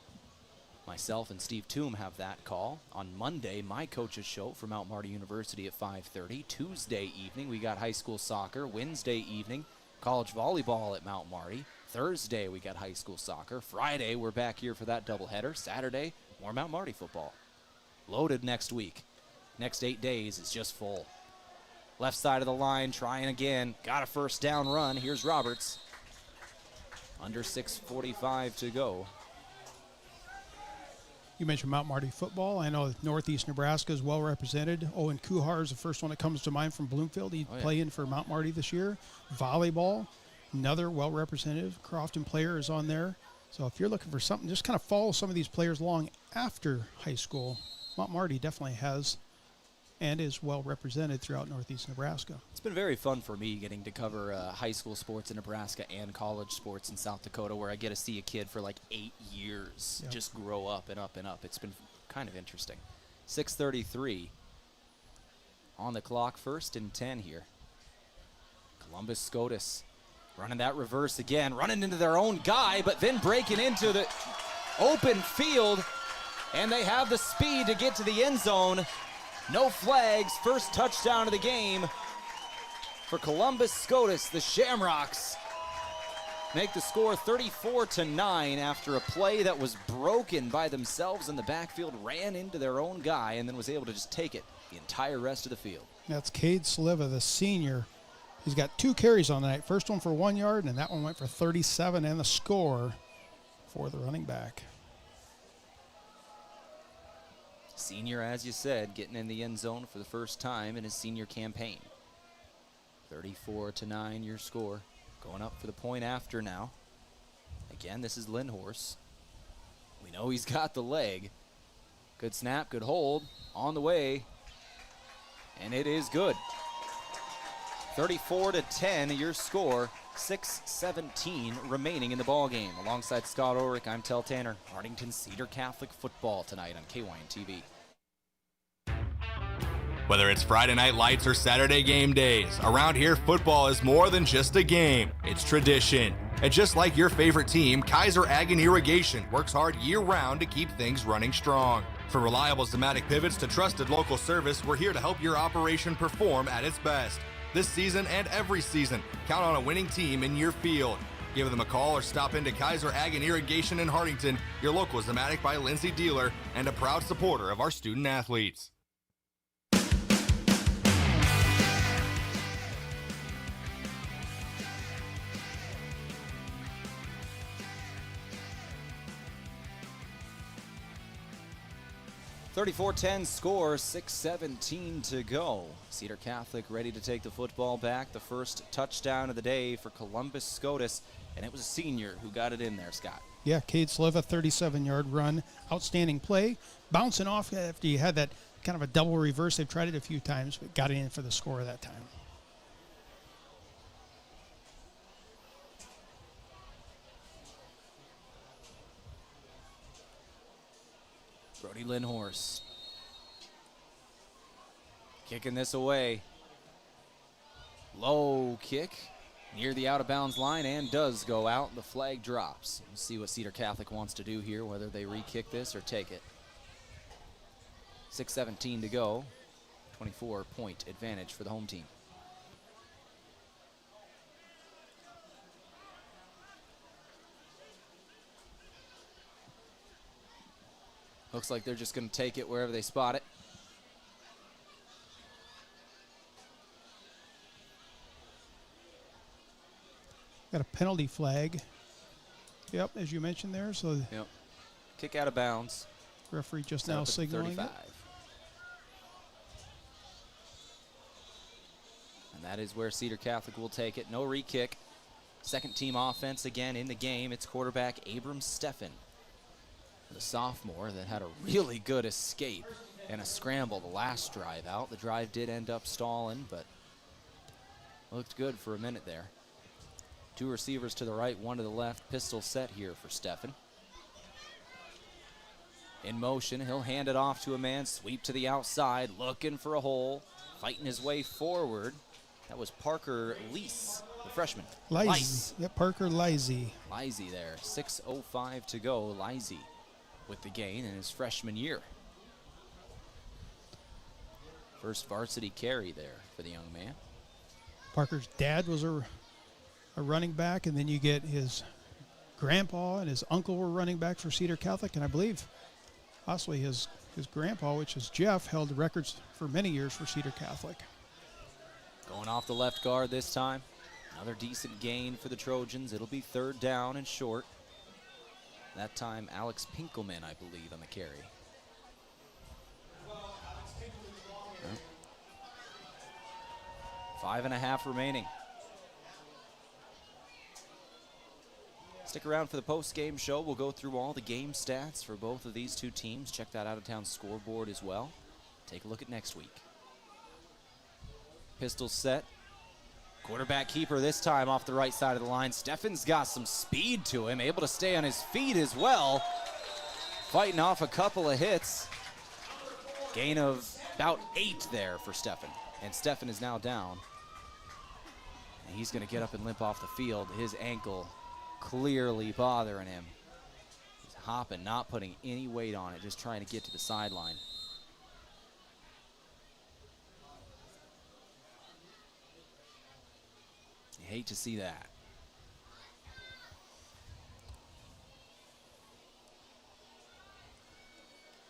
Myself and Steve Toom have that call. On Monday, my coaches show for Mount Marty University at 5:30. Tuesday evening, we got high school soccer. Wednesday evening, college volleyball at Mount Marty. Thursday, we got high school soccer. Friday, we're back here for that doubleheader. Saturday, more Mount Marty football. Loaded next week. Next 8 days is just full. Left side of the line, trying again. Got a first down run. Here's Roberts. Under 6:45 to go. You mentioned Mount Marty football. I know Northeast Nebraska is well represented. Owen Kuhar is the first one that comes to mind from Bloomfield. He's playing for Mount Marty this year. Volleyball, another well represented Crofton player is on there. So if you're looking for something, just kind of follow some of these players along after high school. Mount Marty definitely has and is well represented throughout Northeast Nebraska. It's been very fun for me getting to cover high school sports in Nebraska and college sports in South Dakota, where I get to see a kid for like 8 years just grow up and up and up. It's been kind of interesting. 6:33 on the clock, 1st and 10 here. Columbus Scotus running that reverse again, running into their own guy, but then breaking into the open field, and they have the speed to get to the end zone. No flags, first touchdown of the game for Columbus Scotus. The Shamrocks make the score 34-9 after a play that was broken by themselves in the backfield, ran into their own guy, and then was able to just take it the entire rest of the field. That's Cade Sliva, the senior. He's got 2 carries on the night. First one for 1 yard, and that one went for 37, and the score for the running back. Senior, as you said, getting in the end zone for the first time in his senior campaign. 34-9 your score. Going up for the point after now. Again, this is Lindhorst. We know he's got the leg. Good snap, good hold. On the way. And it is good. 34-10 your score. 6:17 remaining in the ball game. Alongside Scott Ulrich, I'm Tehl Tanner. Hartington Cedar Catholic football tonight on KYN TV. Whether it's Friday night lights or Saturday game days, around here football is more than just a game. It's tradition. And just like your favorite team, Kaiser Ag and Irrigation works hard year-round to keep things running strong. From reliable Zematic pivots to trusted local service, we're here to help your operation perform at its best. This season and every season, count on a winning team in your field. Give them a call or stop into Kaiser Ag and Irrigation in Hartington, your local Zematic by Lindsay dealer, and a proud supporter of our student athletes. (34-10) score, 6:17 to go. Cedar Catholic ready to take the football back. The first touchdown of the day for Columbus Scotus, and it was a senior who got it in there, Scott. Yeah, Cade Sliva, 37-yard run. Outstanding play. Bouncing off after you had that kind of a double reverse. They've tried it a few times, but got it in for the score that time. Brody Lindhorst kicking this away. Low kick near the out-of-bounds line and does go out. The flag drops. We'll see what Cedar Catholic wants to do here, whether they re-kick this or take it. 6:17 to go. 24-point advantage for the home team. Looks like they're just going to take it wherever they spot it. Got a penalty flag. Yep, as you mentioned there. So yep. Kick out of bounds. Referee just now signaling 35. it. And that is where Cedar Catholic will take it. No re-kick. Second team offense again in the game. It's quarterback Abram Steffen, the sophomore that had a really good escape and a scramble the last drive out. The drive did end up stalling, but looked good for a minute there. 2 receivers to the right, 1 to the left. Pistol set here for Steffen. In motion, he'll hand it off to a man, sweep to the outside, looking for a hole, fighting his way forward. That was Parker Lease, the freshman. Lizy. Yep, Parker Lizy. Lizy there, 6:05 to go. Lizy with the gain in his freshman year. First varsity carry there for the young man. Parker's dad was a running back, and then you get his grandpa and his uncle were running backs for Cedar Catholic, and I believe possibly his grandpa, which is Jeff, held the records for many years for Cedar Catholic. Going off the left guard this time. Another decent gain for the Trojans. It'll be 3rd down and short. That time, Alex Pinkelman, I believe, on the carry. 5.5 remaining. Stick around for the post-game show. We'll go through all the game stats for both of these two teams. Check that out-of-town scoreboard as well. Take a look at next week. Pistol set. Quarterback keeper this time off the right side of the line. Steffen's got some speed to him, able to stay on his feet as well. Fighting off a couple of hits. Gain of about 8 there for Steffen. And Steffen is now down. And he's going to get up and limp off the field. His ankle clearly bothering him. He's hopping, not putting any weight on it, just trying to get to the sideline. You hate to see that.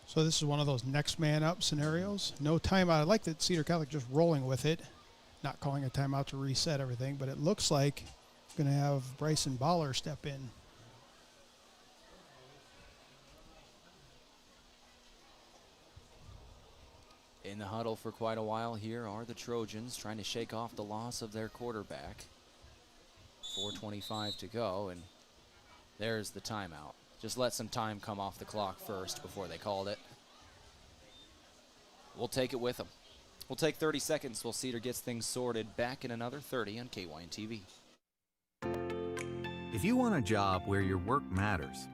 So this is one of those next man up scenarios. No timeout. I like that Cedar Catholic just rolling with it, not calling a timeout to reset everything, but it looks like going to have Bryson Baller step in. In the huddle for quite a while here are the Trojans trying to shake off the loss of their quarterback. 4:25 to go, and there's the timeout. Just let some time come off the clock first before they called it. We'll take it with them. We'll take 30 seconds while Cedar gets things sorted. Back in another 30 on KYN TV. If you want a job where your work matters,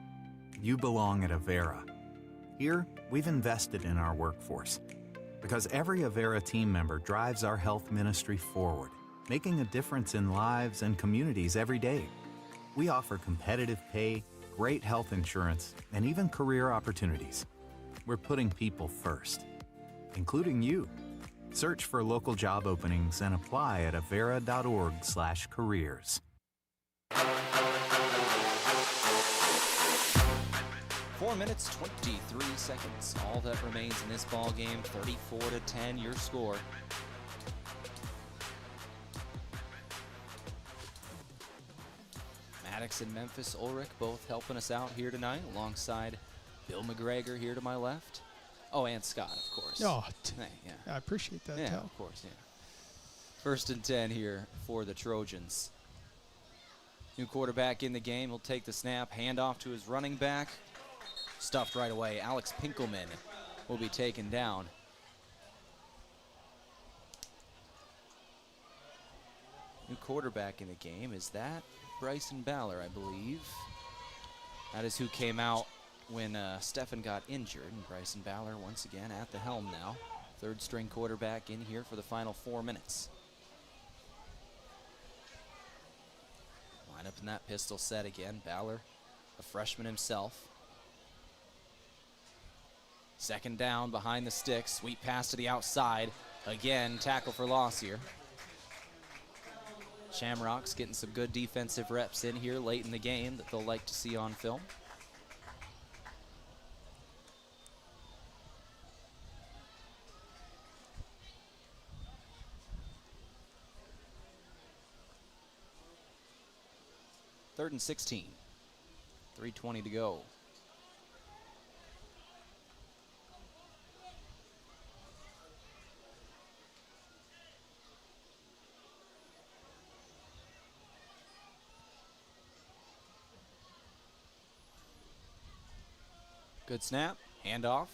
you belong at Avera. Here, we've invested in our workforce because every Avera team member drives our health ministry forward, making a difference in lives and communities every day. We offer competitive pay, great health insurance, and even career opportunities. We're putting people first, including you. Search for local job openings and apply at avera.org/careers. 4 minutes, 23 seconds. All that remains in this ball game, 34-10, your score. Maddox and Memphis Ulrich both helping us out here tonight, alongside Bill McGregor here to my left. Oh, and Scott, of course. Oh, hey, yeah. I appreciate that, Yeah, Tehl. of course, yeah. 1st and 10 here for the Trojans. New quarterback in the game. He'll take the snap, hand off to his running back. Stuffed right away. Alex Pinkelman will be taken down. New quarterback in the game. Is that Bryson Baller, I believe? That is who came out when Steffen got injured. And Bryson Baller once again at the helm now. 3rd string quarterback in here for the final 4 minutes. Line up in that pistol set again. Baller, a freshman himself. 2nd down behind the sticks. Sweep pass to the outside. Again, tackle for loss here. Shamrocks getting some good defensive reps in here late in the game that they'll like to see on film. Third and 16. 3:20 to go. Good snap, handoff,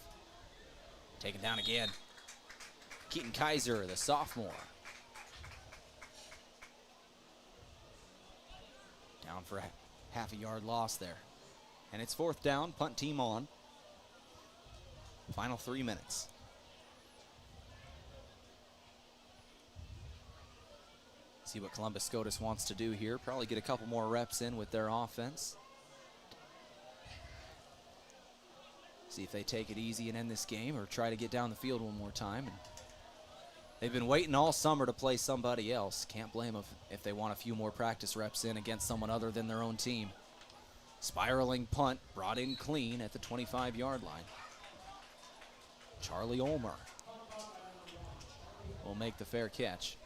taken down again. Keaton Kaiser, the sophomore. Down for a half a yard loss there. And it's 4th down, punt team on. Final 3 minutes. See what Columbus Scotus wants to do here. Probably get a couple more reps in with their offense. See if they take it easy and end this game or try to get down the field one more time. And they've been waiting all summer to play somebody else. Can't blame them if they want a few more practice reps in against someone other than their own team. Spiraling punt brought in clean at the 25-yard line. Charlie Ulmer will make the fair catch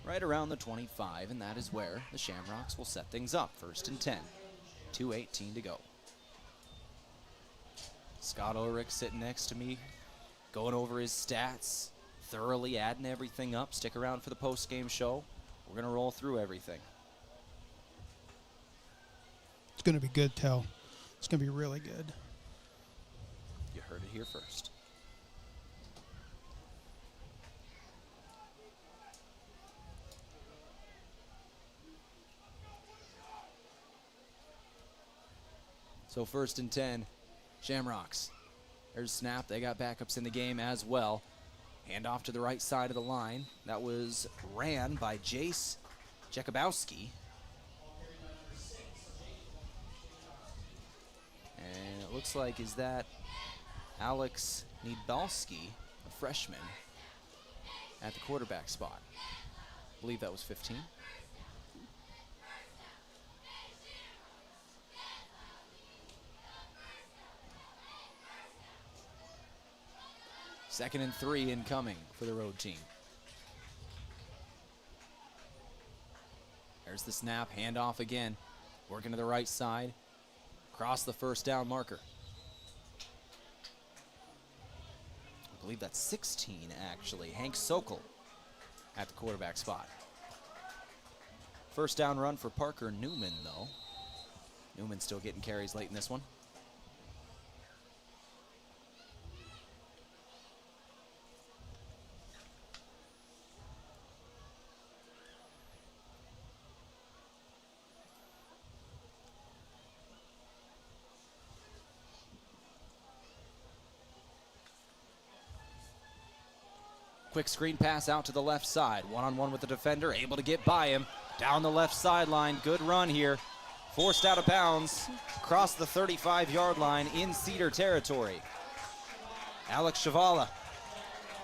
right around the 25, and that is where the Shamrocks will set things up. 1st and 10, 2:18 to go. Scott Ulrich sitting next to me, going over his stats, thoroughly adding everything up. Stick around for the post-game show. We're going to roll through everything. It's going to be good, Tehl. It's going to be really good. You heard it here first. So 1st and 10, Shamrocks. There's a snap. They got backups in the game as well. Hand off to the right side of the line. That was ran by Jace Jakubowski. And it looks like, is that Alex Niedbalski, a freshman, at the quarterback spot. I believe that was 15. Second and 3 incoming for the road team. There's the snap, handoff again. Working to the right side. Across the first down marker. I believe that's 16, actually. Hank Sokol at the quarterback spot. First down run for Parker Newman, though. Newman still getting carries late in this one. Quick screen pass out to the left side. One-on-one with the defender, able to get by him. Down the left sideline, good run here. Forced out of bounds, across the 35-yard line in Cedar territory. Alex Chavala,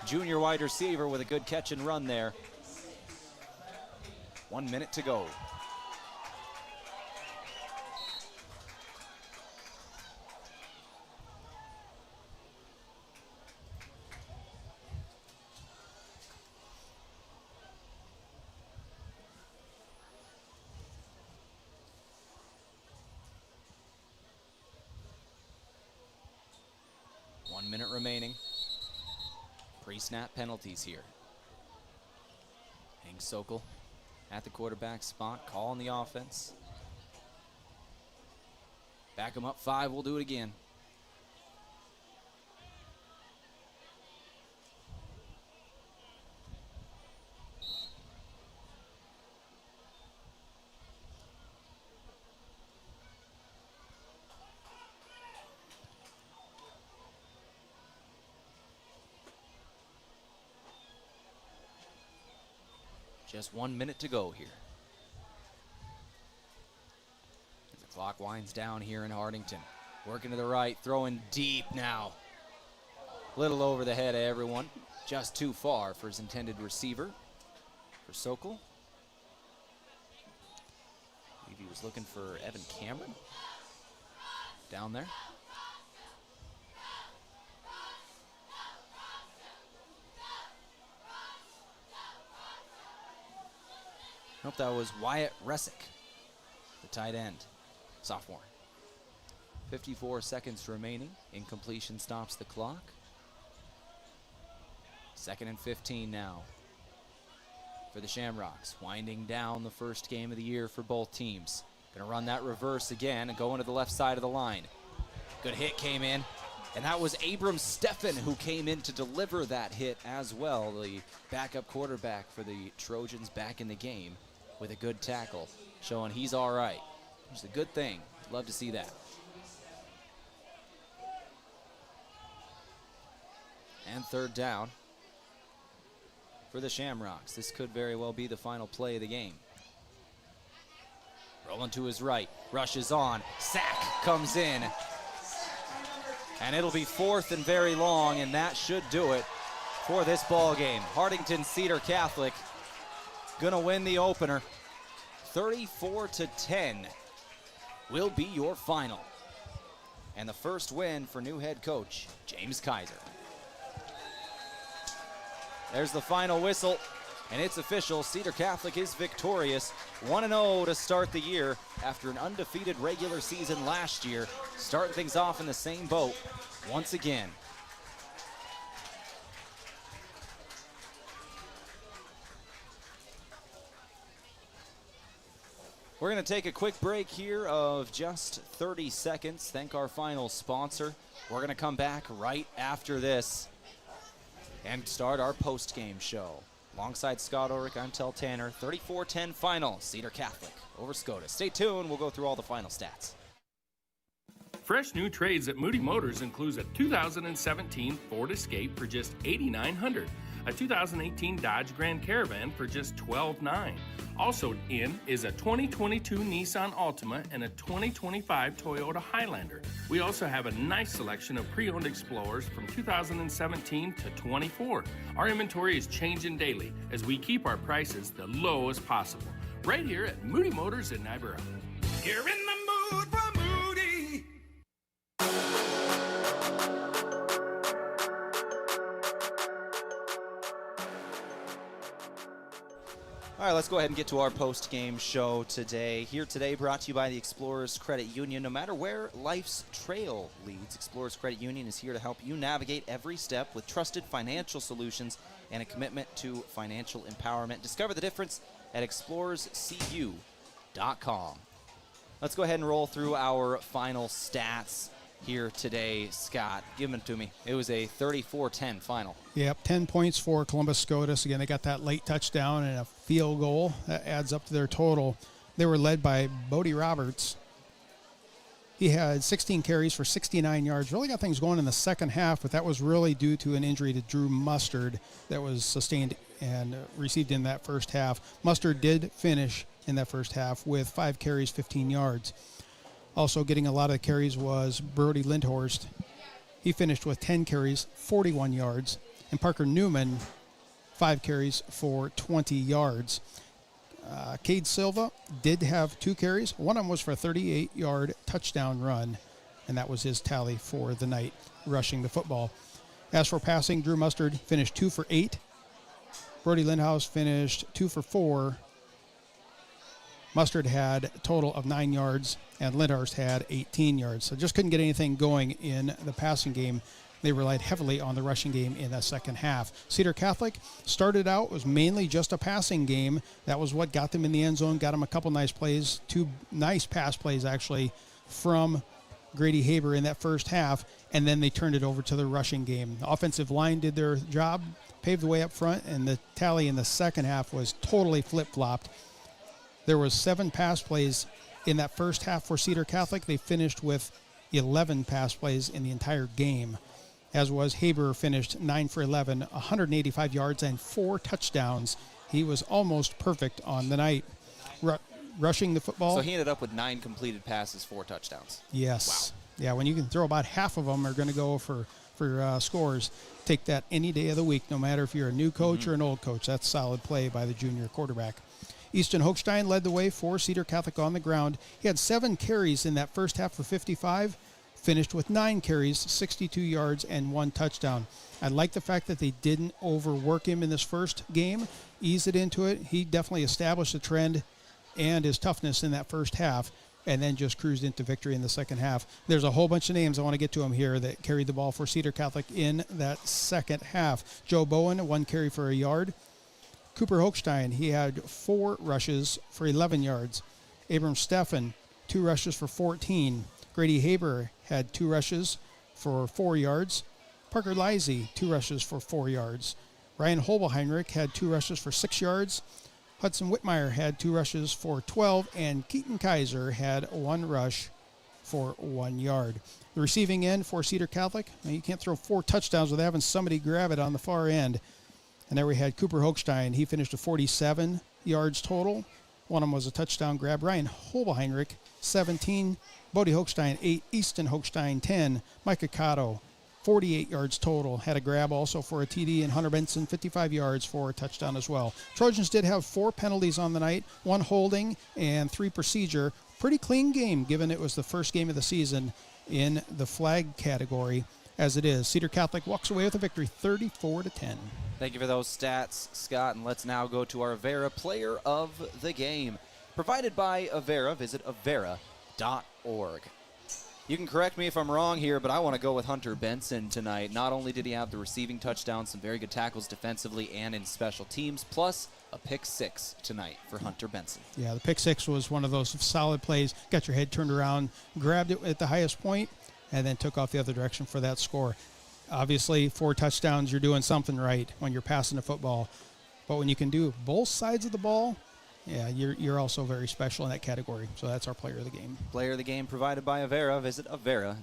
junior wide receiver, with a good catch and run there. 1 minute to go. Minute remaining. Pre-snap penalties here. Hank Sokol at the quarterback spot, calling the offense. Back him up 5, we'll do it again. Just 1 minute to go here. As the clock winds down here in Hartington. Working to the right, throwing deep now. Little over the head of everyone. Just too far for his intended receiver. For Sokol. I believe he was looking for Evan Cameron. Down there. Nope, that was Wyatt Resick, the tight end, sophomore. 54 seconds remaining. Incompletion stops the clock. 2nd and 15 now for the Shamrocks. Winding down the first game of the year for both teams. Gonna run that reverse again and go into the left side of the line. Good hit came in. And that was Abram Steffen who came in to deliver that hit as well. The backup quarterback for the Trojans back in the game with a good tackle, showing he's all right. It's a good thing. Love to see that. And third down for the Shamrocks. This could very well be the final play of the game. Rolling to his right, rushes on, sack comes in. And it'll be 4th and very long, and that should do it for this ball game. Hartington Cedar Catholic gonna win the opener. 34-10 will be your final. And the first win for new head coach, James Kaiser. There's the final whistle, and it's official. Cedar Catholic is victorious. 1-0 to start the year after an undefeated regular season last year. Starting things off in the same boat once again. We're going to take a quick break here of just 30 seconds. Thank our final sponsor. We're going to come back right after this and start our post-game show. Alongside Scott Ulrich, I'm Tehl Tanner. 34-10 final, Cedar Catholic over Scotus. Stay tuned, we'll go through all the final stats. Fresh new trades at Moody Motors includes a 2017 Ford Escape for just $8,900, a 2018 Dodge Grand Caravan for just $12,900. Also in is a 2022 Nissan Altima and a 2025 Toyota Highlander. We also have a nice selection of pre-owned Explorers from 2017 to 24. Our inventory is changing daily as we keep our prices the lowest possible. Right here at Moody Motors in Niobrara. You're in the mood for Moody. All right, let's go ahead and get to our post-game show today. Here today, brought to you by the Explorers Credit Union. No matter where life's trail leads, Explorers Credit Union is here to help you navigate every step with trusted financial solutions and a commitment to financial empowerment. Discover the difference at explorerscu.com. Let's go ahead and roll through our final stats here today. Scott, give them to me. It was a 34-10 final. Yep, 10 points for Columbus Scotus. Again, they got that late touchdown and a field goal. That adds up to their total. They were led by Bodie Roberts. He had 16 carries for 69 yards. Really got things going in the second half, but that was really due to an injury to Drew Mustard that was sustained and received in that first half. Mustard did finish in that first half with 5 carries, 15 yards. Also getting a lot of carries was Brody Lindhorst. He finished with 10 carries, 41 yards. And Parker Newman, 5 carries for 20 yards. Cade Silva did have 2 carries. One of them was for a 38-yard touchdown run, and that was his tally for the night, rushing the football. As for passing, Drew Mustard finished 2 for 8. Brody Lindhouse finished 2 for 4. Mustard had a total of 9 yards, and Lindhurst had 18 yards. So just couldn't get anything going in the passing game. They relied heavily on the rushing game in the second half. Cedar Catholic started out, was mainly just a passing game. That was what got them in the end zone, got them a couple nice plays, 2 nice pass plays actually from Grady Haber in that first half, and then they turned it over to the rushing game. The offensive line did their job, paved the way up front, and the tally in the second half was totally flip-flopped. There was 7 pass plays in that first half for Cedar Catholic. They finished with 11 pass plays in the entire game, as was Haber finished 9 for 11, 185 yards and 4 touchdowns. He was almost perfect on the night. Rushing the football. So he ended up with 9 completed passes, 4 touchdowns. Yes. Wow. Yeah, when you can throw about half of them are going to go for scores, take that any day of the week, no matter if you're a new coach or an old coach. That's solid play by the junior quarterback. Easton Hochstein led the way for Cedar Catholic on the ground. He had 7 carries in that first half for 55, finished with 9 carries, 62 yards, and 1 touchdown. I like the fact that they didn't overwork him in this first game, ease it into it. He definitely established a trend and his toughness in that first half, and then just cruised into victory in the second half. There's a whole bunch of names I want to get to him here that carried the ball for Cedar Catholic in that second half. Joe Bowen, 1 carry for a yard. Cooper Hochstein, he had 4 rushes for 11 yards. Abram Steffen, 2 rushes for 14. Grady Haber had 2 rushes for 4 yards. Parker Lisey, 2 rushes for 4 yards. Ryan Holbeheinrich had 2 rushes for 6 yards. Hudson Whitmire had 2 rushes for 12. And Keaton Kaiser had 1 rush for 1 yard. The receiving end for Cedar Catholic, you can't throw 4 touchdowns without having somebody grab it on the far end. And there we had Cooper Hochstein. He finished at 47 yards total. One of them was a touchdown grab. Ryan Hobelheinrich, 17. Bodie Hochstein, 8. Easton Hochstein, 10. Micah Cotto, 48 yards total. Had a grab also for a TD. And Hunter Benson, 55 yards for a touchdown as well. Trojans did have 4 penalties on the night, 1 holding and 3 procedure. Pretty clean game, given it was the first game of the season in the flag category. As it is, Cedar Catholic walks away with a victory, 34-10. Thank you for those stats, Scott. And let's now go to our Avera Player of the Game. Provided by Avera. Visit avera.org. You can correct me if I'm wrong here, but I want to go with Hunter Benson tonight. Not only did he have the receiving touchdown, some very good tackles defensively and in special teams, plus a pick 6 tonight for Hunter Benson. Yeah, the pick 6 was one of those solid plays. Got your head turned around, grabbed it at the highest point, and then took off the other direction for that score. Obviously, 4 touchdowns, you're doing something right when you're passing the football. But when you can do both sides of the ball, yeah, you're also very special in that category. So that's our player of the game. Player of the game provided by Avera. Visit avera.org.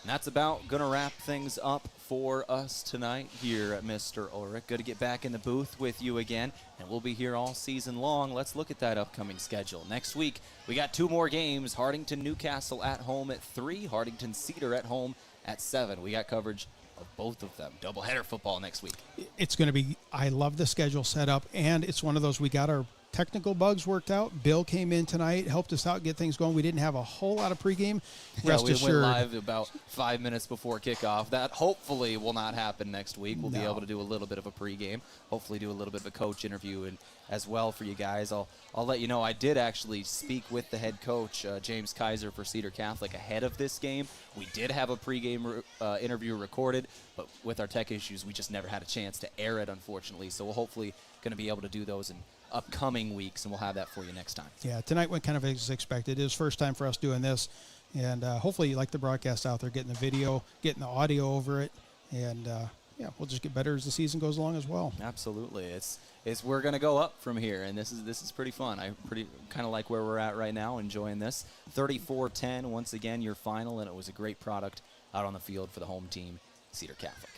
And that's about going to wrap things up for us tonight here at Mr. Ulrich. Good to get back in the booth with you again, and we'll be here all season long. Let's look at that upcoming schedule. Next week, we got 2 more games. Hartington Newcastle at home at 3, Hartington Cedar at home at 7. We got coverage of both of them. Doubleheader football next week. It's going to be, I love the schedule set up, and it's one of those, we got our technical bugs worked out. Bill came in tonight, helped us out, get things going. We didn't have a whole lot of pregame. Yeah, we went live about 5 minutes before kickoff. That hopefully will not happen next week. We'll be able to do a little bit of a pregame, hopefully do a little bit of a coach interview and as well for you guys. I'll let you know I did actually speak with the head coach, James Kaiser for Cedar Catholic, ahead of this game. We did have a pregame interview recorded, but with our tech issues, we just never had a chance to air it, unfortunately. So we're hopefully going to be able to do those in upcoming weeks, and we'll have that for you next time. Yeah, tonight went kind of as expected. It was first time for us doing this, and hopefully you like the broadcast out there, getting the video, getting the audio over it, and yeah, we'll just get better as the season goes along as well. Absolutely. It's we're going to go up from here, and this is pretty fun. I kind of like where we're at right now, enjoying this. 34-10, once again, your final, and it was a great product out on the field for the home team, Cedar Catholic.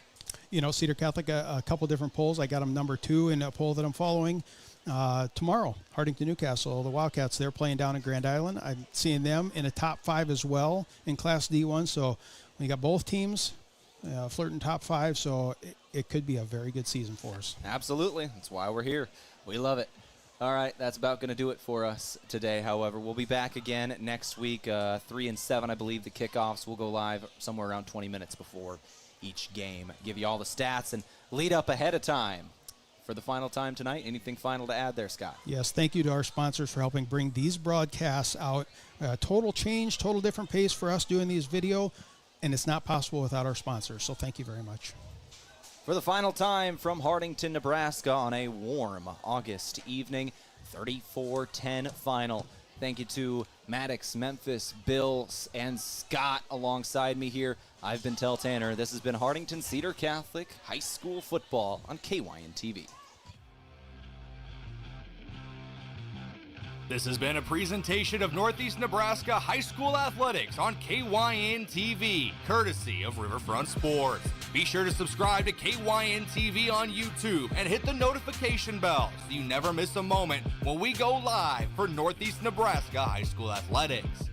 You know, Cedar Catholic, a couple different polls. I got them number 2 in a poll that I'm following. Tomorrow, Hartington Newcastle, the Wildcats, they're playing down in Grand Island. I'm seeing them in a top 5 as well in Class D1. So we got both teams flirting top 5. So it could be a very good season for us. Absolutely. That's why we're here. We love it. All right, that's about going to do it for us today. However, we'll be back again next week, 3 and 7, I believe, the kickoffs. We'll go live somewhere around 20 minutes before each game. Give you all the stats and lead up ahead of time. For the final time tonight, anything final to add there, Scott? Yes, thank you to our sponsors for helping bring these broadcasts out. Total change, total different pace for us doing these video, and it's not possible without our sponsors, so thank you very much. For the final time from Hartington, Nebraska on a warm August evening, 34-10 final. Thank you to Maddox, Memphis, Bill, and Scott alongside me here. I've been Tehl Tanner. This has been Hartington Cedar Catholic High School Football on KYN TV. This has been a presentation of Northeast Nebraska High School Athletics on KYN TV, courtesy of Riverfront Sports. Be sure to subscribe to KYN TV on YouTube and hit the notification bell so you never miss a moment when we go live for Northeast Nebraska High School Athletics.